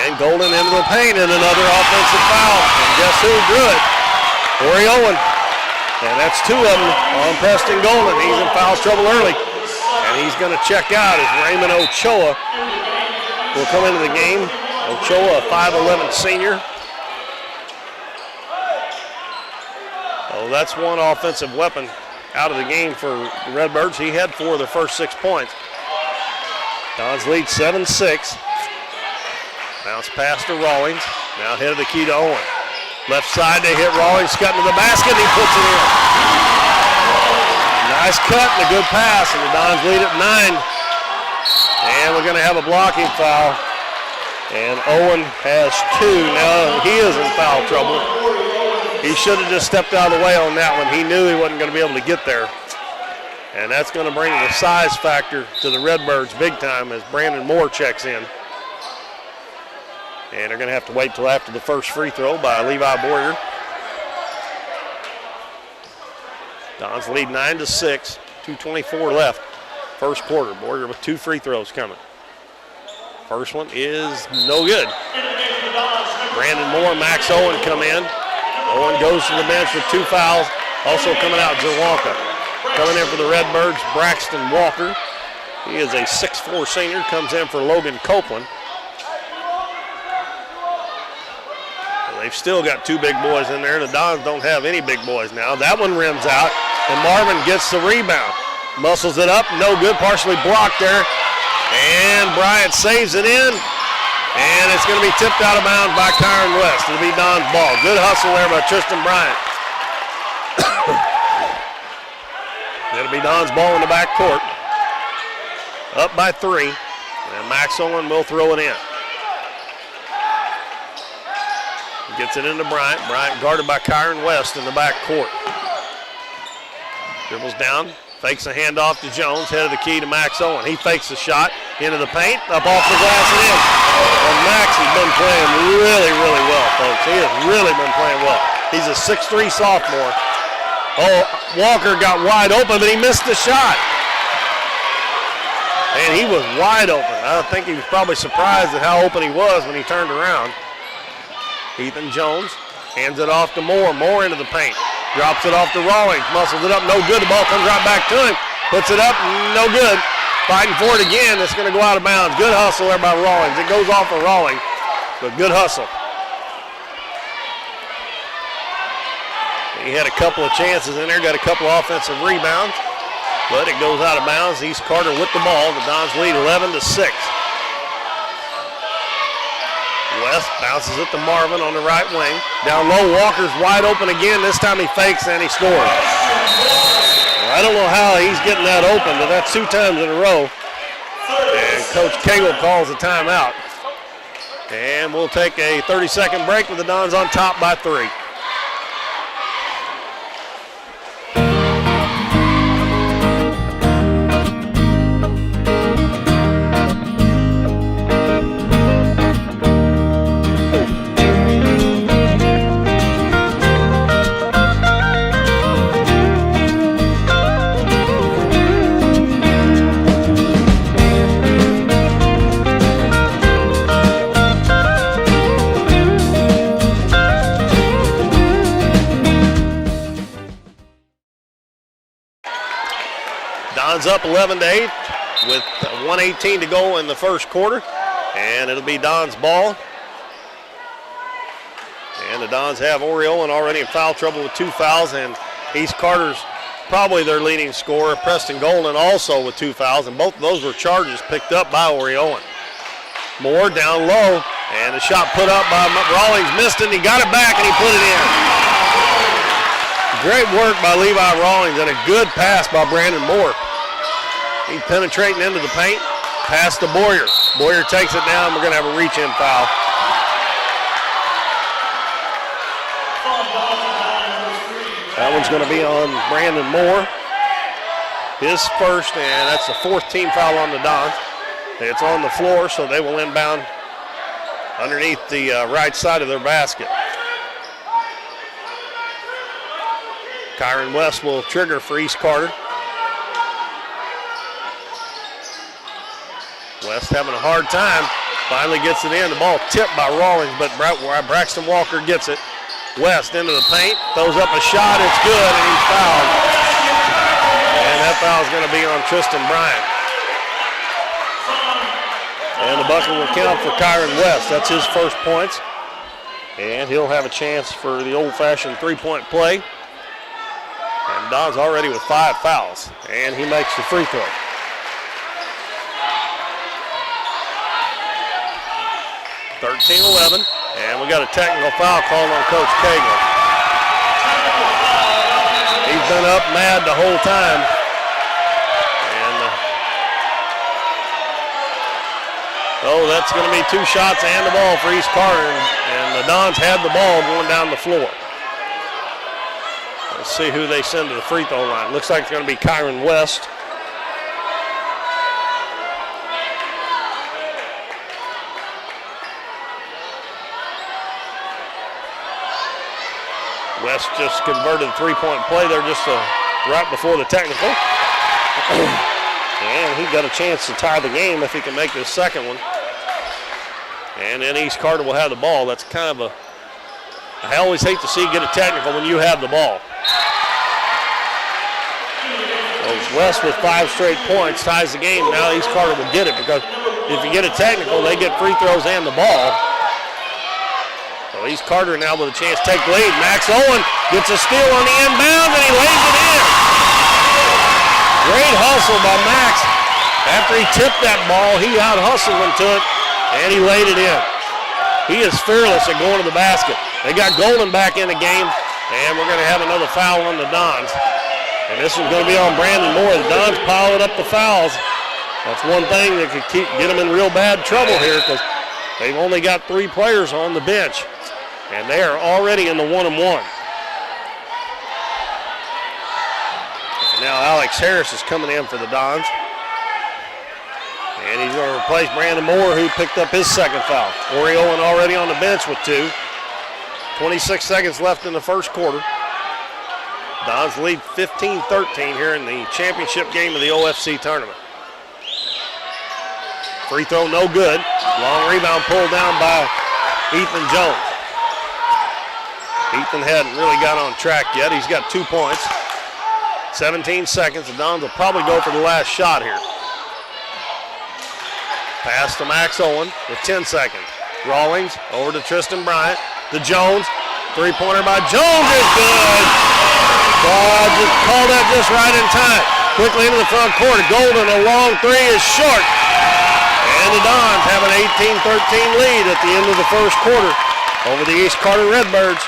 Speaker 1: And Golden into the paint and another offensive foul. And guess who drew it? Ori Owen. And that's two of them on Preston Golden. He's in foul trouble early. And he's going to check out as Raymond Ochoa will come into the game. Ochoa, a 5'11 senior. Oh, that's one offensive weapon out of the game for the Redbirds. He had 4 of their first 6 points. Dons lead 7-6. Bounce pass to Rawlings. Now head of the key to Owen. Left side, they hit Rawlings, cutting to the basket, and he puts it in. Nice cut and a good pass, and the Dons lead at 9. And we're going to have a blocking foul. And Owen has 2. Now he is in foul trouble. He should have just stepped out of the way on that one. He knew he wasn't going to be able to get there. And that's going to bring the size factor to the Redbirds big time as Brandon Moore checks in. And they're going to have to wait till after the first free throw by Levi Boyer. Dons lead 9-6, 2:24 left. First quarter. Boyer with 2 free throws coming. First one is no good. Brandon Moore, Max Owen come in. Owen goes to the bench with 2 fouls. Also coming out, Zawonka. Coming in for the Redbirds, Braxton Walker. He is a 6'4 senior, comes in for Logan Copeland. They've still got 2 big boys in there. The Dons don't have any big boys now. That one rims out, and Marvin gets the rebound. Muscles it up, no good, partially blocked there. And Bryant saves it in, and it's going to be tipped out of bounds by Kyron West. It'll be Don's ball. Good hustle there by Tristan Bryant. It'll be Don's ball in the back court. Up by 3, and Max Owen will throw it in. Gets it into Bryant. Bryant guarded by Kyron West in the back court. Dribbles down, fakes a handoff to Jones, head of the key to Max Owen. He fakes the shot into the paint, up off the glass and in. And Max has been playing really, really well, folks. He has really been playing well. He's a 6'3 sophomore. Oh, Walker got wide open, but he missed the shot. And he was wide open. I think he was probably surprised at how open he was when he turned around. Ethan Jones hands it off to Moore. Moore into the paint. Drops it off to Rawlings. Muscles it up. No good. The ball comes right back to him. Puts it up. No good. Fighting for it again. It's going to go out of bounds. Good hustle there by Rawlings. It goes off of Rawlings, but good hustle. He had a couple of chances in there. Got a couple of offensive rebounds, but it goes out of bounds. East Carter with the ball. The Dons lead 11-6. West bounces it to Marvin on the right wing. Down low, Walker's wide open again. This time he fakes and he scores. Well, I don't know how he's getting that open, but that's 2 times in a row. And Coach Cagle calls a timeout. And we'll take a 30-second break with the Dons on top by 3. Up 11-8 with 1:18 to go in the first quarter, and it'll be Don's ball. And the Dons have Oriolan already in foul trouble with 2 fouls, and East Carter's probably their leading scorer. Preston Golden also with 2 fouls, and both of those were charges picked up by Oriolan. Moore down low, and the shot put up by Rawlings, missed it, and he got it back, and he put it in. Great work by Levi Rawlings, and a good pass by Brandon Moore. He's penetrating into the paint. Pass to Boyer. Boyer takes it down. We're going to have a reach-in foul. That one's going to be on Brandon Moore. His first, and that's the 4th team foul on the Dons. It's on the floor, so they will inbound underneath the right side of their basket. Kyron West will trigger for East Carter. West having a hard time. Finally gets it in. The ball tipped by Rawlings, but Braxton Walker gets it. West into the paint. Throws up a shot. It's good, and he's fouled. And that foul is going to be on Tristan Bryant. And the bucket will count for Kyron West. That's his first points. And he'll have a chance for the old-fashioned 3-point play. And Don's already with 5 fouls. And he makes the free throw. 13-11, and we got a technical foul called on Coach Cagle. He's been up mad the whole time. And that's going to be 2 shots and the ball for East Carter, and the Dons have the ball going down the floor. Let's see who they send to the free throw line. Looks like it's going to be Kyron West. West just converted a 3-point play there just a right before the technical. And he got a chance to tie the game if he can make this second one. And then East Carter will have the ball. That's kind of I always hate to see you get a technical when you have the ball. So West with 5 straight points ties the game. Now East Carter will get it because if you get a technical, they get free throws and the ball. So East Carter now with a chance to take the lead. Max Owen gets a steal on the inbound and he lays it in. Great hustle by Max. After he tipped that ball, he out-hustled him to it, and he laid it in. He is fearless at going to the basket. They got Golden back in the game, and we're going to have another foul on the Dons. And this is going to be on Brandon Moore. The Dons piling up the fouls. That's one thing that could get them in real bad trouble here because they've only got 3 players on the bench, and they are already in the 1-and-1. Now Alex Harris is coming in for the Dons. And he's going to replace Brandon Moore, who picked up his second foul. Corey Owen already on the bench with 2. 26 seconds left in the first quarter. Dons lead 15-13 here in the championship game of the OFC tournament. Free throw no good. Long rebound pulled down by Ethan Jones. Ethan hadn't really got on track yet. He's got 2 points. 17 seconds. The Dons will probably go for the last shot here. Pass to Max Owen with 10 seconds. Rawlings over to Tristan Bryant. To Jones. 3-pointer by Jones is good. Ball just called that just right in time. Quickly into the front court. Golden, a long 3 is short. And the Dons have an 18-13 lead at the end of the first quarter over the East Carter Redbirds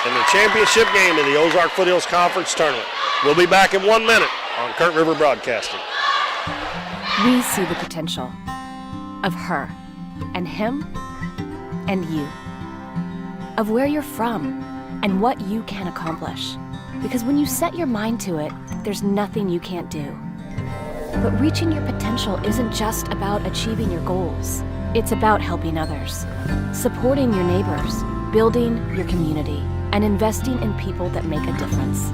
Speaker 1: in the championship game of the Ozark Foothills Conference Tournament. We'll be back in 1 minute on Current River Broadcasting.
Speaker 9: We see the potential of her and him and you, of where you're from and what you can accomplish. Because when you set your mind to it, there's nothing you can't do. But reaching your potential isn't just about achieving your goals. It's about helping others, supporting your neighbors, building your community, and investing in people that make a difference.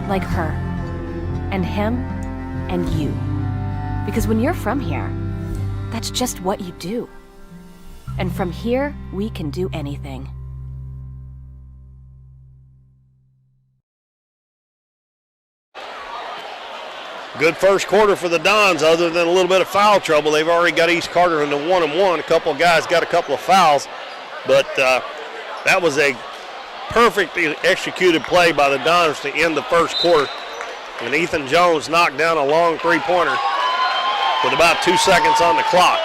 Speaker 9: Like her, and him, and you. Because when you're from here, that's just what you do. And from here, we can do anything.
Speaker 1: Good first quarter for the Dons, other than a little bit of foul trouble. They've already got East Carter into 1-and-1. A couple of guys got a couple of fouls, but that was a perfectly executed play by the Dons to end the first quarter. And Ethan Jones knocked down a long 3-pointer with about 2 seconds on the clock.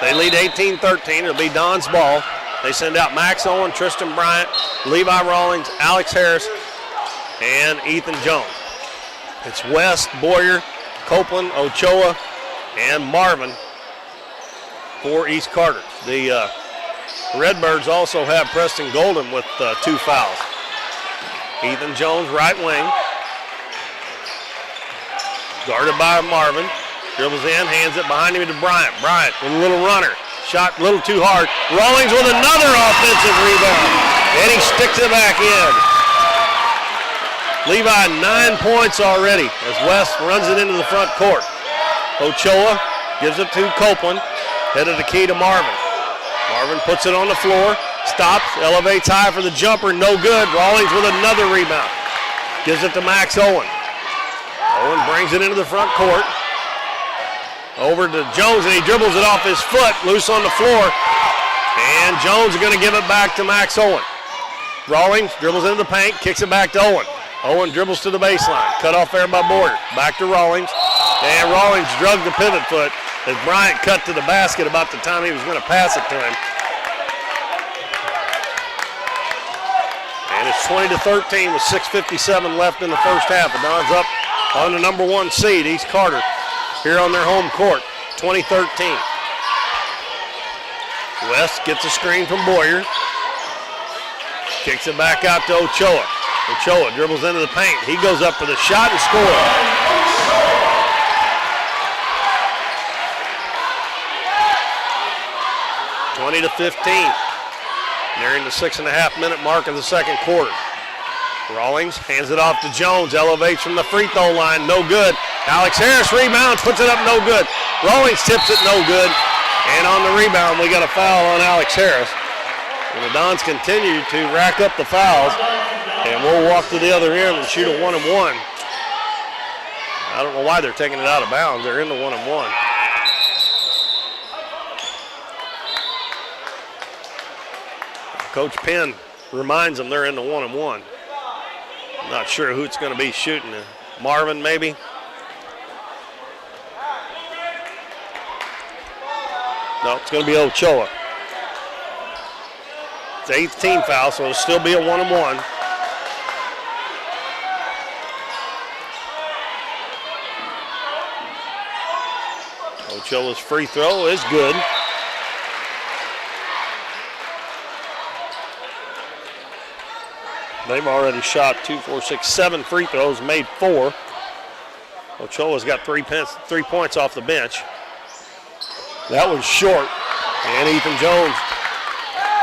Speaker 1: They lead 18-13. It'll be Dons ball. They send out Max Owen, Tristan Bryant, Levi Rawlings, Alex Harris, and Ethan Jones. It's West, Boyer, Copeland, Ochoa, and Marvin for East Carter. The Redbirds also have Preston Golden with 2 fouls. Ethan Jones, right wing. Guarded by Marvin. Dribbles in, hands it behind him to Bryant. Bryant with a little runner. Shot a little too hard. Rawlings with another offensive rebound. And he sticks it back in. Levi 9 points already as West runs it into the front court. Ochoa gives it to Copeland. Head of the key to Marvin. Marvin puts it on the floor. Stops, elevates high for the jumper. No good. Rawlings with another rebound. Gives it to Max Owen. Owen brings it into the front court. Over to Jones, and he dribbles it off his foot, loose on the floor. And Jones is going to give it back to Max Owen. Rawlings dribbles into the paint, kicks it back to Owen. Owen dribbles to the baseline, cut off there by Boyer. Back to Rawlings, and Rawlings drugged the pivot foot as Bryant cut to the basket about the time he was going to pass it to him. And it's 20-13 with 6:57 left in the first half. The Dons up on the number 1 seed, East Carter, here on their home court, 20-13. West gets a screen from Boyer. Kicks it back out to Ochoa. Ochoa dribbles into the paint. He goes up for the shot and scores. (20-15). Nearing the 6.5-minute mark of the second quarter. Rawlings hands it off to Jones, elevates from the free throw line, no good. Alex Harris rebounds, puts it up, no good. Rawlings tips it, no good. And on the rebound, we got a foul on Alex Harris. And the Dons continue to rack up the fouls. And we'll walk to the other end and shoot a 1-and-1. I don't know why they're taking it out of bounds. They're in the 1-and-1. Coach Penn reminds them they're in the 1-and-1. Not sure who it's going to be shooting. Marvin, maybe. No, it's going to be Ochoa. It's the 8th team foul, so it'll still be a 1-and-1. Ochoa's free throw is good. They've already shot 2, 4, 6, 7 free throws, made 4. Ochoa's got 3 points off the bench. That was short, and Ethan Jones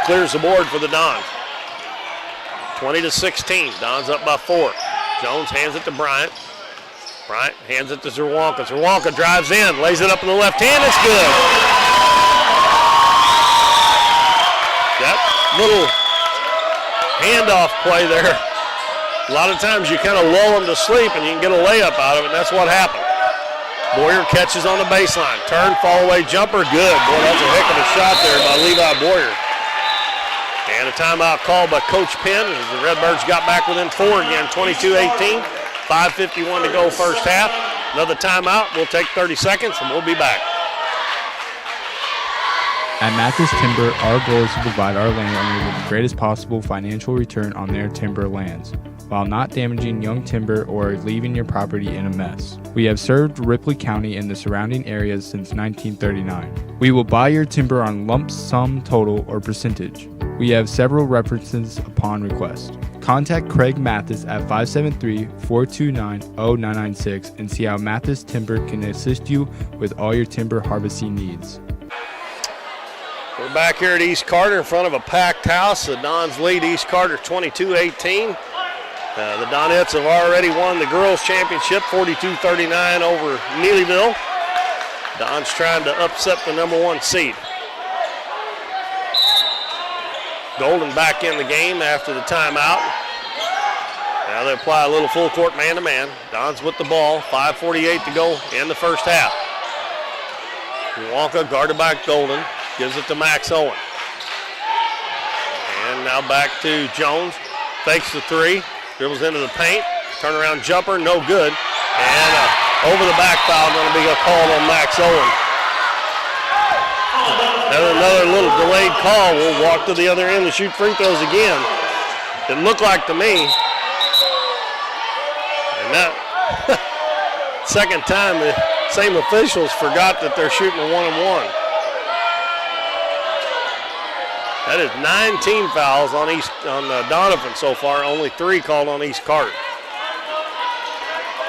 Speaker 1: clears the board for the Dons. 20-16, Dons up by 4. Jones hands it to Bryant. Bryant hands it to Zerwanka. Zerwanka drives in, lays it up in the left hand, it's good. That little handoff play there. A lot of times you kind of lull them to sleep and you can get a layup out of it, and that's what happened. Boyer catches on the baseline. Turn, fall away, jumper, good. Boy, that's a heck of a shot there by Levi Boyer. And a timeout called by Coach Penn as the Redbirds got back within 4 again, 22-18. 5:51 to go first half. Another timeout. We'll take 30 seconds and we'll be back.
Speaker 3: At Mathis Timber, our goal is to provide our landowners with the greatest possible financial return on their timber lands, while not damaging young timber or leaving your property in a mess. We have served Ripley County and the surrounding areas since 1939. We will buy your timber on lump sum total or percentage. We have several references upon request. Contact Craig Mathis at 573-429-0996 and see how Mathis Timber can assist you with all your timber harvesting needs.
Speaker 1: We're back here at East Carter in front of a packed house. The Dons lead East Carter 22-18. The Donettes have already won the girls' championship 42-39 over Neelyville. Dons trying to upset the number 1 seed. Golden back in the game after the timeout. Now they apply a little full court man-to-man. Dons with the ball, 5:48 to go in the first half. Wonka guarded by Golden, gives it to Max Owen. And now back to Jones, fakes the 3, dribbles into the paint, turnaround jumper, no good. And over the back foul going to be a call on Max Owen. Another little delayed call. We'll walk to the other end and shoot free throws again. It looked like to me. And that second time the same officials forgot that they're shooting a 1-and-1. That is 9 team fouls on Doniphan so far, only 3 called on East Carter.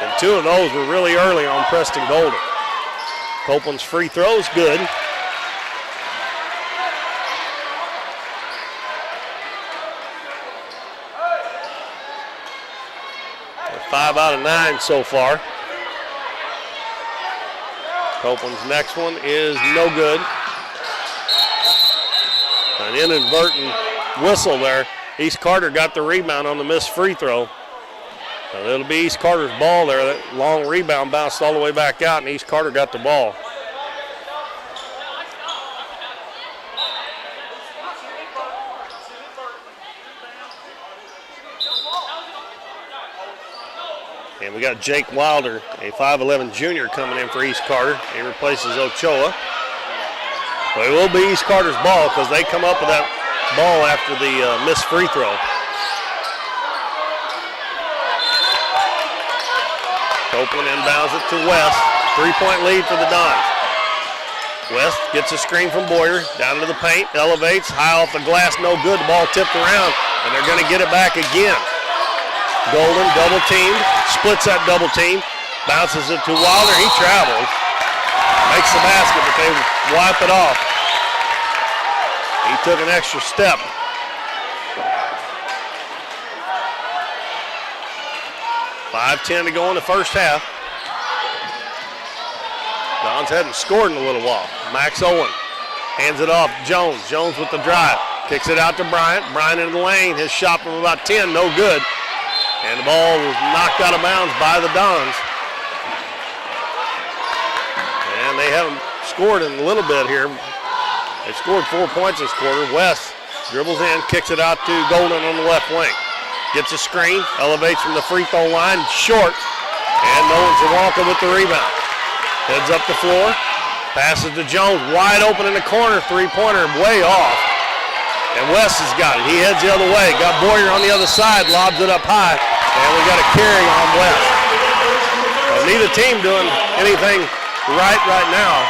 Speaker 1: And 2 of those were really early on Preston Golden. Copeland's free throws good. 5 out of 9 so far. Copeland's next one is no good. An inadvertent whistle there. East Carter got the rebound on the missed free throw. So it'll be East Carter's ball there. That long rebound bounced all the way back out, and East Carter got the ball. And we got Jake Wilder, a 5'11 junior, coming in for East Carter. He replaces Ochoa. But it will be East Carter's ball because they come up with that ball after the missed free throw. Copeland inbounds it to West. 3-point lead for the Dons. West gets a screen from Boyer, down to the paint, elevates, high off the glass, no good. The ball tipped around, and they're going to get it back again. Golden double teamed, splits that double team, bounces it to Wilder. He travels, makes the basket, but they wipe it off. He took an extra step. 5:10 to go in the first half. Dons hadn't scored in a little while. Max Owen hands it off. Jones. Jones with the drive. Kicks it out to Bryant. Bryant into the lane. His shot from about 10, no good. And the ball was knocked out of bounds by the Dons. And they haven't scored in a little bit here. They scored 4 points this quarter. West dribbles in, kicks it out to Golden on the left wing. Gets a screen, elevates from the free throw line, short. And Nolan Zawalka with the rebound. Heads up the floor, passes to Jones, wide open in the corner, three-pointer way off. And West has got it. He heads the other way. Got Boyer on the other side, lobs it up high, and we got a carry on West. Well, neither team doing anything right now.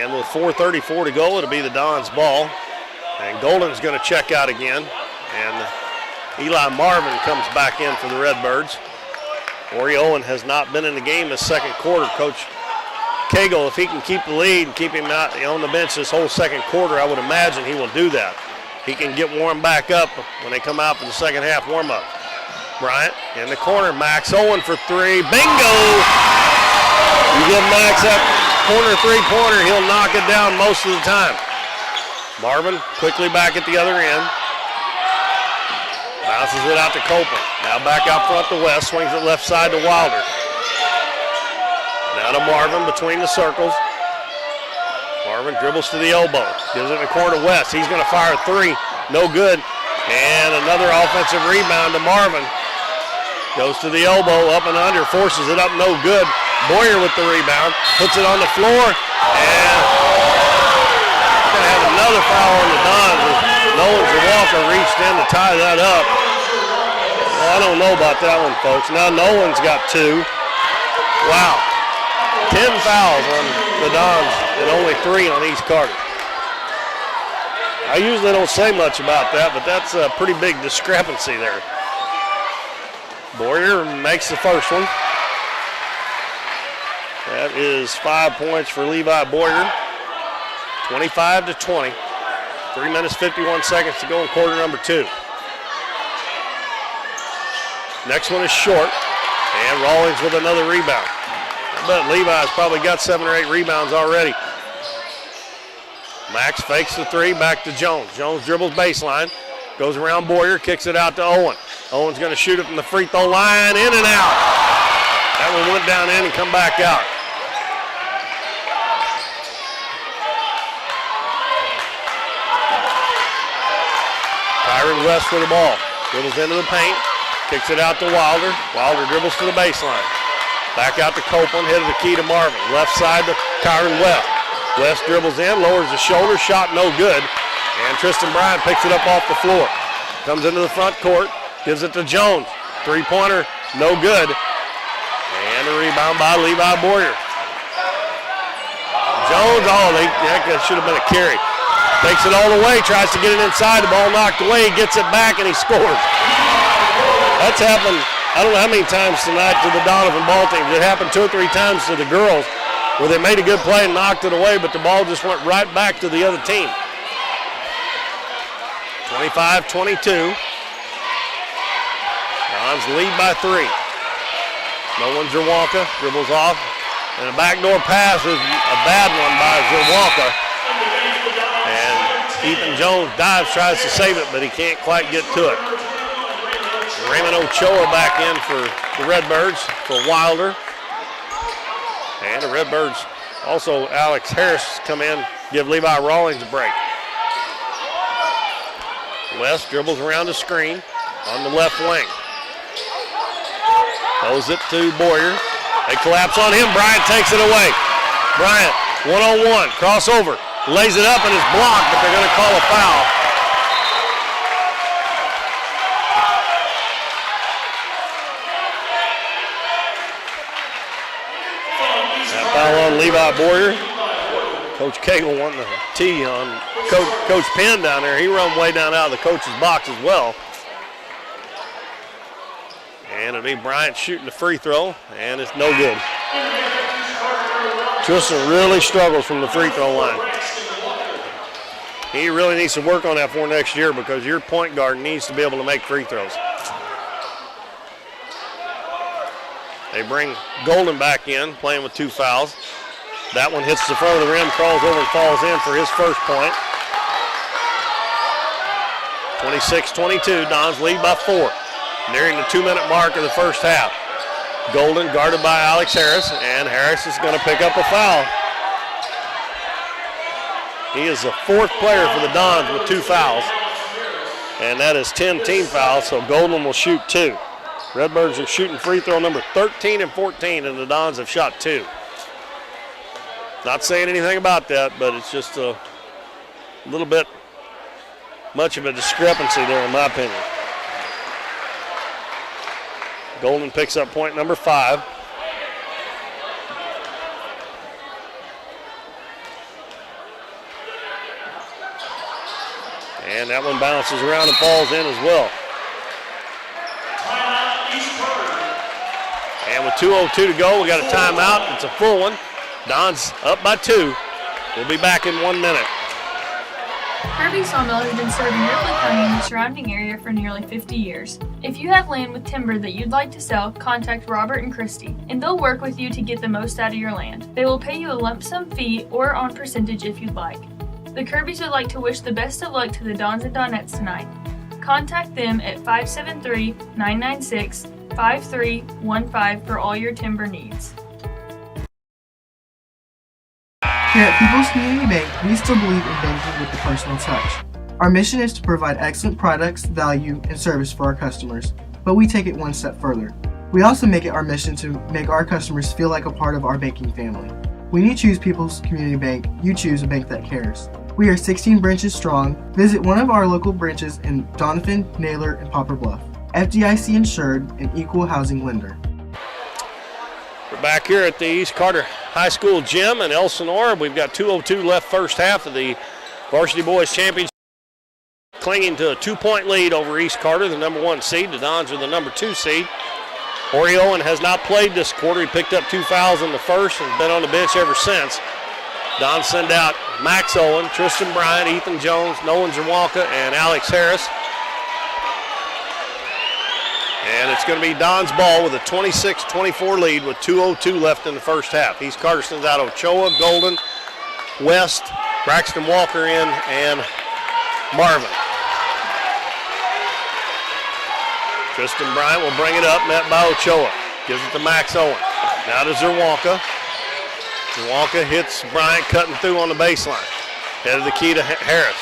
Speaker 1: And with 4:34 to go, it'll be the Dons' ball. And Golden's going to check out again. And Eli Marvin comes back in for the Redbirds. Ori Owen has not been in the game this second quarter. Coach Cagle, if he can keep the lead and keep him out on the bench this whole second quarter, I would imagine he will do that. He can get warmed back up when they come out for the second half warm-up. Bryant in the corner. Max Owen for three. Bingo! You give Max that corner three-pointer, he'll knock it down most of the time. Marvin quickly back at the other end. Bounces it out to Copeland. Now back out front to West. Swings it left side to Wilder. Now to Marvin between the circles. Marvin dribbles to the elbow. Gives it in the corner to West. He's going to fire a three. No good. And another offensive rebound to Marvin. Goes to the elbow, up and under. Forces it up, no good. Boyer with the rebound. Puts it on the floor. And going to have another foul on the Dons. Nolan Zawalka reached in to tie that up. Well, I don't know about that one, folks. Now Nolan's got two. Wow. 10 fouls on the Dons and only 3 on East Carter. I usually don't say much about that, but that's a pretty big discrepancy there. Boyer makes the first one. That is 5 points for Levi Boyer. 25-20. 3 minutes, 51 seconds to go in quarter number 2. Next one is short, and Rawlings with another rebound. I bet Levi's probably got 7 or 8 rebounds already. Max fakes the three, back to Jones. Jones dribbles baseline, goes around Boyer, kicks it out to Owen. Owen's going to shoot it from the free throw line, in and out. That one went down in and come back out. Kyron West for the ball. Dribbles into the paint. Kicks it out to Wilder. Wilder dribbles to the baseline. Back out to Copeland. Headed the key to Marvin. Left side to Kyron West. West dribbles in. Lowers the shoulder. Shot no good. And Tristan Bryant picks it up off the floor. Comes into the front court. Gives it to Jones. Three-pointer. No good. And a rebound by Levi Boyer. Jones. Oh, that should have been a carry. Takes it all the way, tries to get it inside, the ball knocked away, he gets it back, and he scores. That's happened, I don't know how many times tonight to the Doniphan ball team. It happened 2 or 3 times to the girls where they made a good play and knocked it away, but the ball just went right back to the other team. 25-22. Dons lead by 3. Nolan Zawalka dribbles off, and a backdoor pass is a bad one by Zawalka. And Ethan Jones dives, tries to save it, but he can't quite get to it. Raymond Ochoa back in for the Redbirds for Wilder. And the Redbirds, also Alex Harris come in, give Levi Rawlings a break. West dribbles around the screen on the left wing. Throws it to Boyer. They collapse on him. Bryant takes it away. Bryant, one-on-one, crossover, lays it up and is blocked, but they're going to call a foul. That foul on Levi Boyer. Coach Cagle wanting the tee on Coach Penn down there. He run way down out of the coach's box as well. And it'll be Bryant shooting the free throw, and it's no good. Tristan really struggles from the free throw line. He really needs to work on that for next year because your point guard needs to be able to make free throws. They bring Golden back in, playing with 2 fouls. That one hits the front of the rim, crawls over and falls in for his first point. 26-22, Dons lead by 4. Nearing the 2-minute mark of the first half. Golden guarded by Alex Harris, and Harris is going to pick up a foul. He is the 4th player for the Dons with 2 fouls, and that is 10 team fouls, so Golden will shoot 2. Redbirds are shooting free throw number 13 and 14, and the Dons have shot 2. Not saying anything about that, but it's just a little bit much of a discrepancy there, in my opinion. Golden picks up point number 5. And that one bounces around and falls in as well. And with 2:02 to go, we got a timeout. It's a full one. Don's up by 2. We'll be back in 1 minute.
Speaker 16: Kirby Sawmill has been serving Ripley County and the surrounding area for nearly 50 years. If you have land with timber that you'd like to sell, contact Robert and Christy, and they'll work with you to get the most out of your land. They will pay you a lump sum fee or on percentage if you'd like. The Kirbys would like to wish the best of luck to the Dons and Donettes tonight. Contact them at 573-996-5315 for all your timber needs.
Speaker 10: Here at People's Community Bank, we still believe in banking with the personal touch. Our mission is to provide excellent products, value, and service for our customers, but we take it one step further. We also make it our mission to make our customers feel like a part of our banking family. When you choose People's Community Bank, you choose a bank that cares. We are 16 branches strong. Visit one of our local branches in Doniphan, Naylor, and Poplar Bluff. FDIC insured and equal housing lender.
Speaker 1: We're back here at the East Carter High School gym in Elsinore. We've got 2:02 left first half of the Varsity Boys Championship. Clinging to a 2-point lead over East Carter, the number 1 seed. The Dons are the number 2 seed. Corey Owen has not played this quarter. He picked up 2 fouls in the first and been on the bench ever since. Dons send out Max Owen, Tristan Bryant, Ethan Jones, Nolan Zawalka, and Alex Harris. And it's going to be Don's ball with a 26-24 lead with 2:02 left in the first half. East Carter sends out Ochoa, Golden, West, Braxton Walker in, and Marvin. Tristan Bryant will bring it up, met by Ochoa. Gives it to Max Owen. Now to Zawalka. Zawalka hits Bryant cutting through on the baseline. Head of the key to Harris.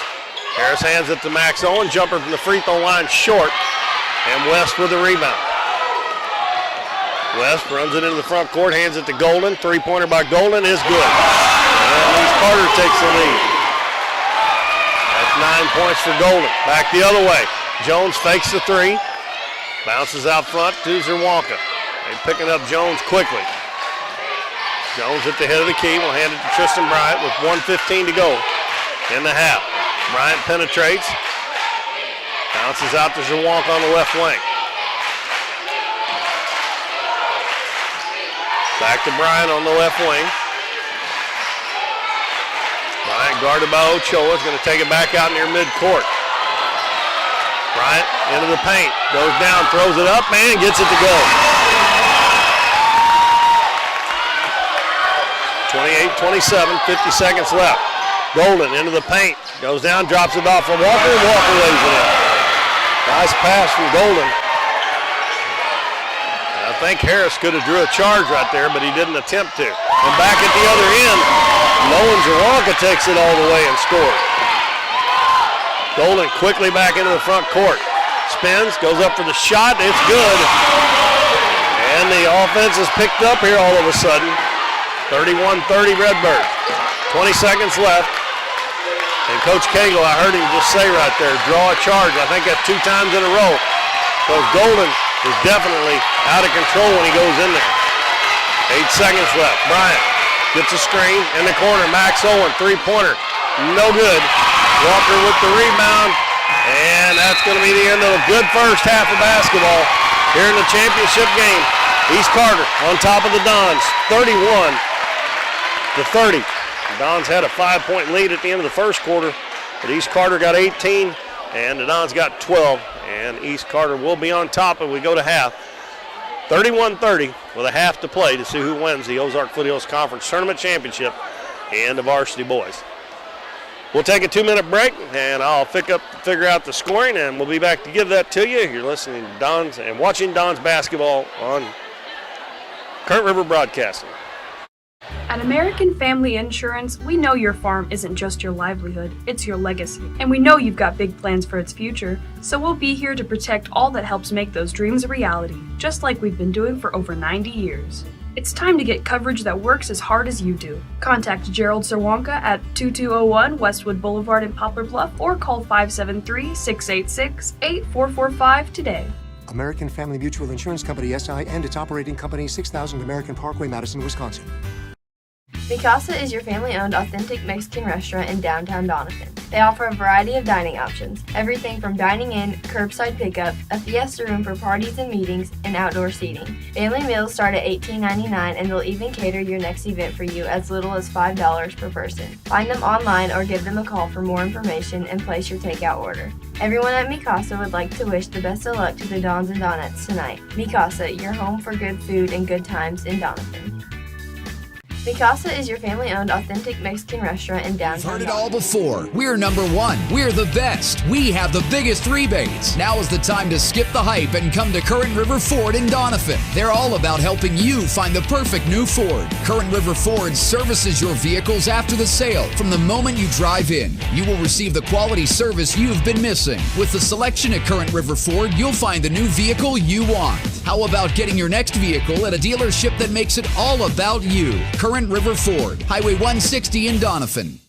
Speaker 1: Harris hands it to Max Owen. Jumper from the free throw line short. And West with the rebound. West runs it into the front court, hands it to Golden. 3-pointer by Golden is good. And East Carter takes the lead. That's 9 points for Golden. Back the other way. Jones fakes the 3. Bounces out front to Zawalka. They're picking up Jones quickly. Jones at the head of the key. Will hand it to Tristan Bryant with 1:15 to go in the half. Bryant penetrates. Bounces out to Zawalka on the left wing. Back to Bryant on the left wing. Bryant guarded by Ochoa is going to take it back out near midcourt. Bryant into the paint, goes down, throws it up, and gets it to go. 28-27, 50 seconds left. Golden into the paint, goes down, drops it off for Walker, and Walker lays it in. Nice pass from Golden. I think Harris could have drew a charge right there, but he didn't attempt to. And back at the other end, Nolan Zawalka takes it all the way and scores. Golden quickly back into the front court. Spins, goes up for the shot, it's good. And the offense is picked up here all of a sudden. 31-30 Redbirds. 20 seconds left. And Coach Cagle, I heard him just say right there, draw a charge. I think that's 2 times in a row. Because Golden is definitely out of control when he goes in there. 8 seconds left. Bryant gets a screen in the corner. Max Owen, 3-pointer. No good. Walker with the rebound. And that's going to be the end of a good first half of basketball here in the championship game. East Carter on top of the Dons, 31-30. The Dons had a 5-point lead at the end of the first quarter, but East Carter got 18, and the Dons got 12, and East Carter will be on top as we go to half. 31-30 with a half to play to see who wins the Ozark Foothills Conference Tournament Championship and the varsity boys. We'll take a 2-minute break, and I'll figure out the scoring, and we'll be back to give that to you. You're listening to Don's and watching Don's basketball on Current River Broadcasting.
Speaker 7: At American Family Insurance, we know your farm isn't just your livelihood, it's your legacy. And we know you've got big plans for its future, so we'll be here to protect all that helps make those dreams a reality, just like we've been doing for over 90 years. It's time to get coverage that works as hard as you do. Contact Gerald Serwanka at 2201 Westwood Boulevard in Poplar Bluff or call 573-686-8445 today.
Speaker 11: American Family Mutual Insurance Company, SI, and its operating company, 6000 American Parkway, Madison, Wisconsin.
Speaker 12: Mi Casa is your family-owned authentic Mexican restaurant in downtown Doniphan. They offer a variety of dining options, everything from dining in, curbside pickup, a fiesta room for parties and meetings, and outdoor seating. Family meals start at $18.99 and they'll even cater your next event for you as little as $5 per person. Find them online or give them a call for more information and place your takeout order. Everyone at Mi Casa would like to wish the best of luck to the Dons and Donettes tonight. Mi Casa, your home for good food and good times in Doniphan. Mi Casa is your family-owned authentic Mexican restaurant in downtown.
Speaker 13: You've heard it all before. We're number one. We're the best. We have the biggest rebates. Now is the time to skip the hype and come to Current River Ford in Doniphan. They're all about helping you find the perfect new Ford. Current River Ford services your vehicles after the sale. From the moment you drive in, you will receive the quality service you've been missing. With the selection at Current River Ford, you'll find the new vehicle you want. How about getting your next vehicle at a dealership that makes it all about you? Current River Ford, Highway 160 in Doniphan.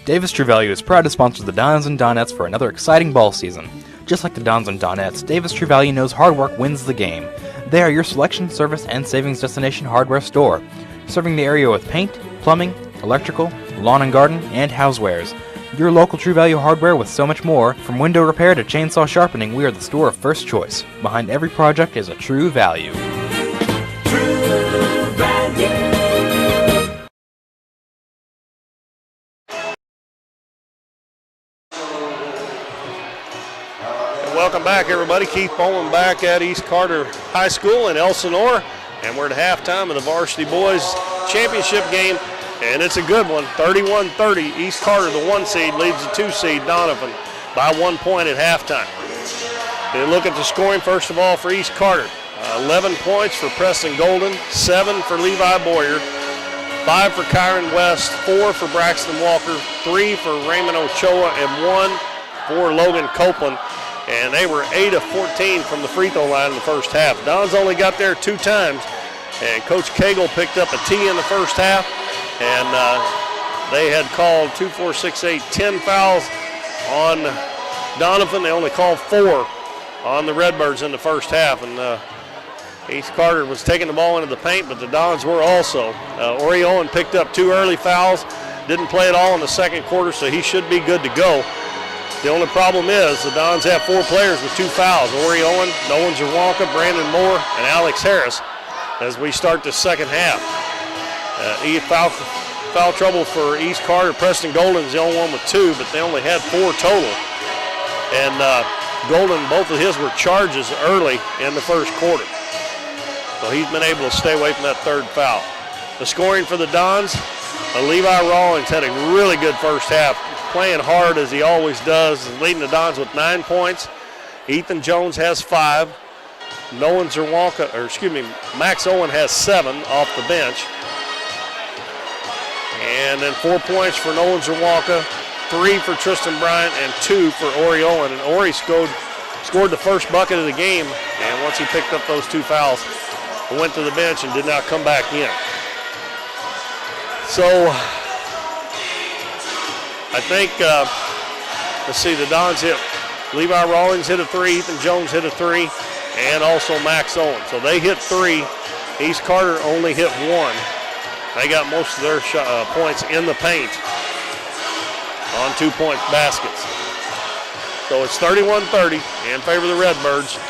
Speaker 14: Davis True Value is proud to sponsor the Dons and Donettes for another exciting ball season. Just like the Dons and Donettes, Davis True Value knows hard work wins the game. They are your selection, service, and savings destination hardware store, serving the area with paint, plumbing, electrical, lawn and garden, and housewares. Your local True Value hardware with so much more. From window repair to chainsaw sharpening, we are the store of first choice. Behind every project is a True Value.
Speaker 17: True Value.
Speaker 1: Welcome back, everybody. Keith Bowman back at East Carter High School in Elsinore, and we're at halftime of the Varsity Boys Championship game. And it's a good one, 31-30. East Carter, the 1 seed, leads the 2 seed, Doniphan, by 1 point at halftime. They look at the scoring, first of all, for East Carter. 11 points for Preston Golden, 7 for Levi Boyer, 5 for Kyron West, 4 for Braxton Walker, 3 for Raymond Ochoa, and 1 for Logan Copeland. And they were 8 of 14 from the free throw line in the first half. Don's only got there 2 times, and Coach Cagle picked up a T in the first half. And they had called 2, 4, 6, 8, 10 fouls on Doniphan. They only called 4 on the Redbirds in the first half. And East Carter was taking the ball into the paint, but the Dons were also. Ori Owen picked up 2 early fouls, didn't play at all in the second quarter, so he should be good to go. The only problem is the Dons have 4 players with 2 fouls. Ori Owen, Nolan Zerwanka, Brandon Moore, and Alex Harris as we start the second half. Foul trouble for East Carter. Preston Golden's the only one with 2, but they only had 4 total. And Golden, both of his were charges early in the first quarter. So he's been able to stay away from that 3rd foul. The scoring for the Dons, Levi Rawlings had a really good first half, playing hard as he always does, leading the Dons with 9 points. Ethan Jones has 5. Max Owen has 7 off the bench. And then 4 points for Nolan Zerwanka, 3 for Tristan Bryant, and 2 for Ori Owen. And Ori scored the first bucket of the game, and once he picked up those 2 fouls, he went to the bench and did not come back in. So I think, let's see, the Dons hit, Levi Rawlings hit a 3, Ethan Jones hit a 3, and also Max Owen. So they hit 3. East Carter only hit 1. They got most of their points in the paint on 2-point baskets. So it's 31-30 in favor of the Redbirds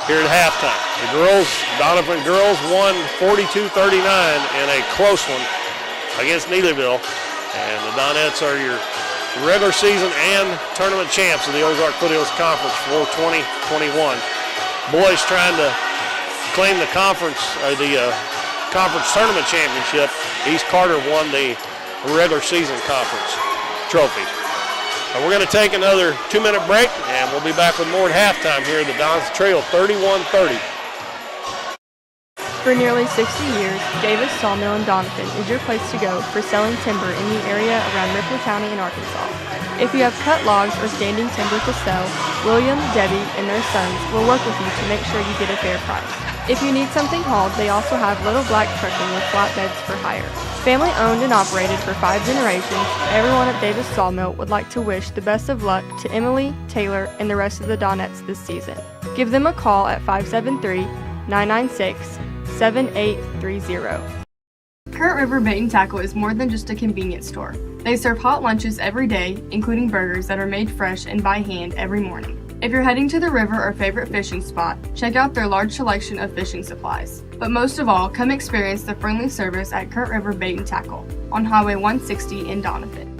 Speaker 1: here at halftime. The girls, Doniphan girls, won 42-39 in a close one against Neelyville. And the Donettes are your regular season and tournament champs of the Ozark Foothills Conference for 2021. Boys trying to claim the conference tournament championship. East Carter won the regular season conference trophy. We're going to take another 2-minute break, and we'll be back with more at halftime here at the Dons Trail 31-30.
Speaker 2: For nearly 60 years, Davis Sawmill in Doniphan is your place to go for selling timber in the area around Ripley County in Arkansas. If you have cut logs or standing timber to sell, William, Debbie, and their sons will work with you to make sure you get a fair price. If you need something hauled, they also have Little Black Trucking with flatbeds for hire. Family owned and operated for 5 generations, everyone at Davis Sawmill would like to wish the best of luck to Emily, Taylor, and the rest of the Donettes this season. Give them a call at 573-996-7830. Current River Bait and Tackle is more than just a convenience store. They serve hot lunches every day, including burgers that are made fresh and by hand every morning. If you're heading to the river or favorite fishing spot, check out their large selection of fishing supplies. But most of all, come experience the friendly service at Current River Bait and Tackle on Highway 160 in Doniphan.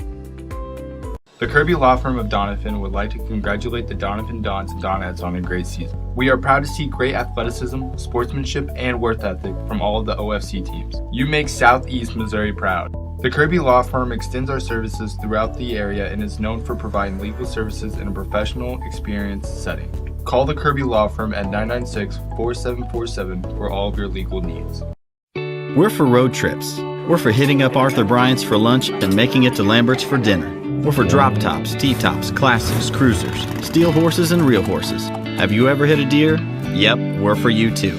Speaker 3: The Kirby Law Firm of Doniphan would like to congratulate the Doniphan Dons and Donettes on a great season. We are proud to see great athleticism, sportsmanship, and work ethic from all of the OFC teams. You make Southeast Missouri proud. The Kirby Law Firm extends our services throughout the area and is known for providing legal services in a professional, experienced setting. Call the Kirby Law Firm at 996-4747 for all of your legal needs.
Speaker 4: We're for road trips. We're for hitting up Arthur Bryant's for lunch and making it to Lambert's for dinner. We're for drop tops, T-tops, classics, cruisers, steel horses, and real horses. Have you ever hit a deer? Yep, we're for you too.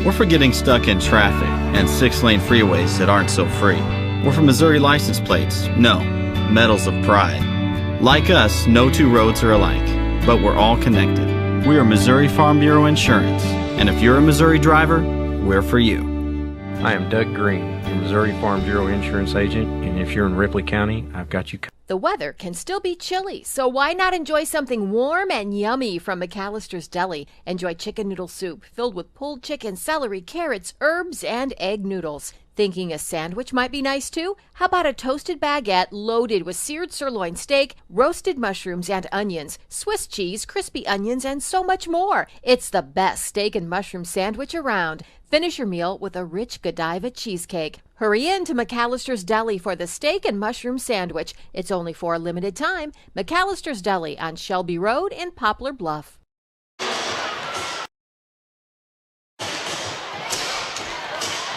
Speaker 4: We're for getting stuck in traffic and 6-lane freeways that aren't so free. We're for Missouri license plates. No, medals of pride. Like us, no two roads are alike, but we're all connected. We are Missouri Farm Bureau Insurance, and if you're a Missouri driver, we're for you.
Speaker 5: I am Doug Green, your Missouri Farm Bureau Insurance Agent, and if you're in Ripley County, I've got you covered.
Speaker 6: The weather can still be chilly, so why not enjoy something warm and yummy from McAllister's Deli? Enjoy chicken noodle soup filled with pulled chicken, celery, carrots, herbs, and egg noodles. Thinking a sandwich might be nice too? How about a toasted baguette loaded with seared sirloin steak, roasted mushrooms and onions, Swiss cheese, crispy onions, and so much more? It's the best steak and mushroom sandwich around. Finish your meal with a rich Godiva cheesecake. Hurry in to McAllister's Deli for the steak and mushroom sandwich. It's only for a limited time. McAllister's Deli on Shelby Road in Poplar Bluff.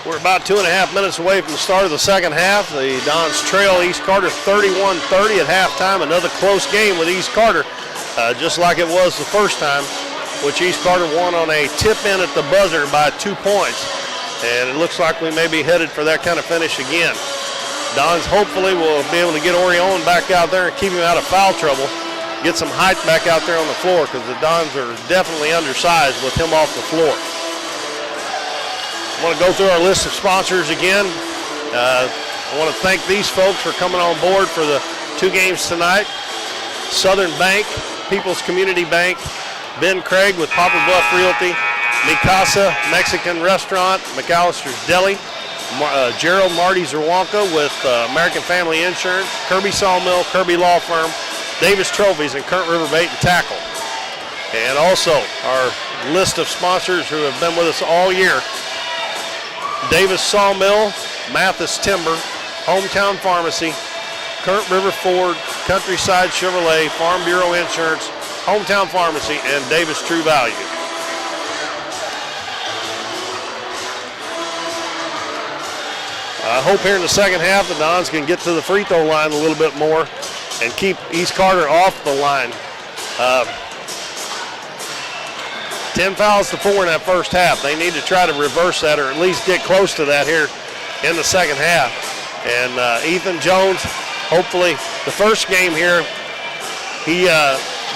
Speaker 1: We're about 2.5 minutes away from the start of the second half. The Dons trail East Carter 31-30 at halftime. Another close game with East Carter, just like it was the first time, which East Carter won on a tip-in at the buzzer by 2 points. And it looks like we may be headed for that kind of finish again. Dons hopefully will be able to get Orion back out there and keep him out of foul trouble. Get some height back out there on the floor because the Dons are definitely undersized with him off the floor. I want to go through our list of sponsors again. I want to thank these folks for coming on board for the 2 games tonight. Southern Bank, People's Community Bank, Ben Craig with Poplar Bluff Realty, Mikasa Mexican Restaurant, McAllister's Deli, Gerald Marty Zerwanka with American Family Insurance, Kirby Sawmill, Kirby Law Firm, Davis Trophies, and Current River Bait and Tackle. And also our list of sponsors who have been with us all year. Davis Sawmill, Mathis Timber, Hometown Pharmacy, Current River Ford, Countryside Chevrolet, Farm Bureau Insurance, Hometown Pharmacy, and Davis True Value. I hope here in the second half the Dons can get to the free throw line a little bit more and keep East Carter off the line. 10 fouls to 4 in that first half. They need to try to reverse that or at least get close to that here in the second half. And Ethan Jones, hopefully the first game here, he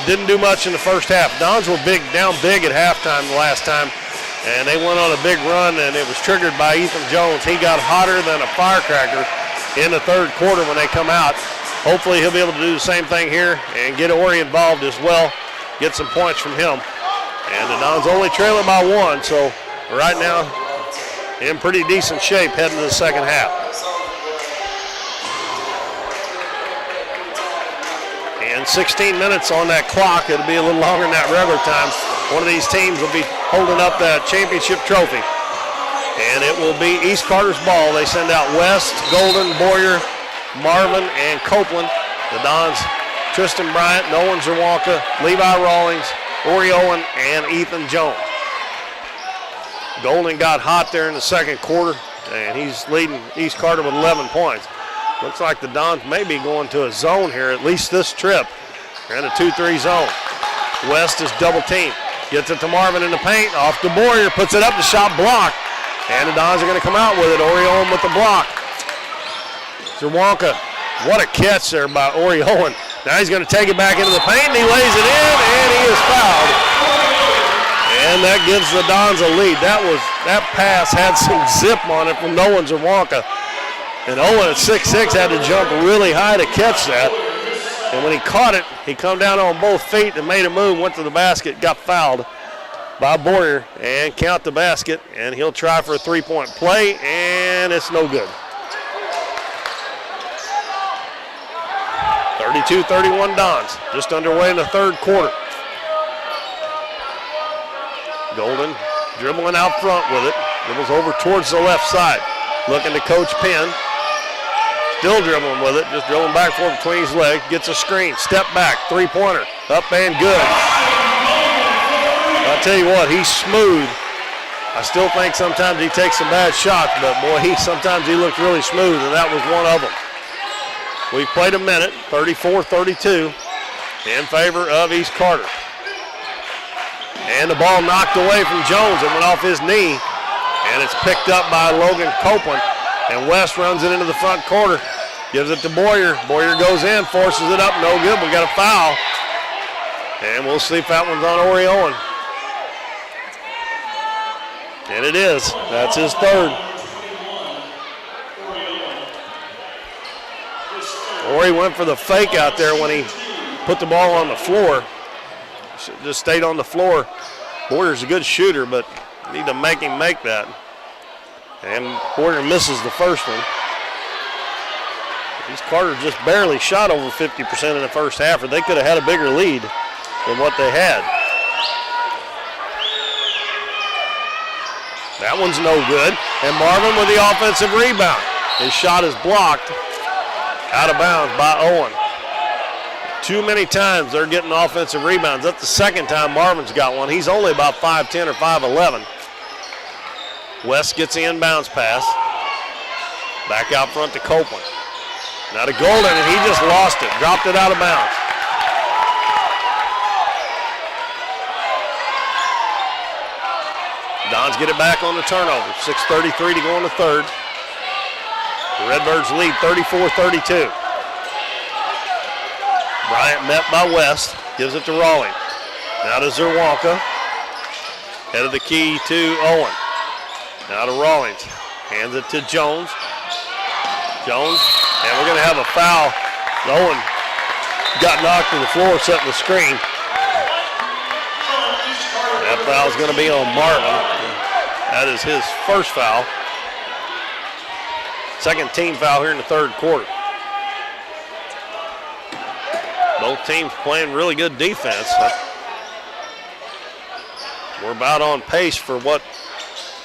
Speaker 1: didn't do much in the first half. Dons were down big at halftime the last time, and they went on a big run, and it was triggered by Ethan Jones. He got hotter than a firecracker in the third quarter when they come out. Hopefully he'll be able to do the same thing here and get Ori involved as well, get some points from him. And the Dons only trailing by 1, so right now in pretty decent shape heading to the second half. And 16 minutes on that clock. It'll be a little longer than that regular time. One of these teams will be holding up that championship trophy. And it will be East Carter's ball. They send out West, Golden, Boyer, Marvin, and Copeland. The Dons, Tristan Bryant, Nolan Zerwanka, Levi Rawlings, Ori Owen, and Ethan Jones. Golden got hot there in the second quarter, and he's leading East Carter with 11 points. Looks like the Dons may be going to a zone here, at least this trip. They're in a 2-3 zone. West is double teamed. Gets it to Marvin in the paint, off to Boyer, puts it up, the shot blocked. And the Dons are going to come out with it. Ori Owen with the block. Zerwanka, what a catch there by Ori Owen. Now he's going to take it back into the paint, and he lays it in, and he is fouled. And that gives the Dons a lead. That pass had some zip on it from Nolan Zerwanka. And Owen at 6'6" had to jump really high to catch that. And when he caught it, he come down on both feet and made a move, went to the basket, got fouled by Boyer, and count the basket. And he'll try for a three-point play, and it's no good. 32-31 Dons, just underway in the third quarter. Golden dribbling out front with it. Dribbles over towards the left side. Looking to Coach Penn. Still dribbling with it, just dribbling back forth between his legs. Gets a screen, step back, three-pointer, up and good. I'll tell you what, he's smooth. I still think sometimes he takes some bad shots, but boy, sometimes he looks really smooth, and that was one of them. We've played a minute, 34-32, in favor of East Carter. And the ball knocked away from Jones. It went off his knee, and it's picked up by Logan Copeland. And West runs it into the front corner, gives it to Boyer. Boyer goes in, forces it up, no good. We got a foul. And we'll see if that one's on Ori Owen. And it is. That's his third. Ori went for the fake out there when he put the ball on the floor. Just stayed on the floor. Boyer's a good shooter, but need to make him make that. And Boyer misses the first one. East Carter just barely shot over 50% in the first half, or they could have had a bigger lead than what they had. That one's no good. And Marvin with the offensive rebound. His shot is blocked out of bounds by Owen. Too many times they're getting offensive rebounds. That's the second time Marvin's got one. He's only about 5'10" or 5'11". West gets the inbounds pass. Back out front to Copeland. Now to Golden, and he just lost it. Dropped it out of bounds. Dons get it back on the turnover. 6:33 to go in the third. The Redbirds lead 34-32. Bryant met by West. Gives it to Rawlings. Now to Zerwanka. Head of the key to Owen. Now to Rawlings. Hands it to Jones. Jones. And we're going to have a foul. Owen got knocked to the floor setting the screen. That foul is going to be on Marvin. That is his first foul. Second team foul here in the third quarter. Both teams playing really good defense. We're about on pace for what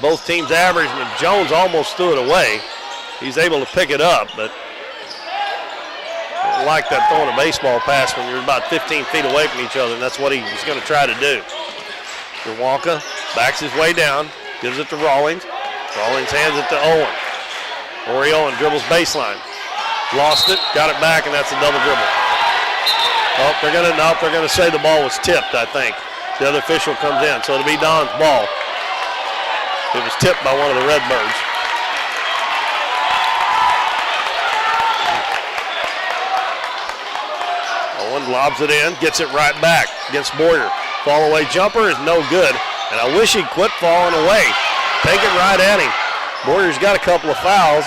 Speaker 1: both teams average, and Jones almost threw it away. He's able to pick it up, but I like that throwing a baseball pass when you're about 15 feet away from each other, and that's what he's going to try to do. Zerwanka backs his way down, gives it to Rawlings. Rawlings hands it to Owen. Ori Owen dribbles baseline. Lost it, got it back, and that's a double dribble. Oh, they're going to say the ball was tipped, I think. The other official comes in, so it'll be Don's ball. It was tipped by one of the Redbirds. Owen lobs it in, gets it right back against Boyer. Fall away jumper is no good, and I wish he'd quit falling away. Take it right at him. Boyer's got a couple of fouls.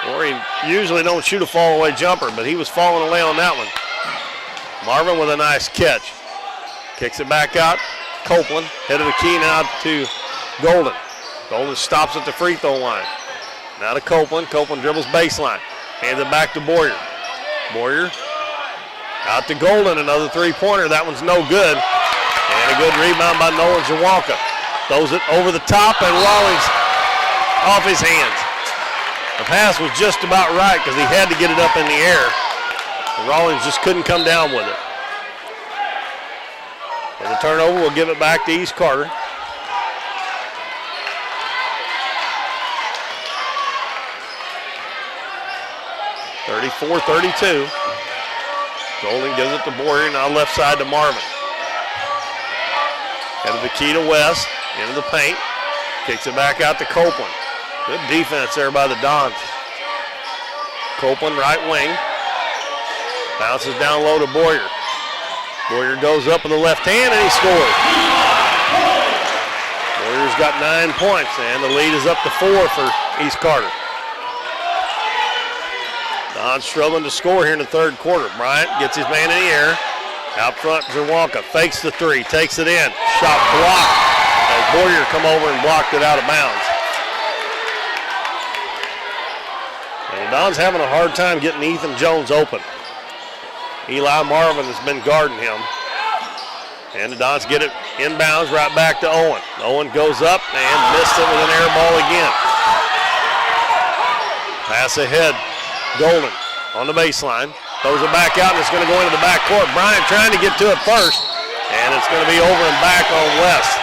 Speaker 1: Boyer usually don't shoot a fall away jumper, but he was falling away on that one. Marvin with a nice catch. Kicks it back out. Copeland, head of the key now to Golden. Golden stops at the free throw line. Now to Copeland. Copeland dribbles baseline. Hands it back to Boyer. Boyer out to Golden, another three-pointer. That one's no good. And a good rebound by Nolan Zawalka. Throws it over the top, and Rawlings off his hands. The pass was just about right because he had to get it up in the air. And Rawlings just couldn't come down with it. And the turnover will give it back to East Carter. (34-32). Golden gives it to Boyer, now left side to Marvin. Head of the key to West, into the paint. Kicks it back out to Copeland. Good defense there by the Dons. Copeland, right wing. Bounces down low to Boyer. Boyer goes up with the left hand and he scores. Boyer's got 9 points and the lead is up to 4 for East Carter. Dons struggling to score here in the third quarter. Bryant gets his man in the air. Out front, Zawalka fakes the three, takes it in. Shot blocked as Boyer come over and blocked it out of bounds. And the Dons having a hard time getting Ethan Jones open. Eli Marvin has been guarding him. And the Dons get it inbounds right back to Owen. Owen goes up and missed it with an air ball again. Pass ahead, Golden on the baseline. Throws it back out, and it's going to go into the backcourt. Bryant trying to get to it first, and it's going to be over and back on West.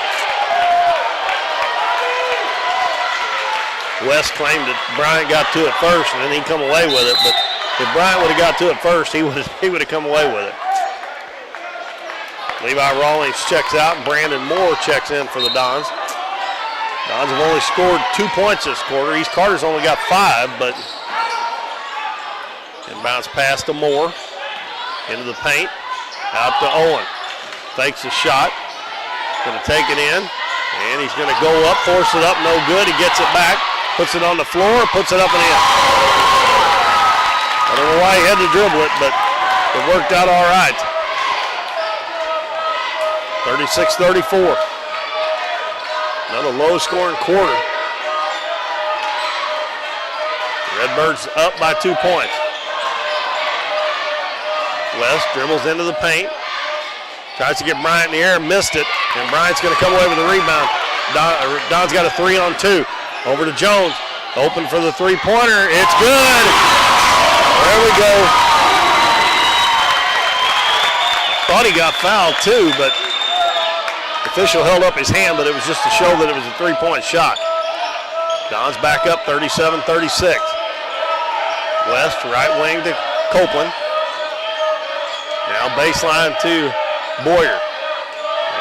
Speaker 1: West claimed that Bryant got to it first, and then he come away with it. But if Bryant would have got to it first, he would have come away with it. Levi Rawlings checks out, and Brandon Moore checks in for the Dons. Dons have only scored 2 points this quarter. East Carter's only got 5, but inbounds pass to Moore. Into the paint. Out to Owen. Fakes a shot. Going to take it in. And he's going to go up, force it up, no good. He gets it back. Puts it on the floor, puts it up and in. I don't know why he had to dribble it, but it worked out all right. 36-34. Another low-scoring quarter. Redbirds up by 2 points. West dribbles into the paint. Tries to get Bryant in the air, missed it. And Bryant's going to come away with the rebound. Don's got a 3-on-2. Over to Jones. Open for the three-pointer. It's good. There we go. Thought he got fouled too, but the official held up his hand, but it was just to show that it was a three-point shot. Don's back up 37-36. West, right wing to Copeland. Now baseline to Boyer.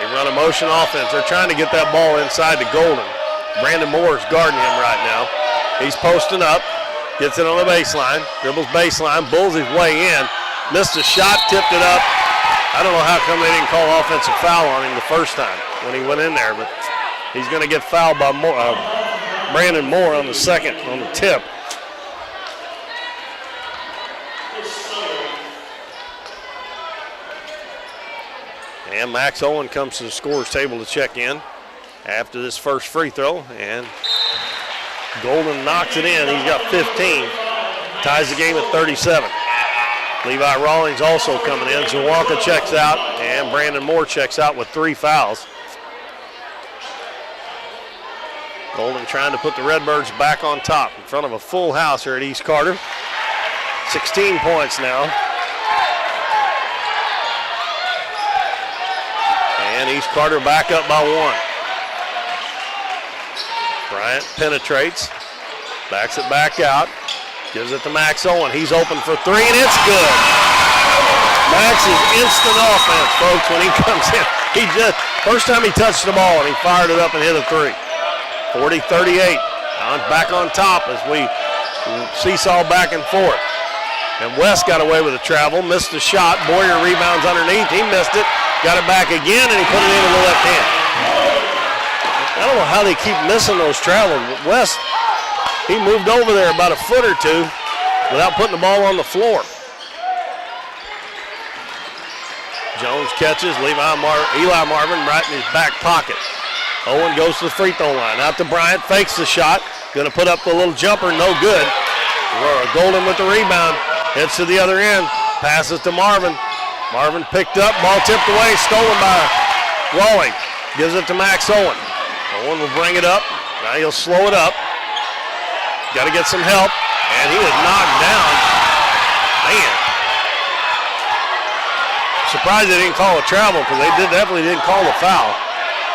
Speaker 1: They run a motion offense. They're trying to get that ball inside to Golden. Brandon Moore's guarding him right now. He's posting up. Gets it on the baseline. Dribbles baseline. Bulls his way in. Missed a shot. Tipped it up. I don't know how come they didn't call offensive foul on him the first time when he went in there, but he's going to get fouled by Brandon Moore on the second, on the tip. And Max Owen comes to the scorer's table to check in after this first free throw, and Golden knocks it in. He's got 15, ties the game at 37. Levi Rawlings also coming in. Zawalka checks out, and Brandon Moore checks out with 3 fouls. Golden trying to put the Redbirds back on top in front of a full house here at East Carter. 16 points now. And East Carter back up by 1. Bryant penetrates, backs it back out, gives it to Max Owen. He's open for 3, and it's good. Max is instant offense, folks, when he comes in. He just, first time he touched the ball, and he fired it up and hit a 3. 40-38. Don's back on top as we seesaw back and forth. And West got away with a travel, missed the shot. Boyer rebounds underneath. He missed it, got it back again, and he put it in with the left hand. I don't know how they keep missing those travels. West, he moved over there about a foot or 2 without putting the ball on the floor. Jones catches, Eli Marvin right in his back pocket. Owen goes to the free throw line. Out to Bryant, fakes the shot. Going to put up the little jumper, no good. Golden with the rebound. Heads to the other end. Passes to Marvin. Marvin picked up. Ball tipped away. Stolen by Rawlings. Gives it to Max Owen. Owen will bring it up. Now he'll slow it up. Got to get some help. And he is knocked down. Man. Surprised they didn't call a travel because they definitely didn't call a foul.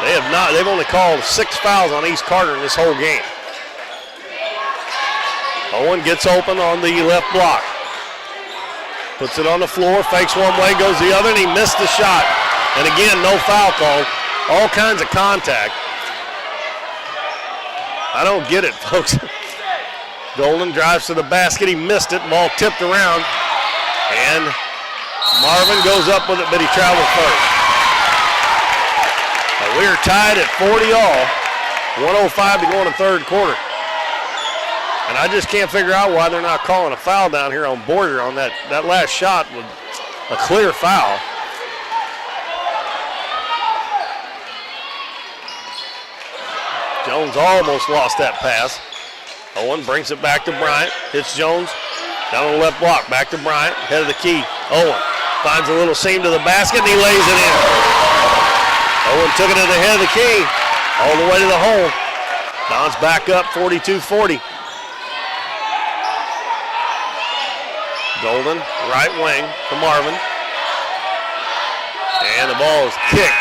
Speaker 1: They've only called 6 fouls on East Carter in this whole game. Owen gets open on the left block. Puts it on the floor, fakes one way, goes the other, and he missed the shot. And again, no foul called. All kinds of contact. I don't get it, folks. Golden drives to the basket. He missed it. Ball tipped around. And Marvin goes up with it, but he traveled first. Now we are tied at 40 all. 1:05 to go in the third quarter. And I just can't figure out why they're not calling a foul down here on Boyer on that last shot with a clear foul. Jones almost lost that pass. Owen brings it back to Bryant. Hits Jones down on the left block. Back to Bryant. Head of the key. Owen finds a little seam to the basket and he lays it in. Owen took it to the head of the key. All the way to the hole. Don's back up 42-40. Golden, right wing to Marvin. And the ball is kicked.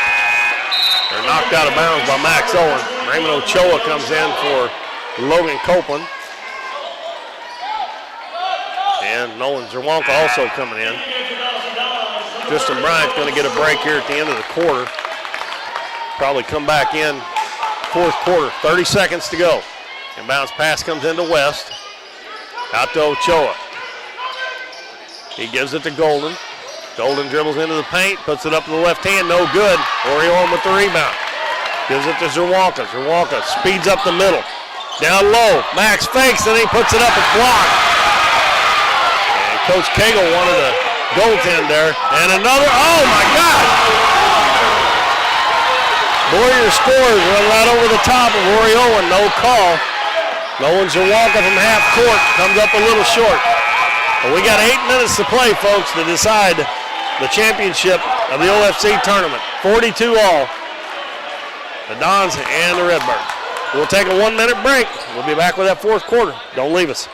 Speaker 1: They're knocked out of bounds by Max Owen. Raymond Ochoa comes in for Logan Copeland. And Nolan Zerwanka also coming in. Tristan Bryant's going to get a break here at the end of the quarter. Probably come back in fourth quarter. 30 seconds to go. Inbounds pass comes into West. Out to Ochoa. He gives it to Golden. Golden dribbles into the paint, puts it up to the left hand, no good. Orion with the rebound. Gives it to Zerwanka. Zerwanka speeds up the middle. Down low, Max fakes, and he puts it up and blocked. And Coach Cagle wanted a goaltend there. And another, oh my God! Boyer scores, run right over the top of Orion, no call. Nolan Zerwanka from half court comes up a little short. But we got 8 minutes to play, folks, to decide the championship of the OFC tournament. 42 all, the Dons and the Redbirds. We'll take a 1-minute break. We'll be back with that fourth quarter. Don't leave us.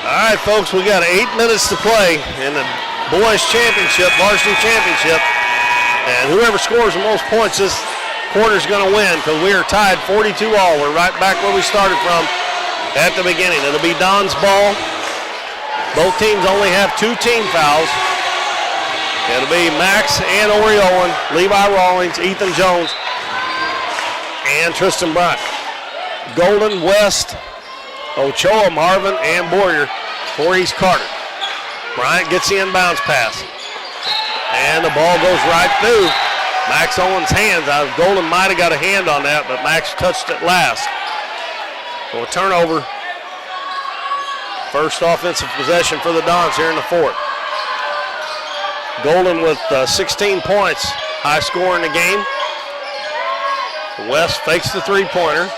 Speaker 1: All right, folks, we got 8 minutes to play in the boys championship, varsity championship. And whoever scores the most points this quarter is going to win because we are tied 42 all. We're right back where we started from at the beginning. It'll be Don's ball. Both teams only have 2 team fouls. It'll be Max and Orion, Levi Rawlings, Ethan Jones, and Tristan Bryant. Golden, West, Ochoa, Marvin, and Boyer for East Carter. Bryant gets the inbounds pass. And the ball goes right through Max Owen's hands. Golden might have got a hand on that, but Max touched it last. So a turnover. First offensive possession for the Dons here in the fourth. Golden with 16 points, high score in the game. West fakes the three-pointer.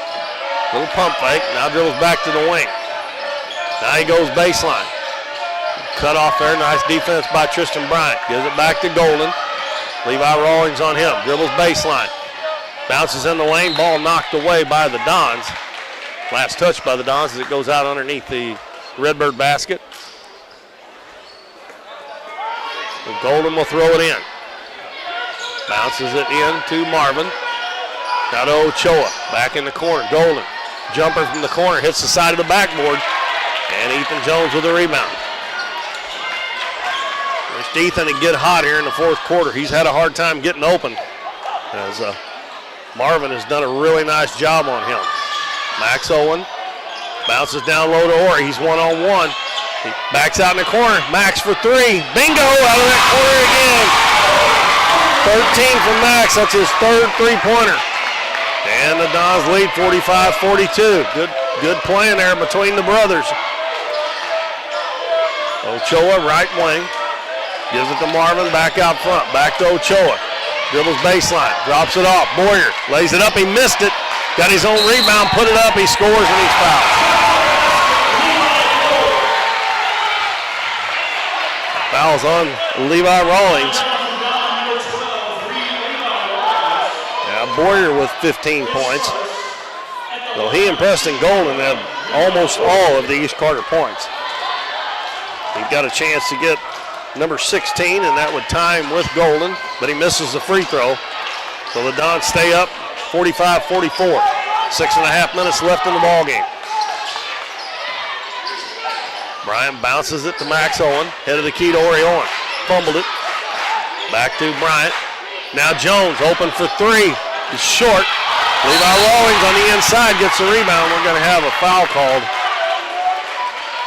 Speaker 1: Little pump fake, now dribbles back to the wing. Now he goes baseline. Cut off there, nice defense by Tristan Bryant. Gives it back to Golden. Levi Rawlings on him, dribbles baseline. Bounces in the lane, ball knocked away by the Dons. Last touch by the Dons as it goes out underneath the Redbird basket. And Golden will throw it in. Bounces it in to Marvin. Now to Ochoa. Back in the corner. Golden. Jumper from the corner. Hits the side of the backboard. And Ethan Jones with the rebound. There's Ethan to get hot here in the fourth quarter. He's had a hard time getting open as Marvin has done a really nice job on him. Max Owen bounces down low to Ori. He's one-on-one. He backs out in the corner. Max for three. Bingo out of that corner again. 13 for Max. That's his third three-pointer. And the Dons lead 45-42. Good playing there between the brothers. Ochoa, right wing. Gives it to Marvin, back out front. Back to Ochoa. Dribbles baseline, drops it off. Boyer lays it up, he missed it. Got his own rebound, put it up, he scores, and he's fouled. Fouls on Levi Rawlings. Now Boyer with 15 points. So he and Preston Golden have almost all of the East Carter points. He's got a chance to get number 16, and that would tie him with Golden, but he misses the free throw. So the Dons stay up 45-44. 6.5 minutes left in the ball game. Bryant bounces it to Max Owen. Head of the key to Ori Owen. Fumbled it. Back to Bryant. Now Jones open for three. He's short. Levi Rawlings on the inside gets the rebound. We're going to have a foul called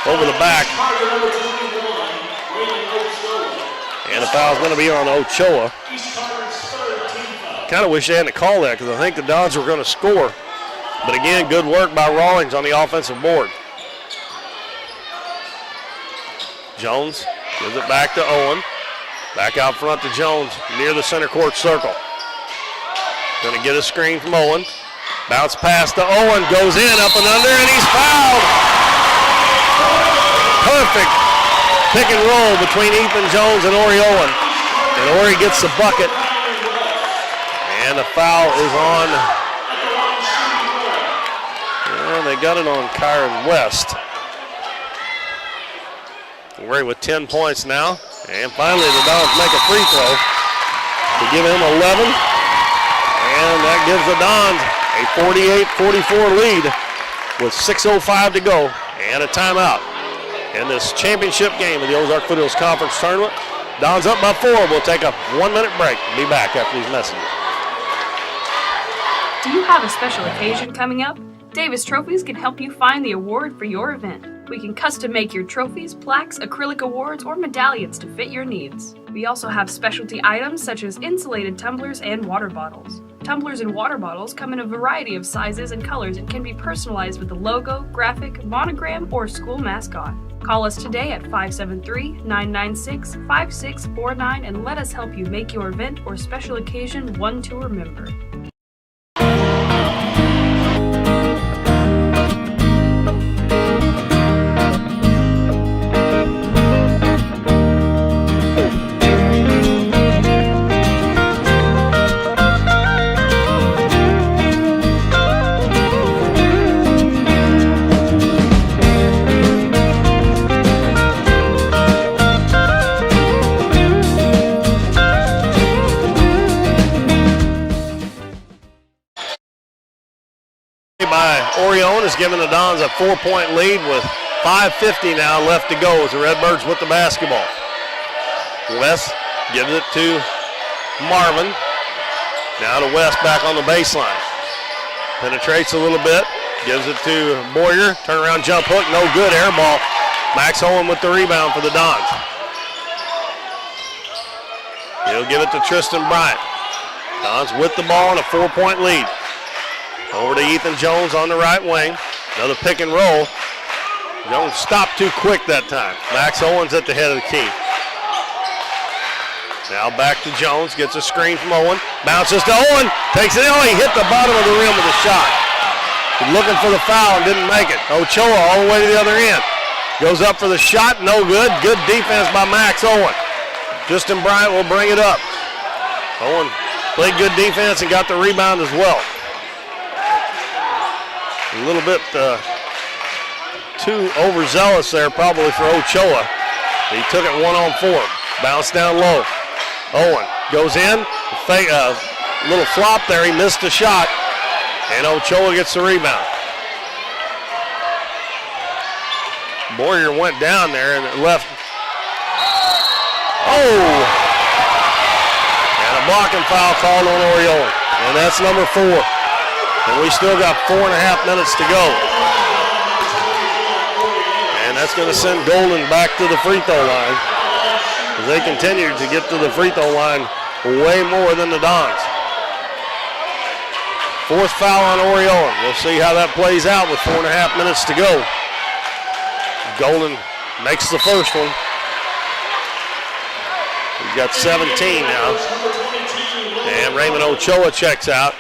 Speaker 1: over the back. And the foul's going to be on Ochoa. Kind of wish they hadn't called that because I think the Dons were going to score. But again, good work by Rawlings on the offensive board. Jones gives it back to Owen. Back out front to Jones near the center court circle. Going to get a screen from Owen. Bounce pass to Owen. Goes in, up and under, and he's fouled. Perfect pick and roll between Ethan Jones and Ori Owen. And Ori gets the bucket. And the foul is on. And they got it on Kyron West. Ori with 10 points now. And finally the Dons make a free throw to give him 11. And that gives the Dons a 48-44 lead with 6:05 to go and a timeout. In this championship game of the Ozark Foothills Conference Tournament, Dons up by 4. We'll take a 1-minute break. Be back after these messages.
Speaker 7: Do you have a special occasion coming up? Davis Trophies can help you find the award for your event. We can custom make your trophies, plaques, acrylic awards, or medallions to fit your needs. We also have specialty items such as insulated tumblers and water bottles. Tumblers and water bottles come in a variety of sizes and colors and can be personalized with a logo, graphic, monogram, or school mascot. Call us today at 573-996-5649 and let us help you make your event or special occasion one to remember.
Speaker 1: Orion is giving the Dons a 4-point lead with 5:50 now left to go as the Redbirds with the basketball. West gives it to Marvin. Now to West back on the baseline. Penetrates a little bit. Gives it to Boyer. Turnaround jump hook. No good. Air ball. Max Owen with the rebound for the Dons. He'll give it to Tristan Bryant. Dons with the ball and a 4-point lead. Over to Ethan Jones on the right wing. Another pick and roll. Jones stopped too quick that time. Max Owens at the head of the key. Now back to Jones. Gets a screen from Owen. Bounces to Owen. Takes it. Oh, he hit the bottom of the rim with a shot. He's looking for the foul and didn't make it. Ochoa all the way to the other end. Goes up for the shot. No good. Good defense by Max Owen. Tristan Bryant will bring it up. Owen played good defense and got the rebound as well. A little bit too overzealous there probably for Ochoa. He took it 1-on-4. Bounce down low. Owen goes in. Little flop there. He missed the shot. And Ochoa gets the rebound. Boyer went down there and left. Oh! And a blocking foul called on Oriola. And that's number 4. And we still got 4.5 minutes to go. And that's going to send Golden back to the free throw line, as they continue to get to the free throw line way more than the Dons. 4th foul on Oriola. We'll see how that plays out with 4.5 minutes to go. Golden makes the first one. He's got 17 now. And Raymond Ochoa checks out.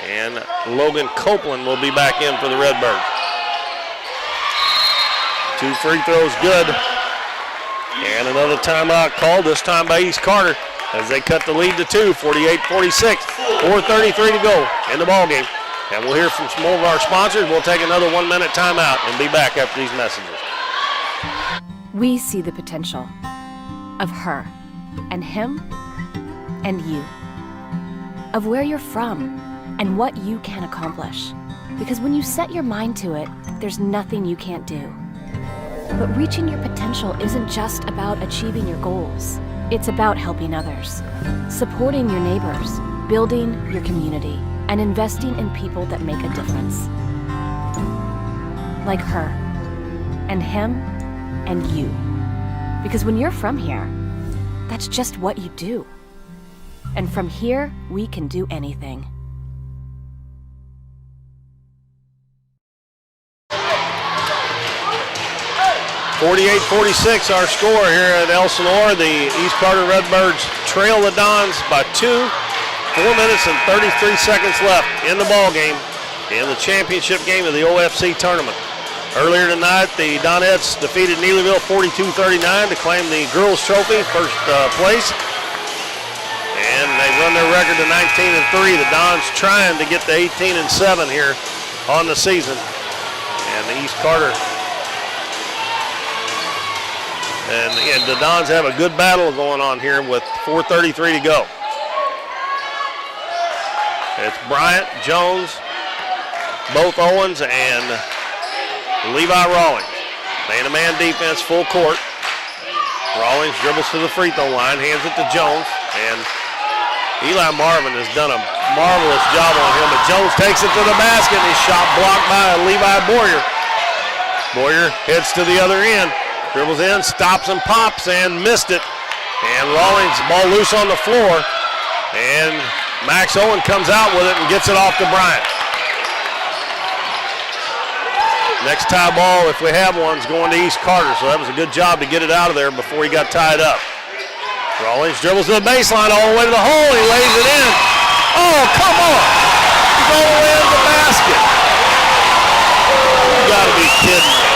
Speaker 1: And Logan Copeland will be back in for the Redbirds. 2 free throws good. And another timeout called, this time by East Carter, as they cut the lead to 2, 48-46. 4:33 to go in the ballgame. And we'll hear from some more of our sponsors. We'll take another 1-minute timeout and be back after these messages.
Speaker 9: We see the potential of her and him and you, of where you're from and what you can accomplish. Because when you set your mind to it, there's nothing you can't do. But reaching your potential isn't just about achieving your goals. It's about helping others, supporting your neighbors, building your community, and investing in people that make a difference. Like her, and him, and you. Because when you're from here, that's just what you do. And from here, we can do anything.
Speaker 1: 48-46 our score here at Elsinore. The East Carter Redbirds trail the Dons by 2. 4 minutes and 33 seconds left in the ball game in the championship game of the OFC tournament. Earlier tonight, the Donettes defeated Neelyville 42-39 to claim the girls' trophy, first place. And they run their record to 19-3. The Dons trying to get to 18-7 here on the season. And the East Carter and the Dons have a good battle going on here with 4:33 to go. It's Bryant, Jones, both Owens, and Levi Rawlings. Man-to-man defense, full court. Rawlings dribbles to the free throw line, hands it to Jones, and Eli Marvin has done a marvelous job on him, but Jones takes it to the basket, and his shot blocked by Levi Boyer. Boyer heads to the other end, dribbles in, stops and pops, and missed it. And Rawlings, ball loose on the floor, and Max Owen comes out with it and gets it off to Bryant. Next tie ball, if we have one, is going to East Carter, so that was a good job to get it out of there before he got tied up. Rawlings dribbles to the baseline all the way to the hole. He lays it in. Oh, come on. He's all the way to the basket. You got to be kidding me.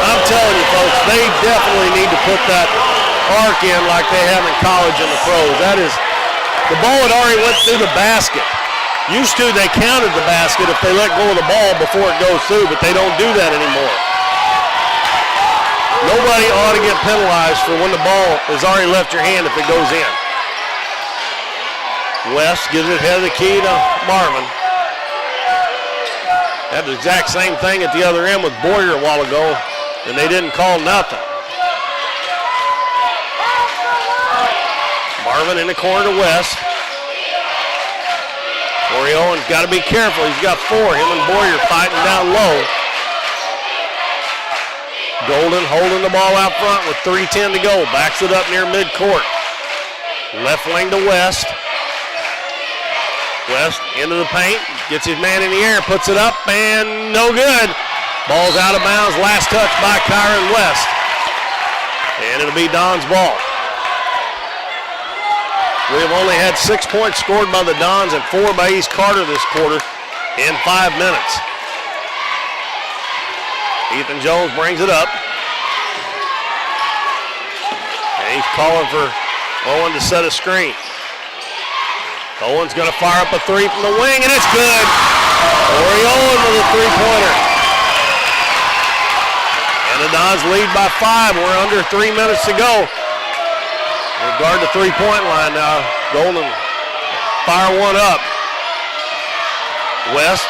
Speaker 1: I'm telling you, folks, they definitely need to put that arc in like they have in college and the pros. That is, the ball had already went through the basket. Used to, they counted the basket if they let go of the ball before it goes through, but they don't do that anymore. Nobody ought to get penalized for when the ball has already left your hand if it goes in. West gives it head of the key to Marvin. Had the exact same thing at the other end with Boyer a while ago, and they didn't call nothing. Marvin in the corner to West. Corey Owens got to be careful. He's got 4. Him and Boyer fighting down low. Golden holding the ball out front with 3:10 to go. Backs it up near midcourt. Left wing to West. West into the paint. Gets his man in the air. Puts it up and no good. Ball's out of bounds. Last touch by Kyron West. And it'll be Don's ball. We have only had 6 points scored by the Dons and 4 by East Carter this quarter in 5 minutes. Ethan Jones brings it up. And he's calling for Owen to set a screen. Owen's going to fire up a 3 from the wing, and it's good. Oriola with a three-pointer. And the Dons lead by 5. We're under 3 minutes to go. We'll guard the three-point line now. Golden fire one up. West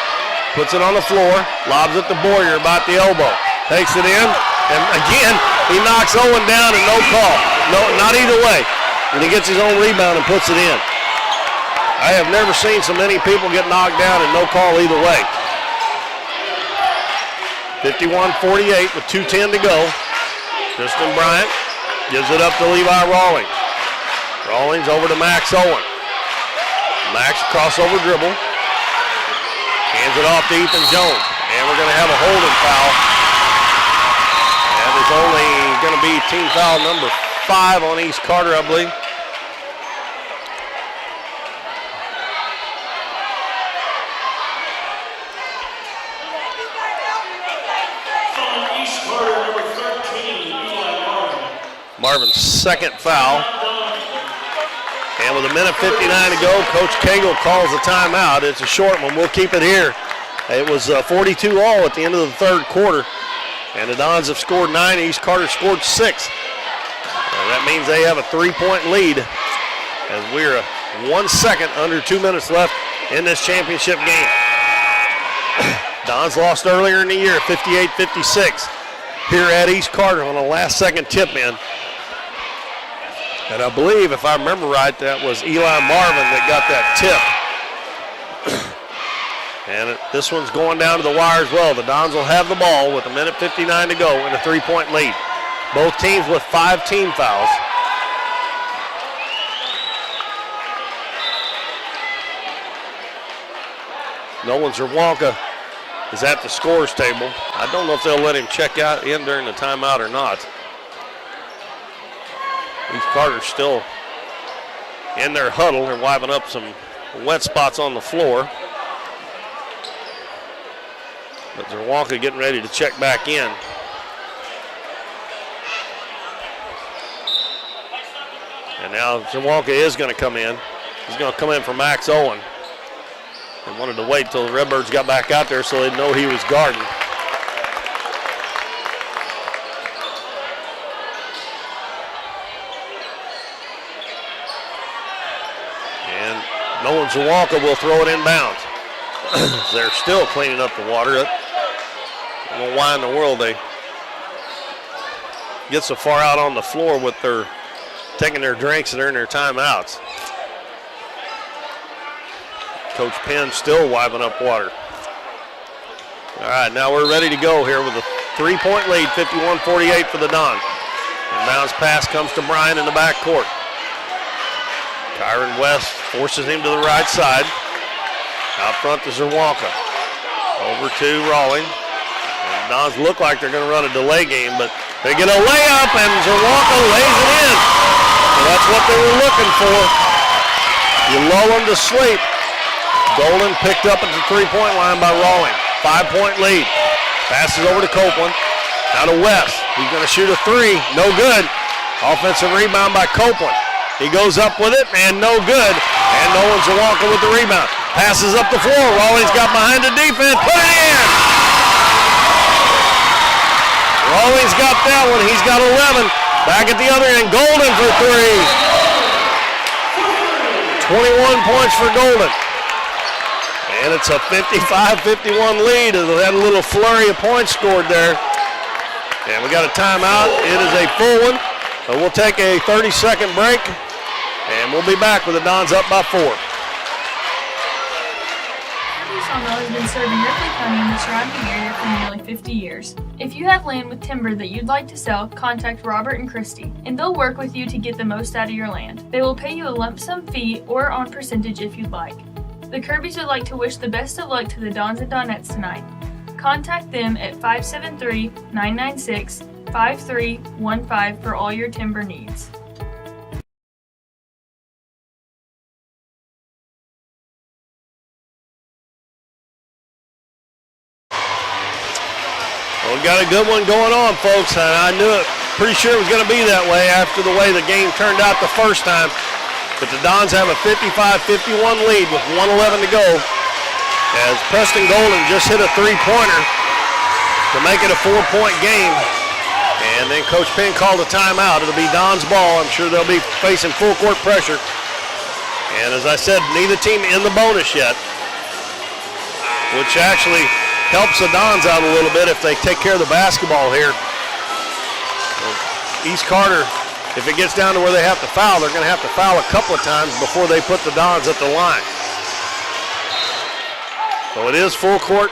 Speaker 1: puts it on the floor, lobs it to Boyer about the elbow. Takes it in, and again, he knocks Owen down and no call. No, not either way. And he gets his own rebound and puts it in. I have never seen so many people get knocked down and no call either way. 51-48 with 2:10 to go. Tristan Bryant gives it up to Levi Rawlings. Rawlings over to Max Owen. Max crossover dribble. Hands it off to Ethan Jones. And we're going to have a holding foul. And it's only going to be team foul number 5 on East Carter, I believe. Marvin's second foul. And with 1:59 to go, Coach Cagle calls the timeout. It's a short one. We'll keep it here. It was 42 all at the end of the third quarter. And the Dons have scored 9. East Carter scored 6. And that means they have a 3-point lead as we're 1 second under 2 minutes left in this championship game. Dons lost earlier in the year, 58-56, here at East Carter on a last-second tip-in. And I believe, if I remember right, that was Eli Marvin that got that tip. And this one's going down to the wire as well. The Dons will have the ball with 1:59 to go in a 3-point lead. Both teams with 5 team fouls. Nolan Zerwanka is at the scorer's table. I don't know if they'll let him check out in during the timeout or not. East Carter's still in their huddle. They're wiping up some wet spots on the floor. But Zerwanka getting ready to check back in. And now Zerwanka is going to come in. He's going to come in for Max Owen. And wanted to wait till the Redbirds got back out there so they'd know he was guarding. And Nolan Zerwanka will throw it inbounds. They're still cleaning up the water. I don't know why in the world they get so far out on the floor with their taking their drinks and during their timeouts. Coach Penn still wiping up water. All right, now we're ready to go here with a 3-point lead, 51-48 for the Dons. And bounce pass comes to Bryan in the backcourt. Kyron West forces him to the right side. Out front to Zerwanka. Over to Rawlings. And Dons look like they're going to run a delay game, but they get a layup and Zerwanka lays it in. So that's what they were looking for. You lull them to sleep. Golden picked up at the 3-point line by Rawlings. 5-point lead. Passes over to Copeland. Now to West. He's going to shoot a 3. No good. Offensive rebound by Copeland. He goes up with it and no good. And Nolan Zerwanka with the rebound. Passes up the floor. Rawlings got behind the defense. Put it in. Rawlings got that one. He's got 11. Back at the other end. Golden for 3. 21 points for Golden. And it's a 55-51 lead. They had a little flurry of points scored there. And we got a timeout. It is a full one. So we'll take a 30-second break. And we'll be back with the Dons up by 4.
Speaker 16: Sawmill has been serving Ripley County and the surrounding area for nearly 50 years. If you have land with timber that you'd like to sell, contact Robert and Christy, and they'll work with you to get the most out of your land. They will pay you a lump sum fee or on percentage if you'd like. The Kirbys would like to wish the best of luck to the Dons and Donettes tonight. Contact them at 573-996-5315 for all your timber needs.
Speaker 1: Well, we got a good one going on, folks, and I knew it. Pretty sure it was going to be that way after the way the game turned out the first time. But the Dons have a 55-51 lead with 1:11 to go as Preston Golden just hit a three-pointer to make it a 4-point game. And then Coach Penn called a timeout. It'll be Don's ball. I'm sure they'll be facing full court pressure. And as I said, neither team in the bonus yet, which actually helps the Dons out a little bit if they take care of the basketball here. East Carter, if it gets down to where they have to foul, they're going to have to foul a couple of times before they put the Dons at the line. So it is full court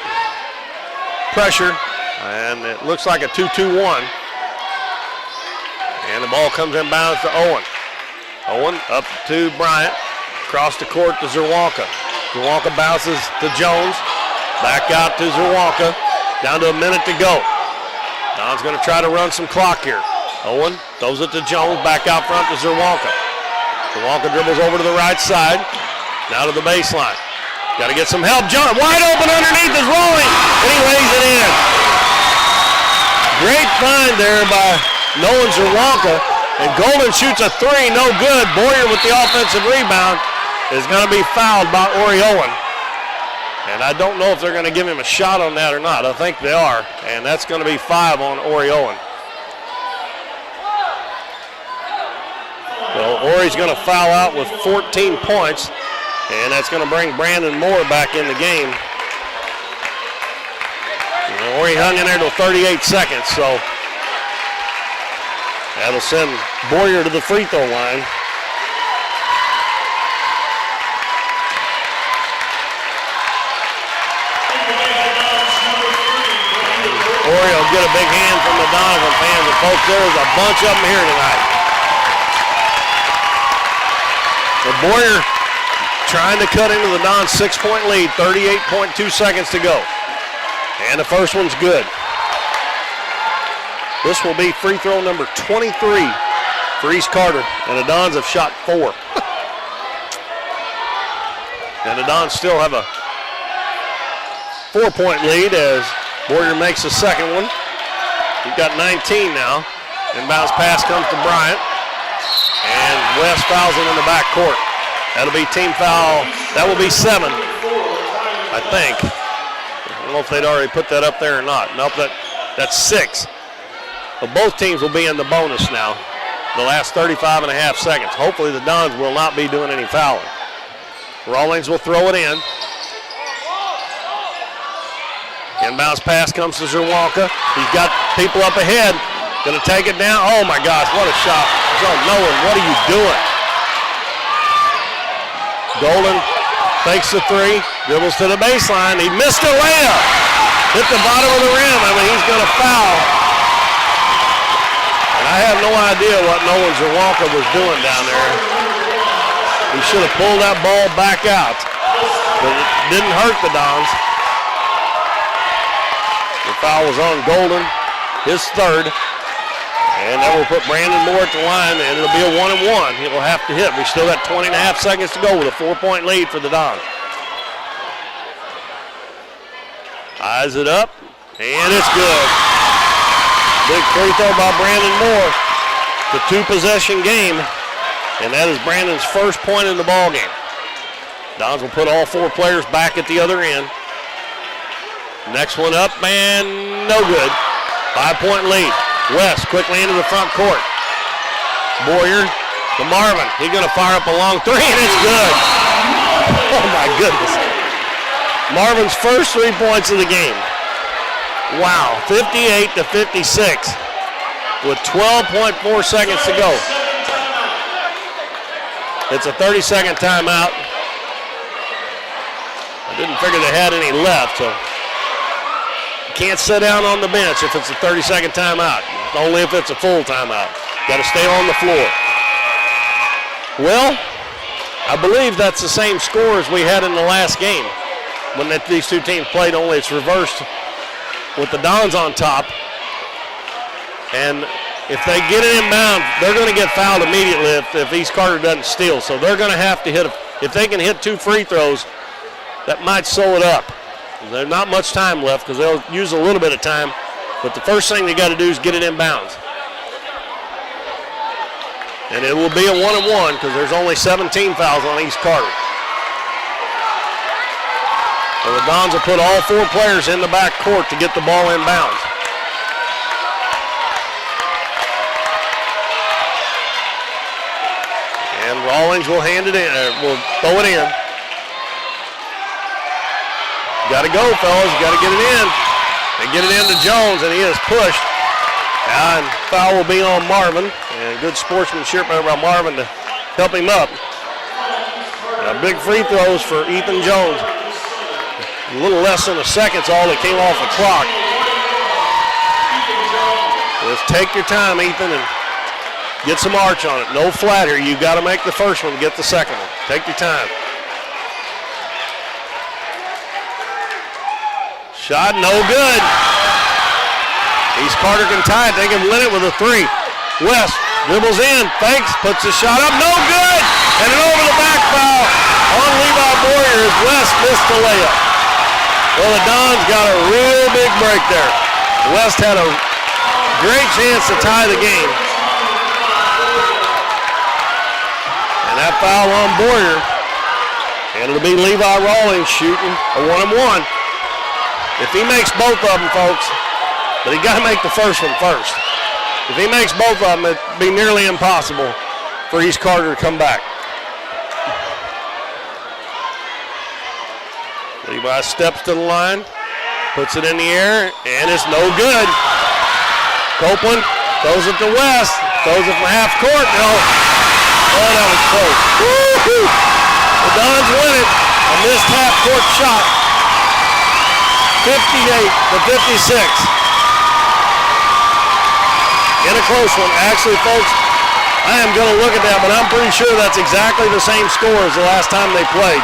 Speaker 1: pressure, and it looks like a 2-2-1. And the ball comes inbounds to Owen. Owen up to Bryant, across the court to Zerwanka. Zerwanka bounces to Jones, back out to Zerwanka, down to a minute to go. Don's going to try to run some clock here. Owen throws it to Jones, back out front to Zerwanka. Zerwanka dribbles over to the right side, now to the baseline. Got to get some help. John wide open underneath is rolling, and he lays it in. Great find there by Nolan Zerwanka, and Golden shoots a three, no good. Boyer with the offensive rebound is going to be fouled by Ori Owen. And I don't know if they're going to give him a shot on that or not. I think they are, and that's going to be 5 on Ori Owen. Well, Ori's going to foul out with 14 points, and that's going to bring Brandon Moore back in the game. And Ori hung in there till 38 seconds, so that'll send Boyer to the free throw line. Ori will get a big hand from the Doniphan fans, and folks, there was a bunch of them here tonight. But Boyer trying to cut into the Don's 6-point lead, 38.2 seconds to go. And the first one's good. This will be free throw number 23 for East Carter, and the Dons have shot 4. And the Dons still have a 4-point lead as Boyer makes the second one. He's got 19 now. Inbounds pass comes to Bryant. And West fouls him in the back court. That'll be team foul. That will be 7, I think. I don't know if they'd already put that up there or not. Nope, that's 6. But both teams will be in the bonus now. The last 35 and a half seconds. Hopefully the Dons will not be doing any fouling. Rawlings will throw it in. Inbounds pass comes to Zerwanka. He's got people up ahead. Going to take it down. Oh my gosh, what a shot. Oh, Nolan, what are you doing? Golden fakes the three, dribbles to the baseline. He missed a layup. Hit the bottom of the rim. I mean, he's going to foul. And I have no idea what Nolan Zerwanka was doing down there. He should have pulled that ball back out. But it didn't hurt the Dons. The foul was on Golden, his third. And that will put Brandon Moore at the line, and it'll be a 1-and-1. He'll have to hit. We still got 20 and a half seconds to go with a 4-point lead for the Dons. Eyes it up, and it's good. Big free throw by Brandon Moore. The 2-possession game, and that is Brandon's first point in the ball game. Dons will put all 4 players back at the other end. Next one up, and no good. 5-point lead. West quickly into the front court. Boyer to Marvin. He's going to fire up a long three, and it's good. Oh, my goodness. Marvin's first 3 points of the game. Wow, 58-56 with 12.4 seconds to go. It's a 30-second timeout. I didn't figure they had any left, so can't sit down on the bench if it's a 30-second timeout. Only if it's a full timeout. Got to stay on the floor. Well, I believe that's the same score as we had in the last game when these two teams played, only it's reversed with the Dons on top. And if they get it inbound, they're going to get fouled immediately if East Carter doesn't steal. So they're going to have to hit, if they can hit 2 free throws, that might sew it up. There's not much time left because they'll use a little bit of time, but the first thing they got to do is get it inbounds. And it will be a 1-and-1 because there's only 17 fouls on East Carter. Well, the Dons have put all 4 players in the back court to get the ball in bounds. And Rawlings will hand it in, will throw it in. Got to go, fellas. Got to get it in. And get it into Jones, and he is pushed. And foul will be on Marvin. And good sportsmanship by Marvin to help him up. Big free throws for Ethan Jones. A little less than a second's all that came off the clock. Just take your time, Ethan, and get some arch on it. No flat here. You've got to make the first one to get the second one. Take your time. Shot no good. East Carter can tie it. They can win it with a 3. West dribbles in, fakes, puts the shot up. No good. And an over the back foul on Levi Boyer as West missed the layup. Well, the Dons got a real big break there. West had a great chance to tie the game. And that foul on Boyer. And it'll be Levi Rawlings shooting a 1-and-1. If he makes both of them, folks, but he got to make the first one first. If he makes both of them, it'd be nearly impossible for East Carter to come back. Levi steps to the line, puts it in the air, and it's no good. Copeland throws it to West, throws it from half court. No. Oh, that was close. Woo-hoo. The Dons win it. A missed half court shot. 58-56. In a close one. Actually, folks, I am going to look at that, but I'm pretty sure that's exactly the same score as the last time they played.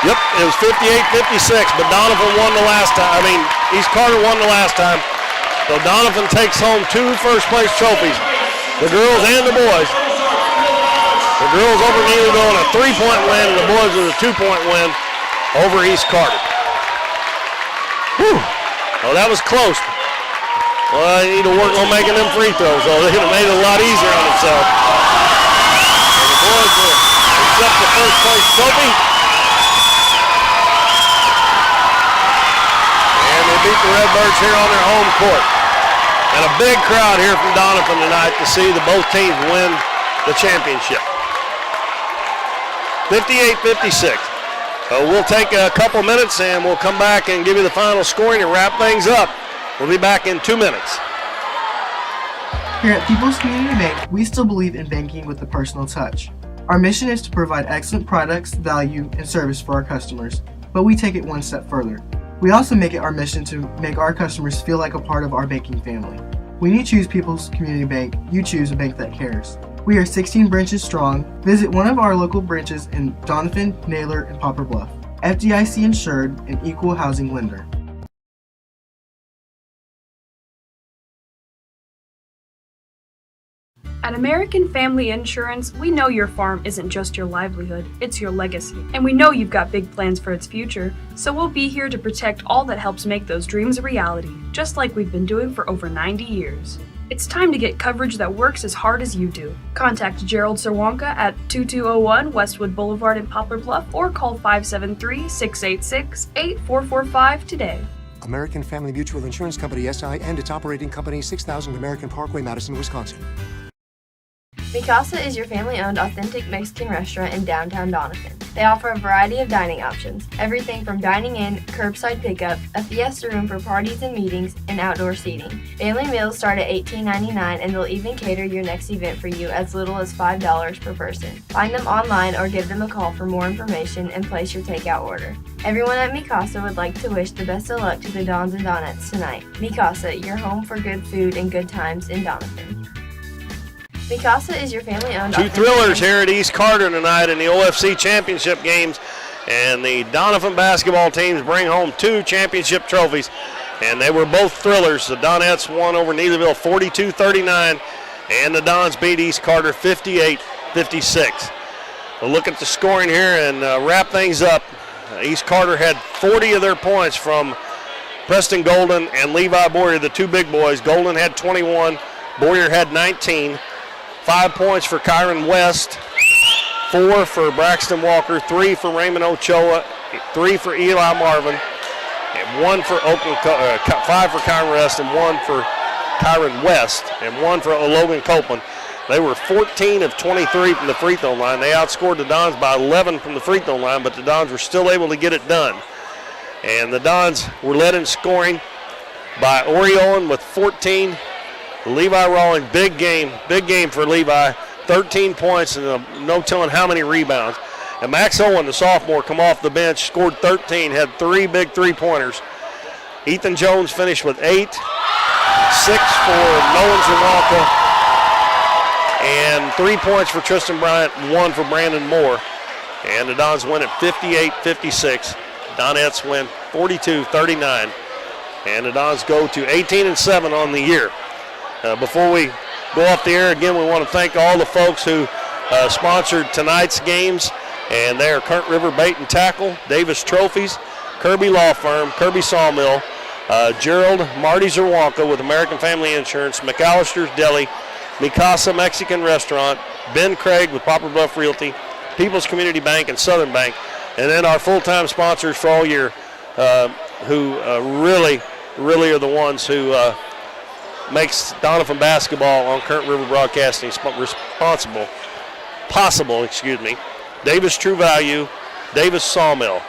Speaker 1: Yep, it was 58-56, but Doniphan won the last time. East Carter won the last time. So Doniphan takes home 2 first-place trophies, the girls and the boys. The girls over Neelyville on a 3-point win, and the boys with a 2-point win over East Carter. Whew. Well, that was close. Well, they need to work on making them free throws, though. They could have made it a lot easier on themselves. And the boys will accept the first-place trophy. And they beat the Redbirds here on their home court. And a big crowd here from Doniphan tonight to see both teams win the championship. 58-56. We'll take a couple minutes and we'll come back and give you the final scoring and wrap things up. We'll be back in 2 minutes.
Speaker 10: Here at People's Community Bank, we still believe in banking with the personal touch. Our mission is to provide excellent products, value, and service for our customers, but we take it one step further. We also make it our mission to make our customers feel like a part of our banking family. When you choose People's Community Bank, you choose a bank that cares. We are 16 branches strong. Visit one of our local branches in Doniphan, Naylor, and Poplar Bluff. FDIC insured and equal housing lender.
Speaker 7: At American Family Insurance, we know your farm isn't just your livelihood, it's your legacy. And we know you've got big plans for its future, so we'll be here to protect all that helps make those dreams a reality, just like we've been doing for over 90 years. It's time to get coverage that works as hard as you do. Contact Gerald Serwanka at 2201 Westwood Boulevard in Poplar Bluff or call 573-686-8445 today.
Speaker 11: American Family Mutual Insurance Company, SI, and its operating company, 6000 American Parkway, Madison, Wisconsin.
Speaker 12: Mi Casa is your family-owned authentic Mexican restaurant in downtown Doniphan. They offer a variety of dining options, everything from dining in, curbside pickup, a fiesta room for parties and meetings, and outdoor seating. Family meals start at $18.99 and they'll even cater your next event for you as little as $5 per person. Find them online or give them a call for more information and place your takeout order. Everyone at Mi Casa would like to wish the best of luck to the Dons and Donettes tonight. Mi Casa, your home for good food and good times in Doniphan. Mi Casa is your family-owned...
Speaker 1: 2 thrillers here at East Carter tonight in the OFC Championship games. And the Doniphan basketball teams bring home 2 championship trophies. And they were both thrillers. The Donettes won over Neelyville 42-39. And the Dons beat East Carter 58-56. We'll look at the scoring here and wrap things up. East Carter had 40 of their points from Preston Golden and Levi Boyer, the 2 big boys. Golden had 21. Boyer had 19. 5 points for Kyron West, 4 for Braxton Walker, 3 for Raymond Ochoa, 3 for Eli Marvin, and 1 for Oakland, 5 for Kyron West, and 1 for Kyron West, and 1 for Logan Copeland. They were 14 of 23 from the free throw line. They outscored the Dons by 11 from the free throw line, but the Dons were still able to get it done. And the Dons were led in scoring by Oriolan with 14. Levi Rawling, big game for Levi. 13 points and no telling how many rebounds. And Max Owen, the sophomore, come off the bench, scored 13, had 3 big three-pointers. Ethan Jones finished with 8, 6 for Nolan Zawalka, and 3 points for Tristan Bryant, 1 for Brandon Moore. And the Dons win at 58-56. Donettes win 42-39. And the Dons go to 18-7 on the year. Before we go off the air again, we want to thank all the folks who sponsored tonight's games. And they are Current River Bait and Tackle, Davis Trophies, Kirby Law Firm, Kirby Sawmill, Gerald Marty Zerwanka with American Family Insurance, McAllister's Deli, Mikasa Mexican Restaurant, Ben Craig with Poplar Bluff Realty, People's Community Bank, and Southern Bank. And then our full-time sponsors for all year who really are the ones who makes Doniphan basketball on Current River Broadcasting possible. Davis True Value, Davis Sawmill,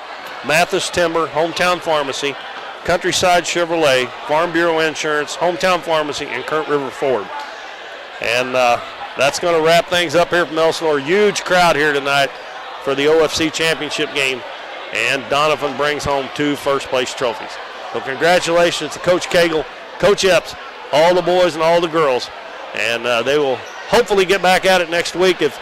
Speaker 1: Mathis Timber, Hometown Pharmacy, Countryside Chevrolet, Farm Bureau Insurance, Hometown Pharmacy, and Current River Ford. And that's going to wrap things up here from Elsinore. Huge crowd here tonight for the OFC Championship game. And Doniphan brings home 2 first-place trophies. So congratulations to Coach Cagle, Coach Epps, all the boys and all the girls. And they will hopefully get back at it next week if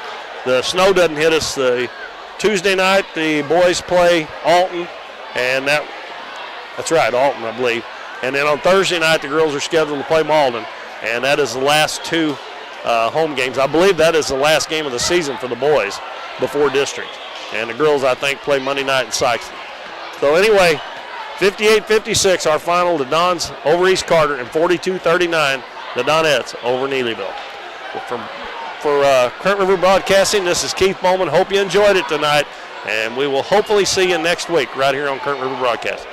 Speaker 1: the snow doesn't hit us. The Tuesday night, the boys play Alton, and that's right, Alton, I believe. And then on Thursday night, the girls are scheduled to play Malden, and that is the last 2 home games. I believe that is the last game of the season for the boys before district. And the girls, I think, play Monday night in Sykeston. So anyway, 58-56, our final, the Dons over East Carter, and 42-39, the Donettes over Neelyville. For Current River Broadcasting, this is Keith Bowman. Hope you enjoyed it tonight, and we will hopefully see you next week right here on Current River Broadcasting.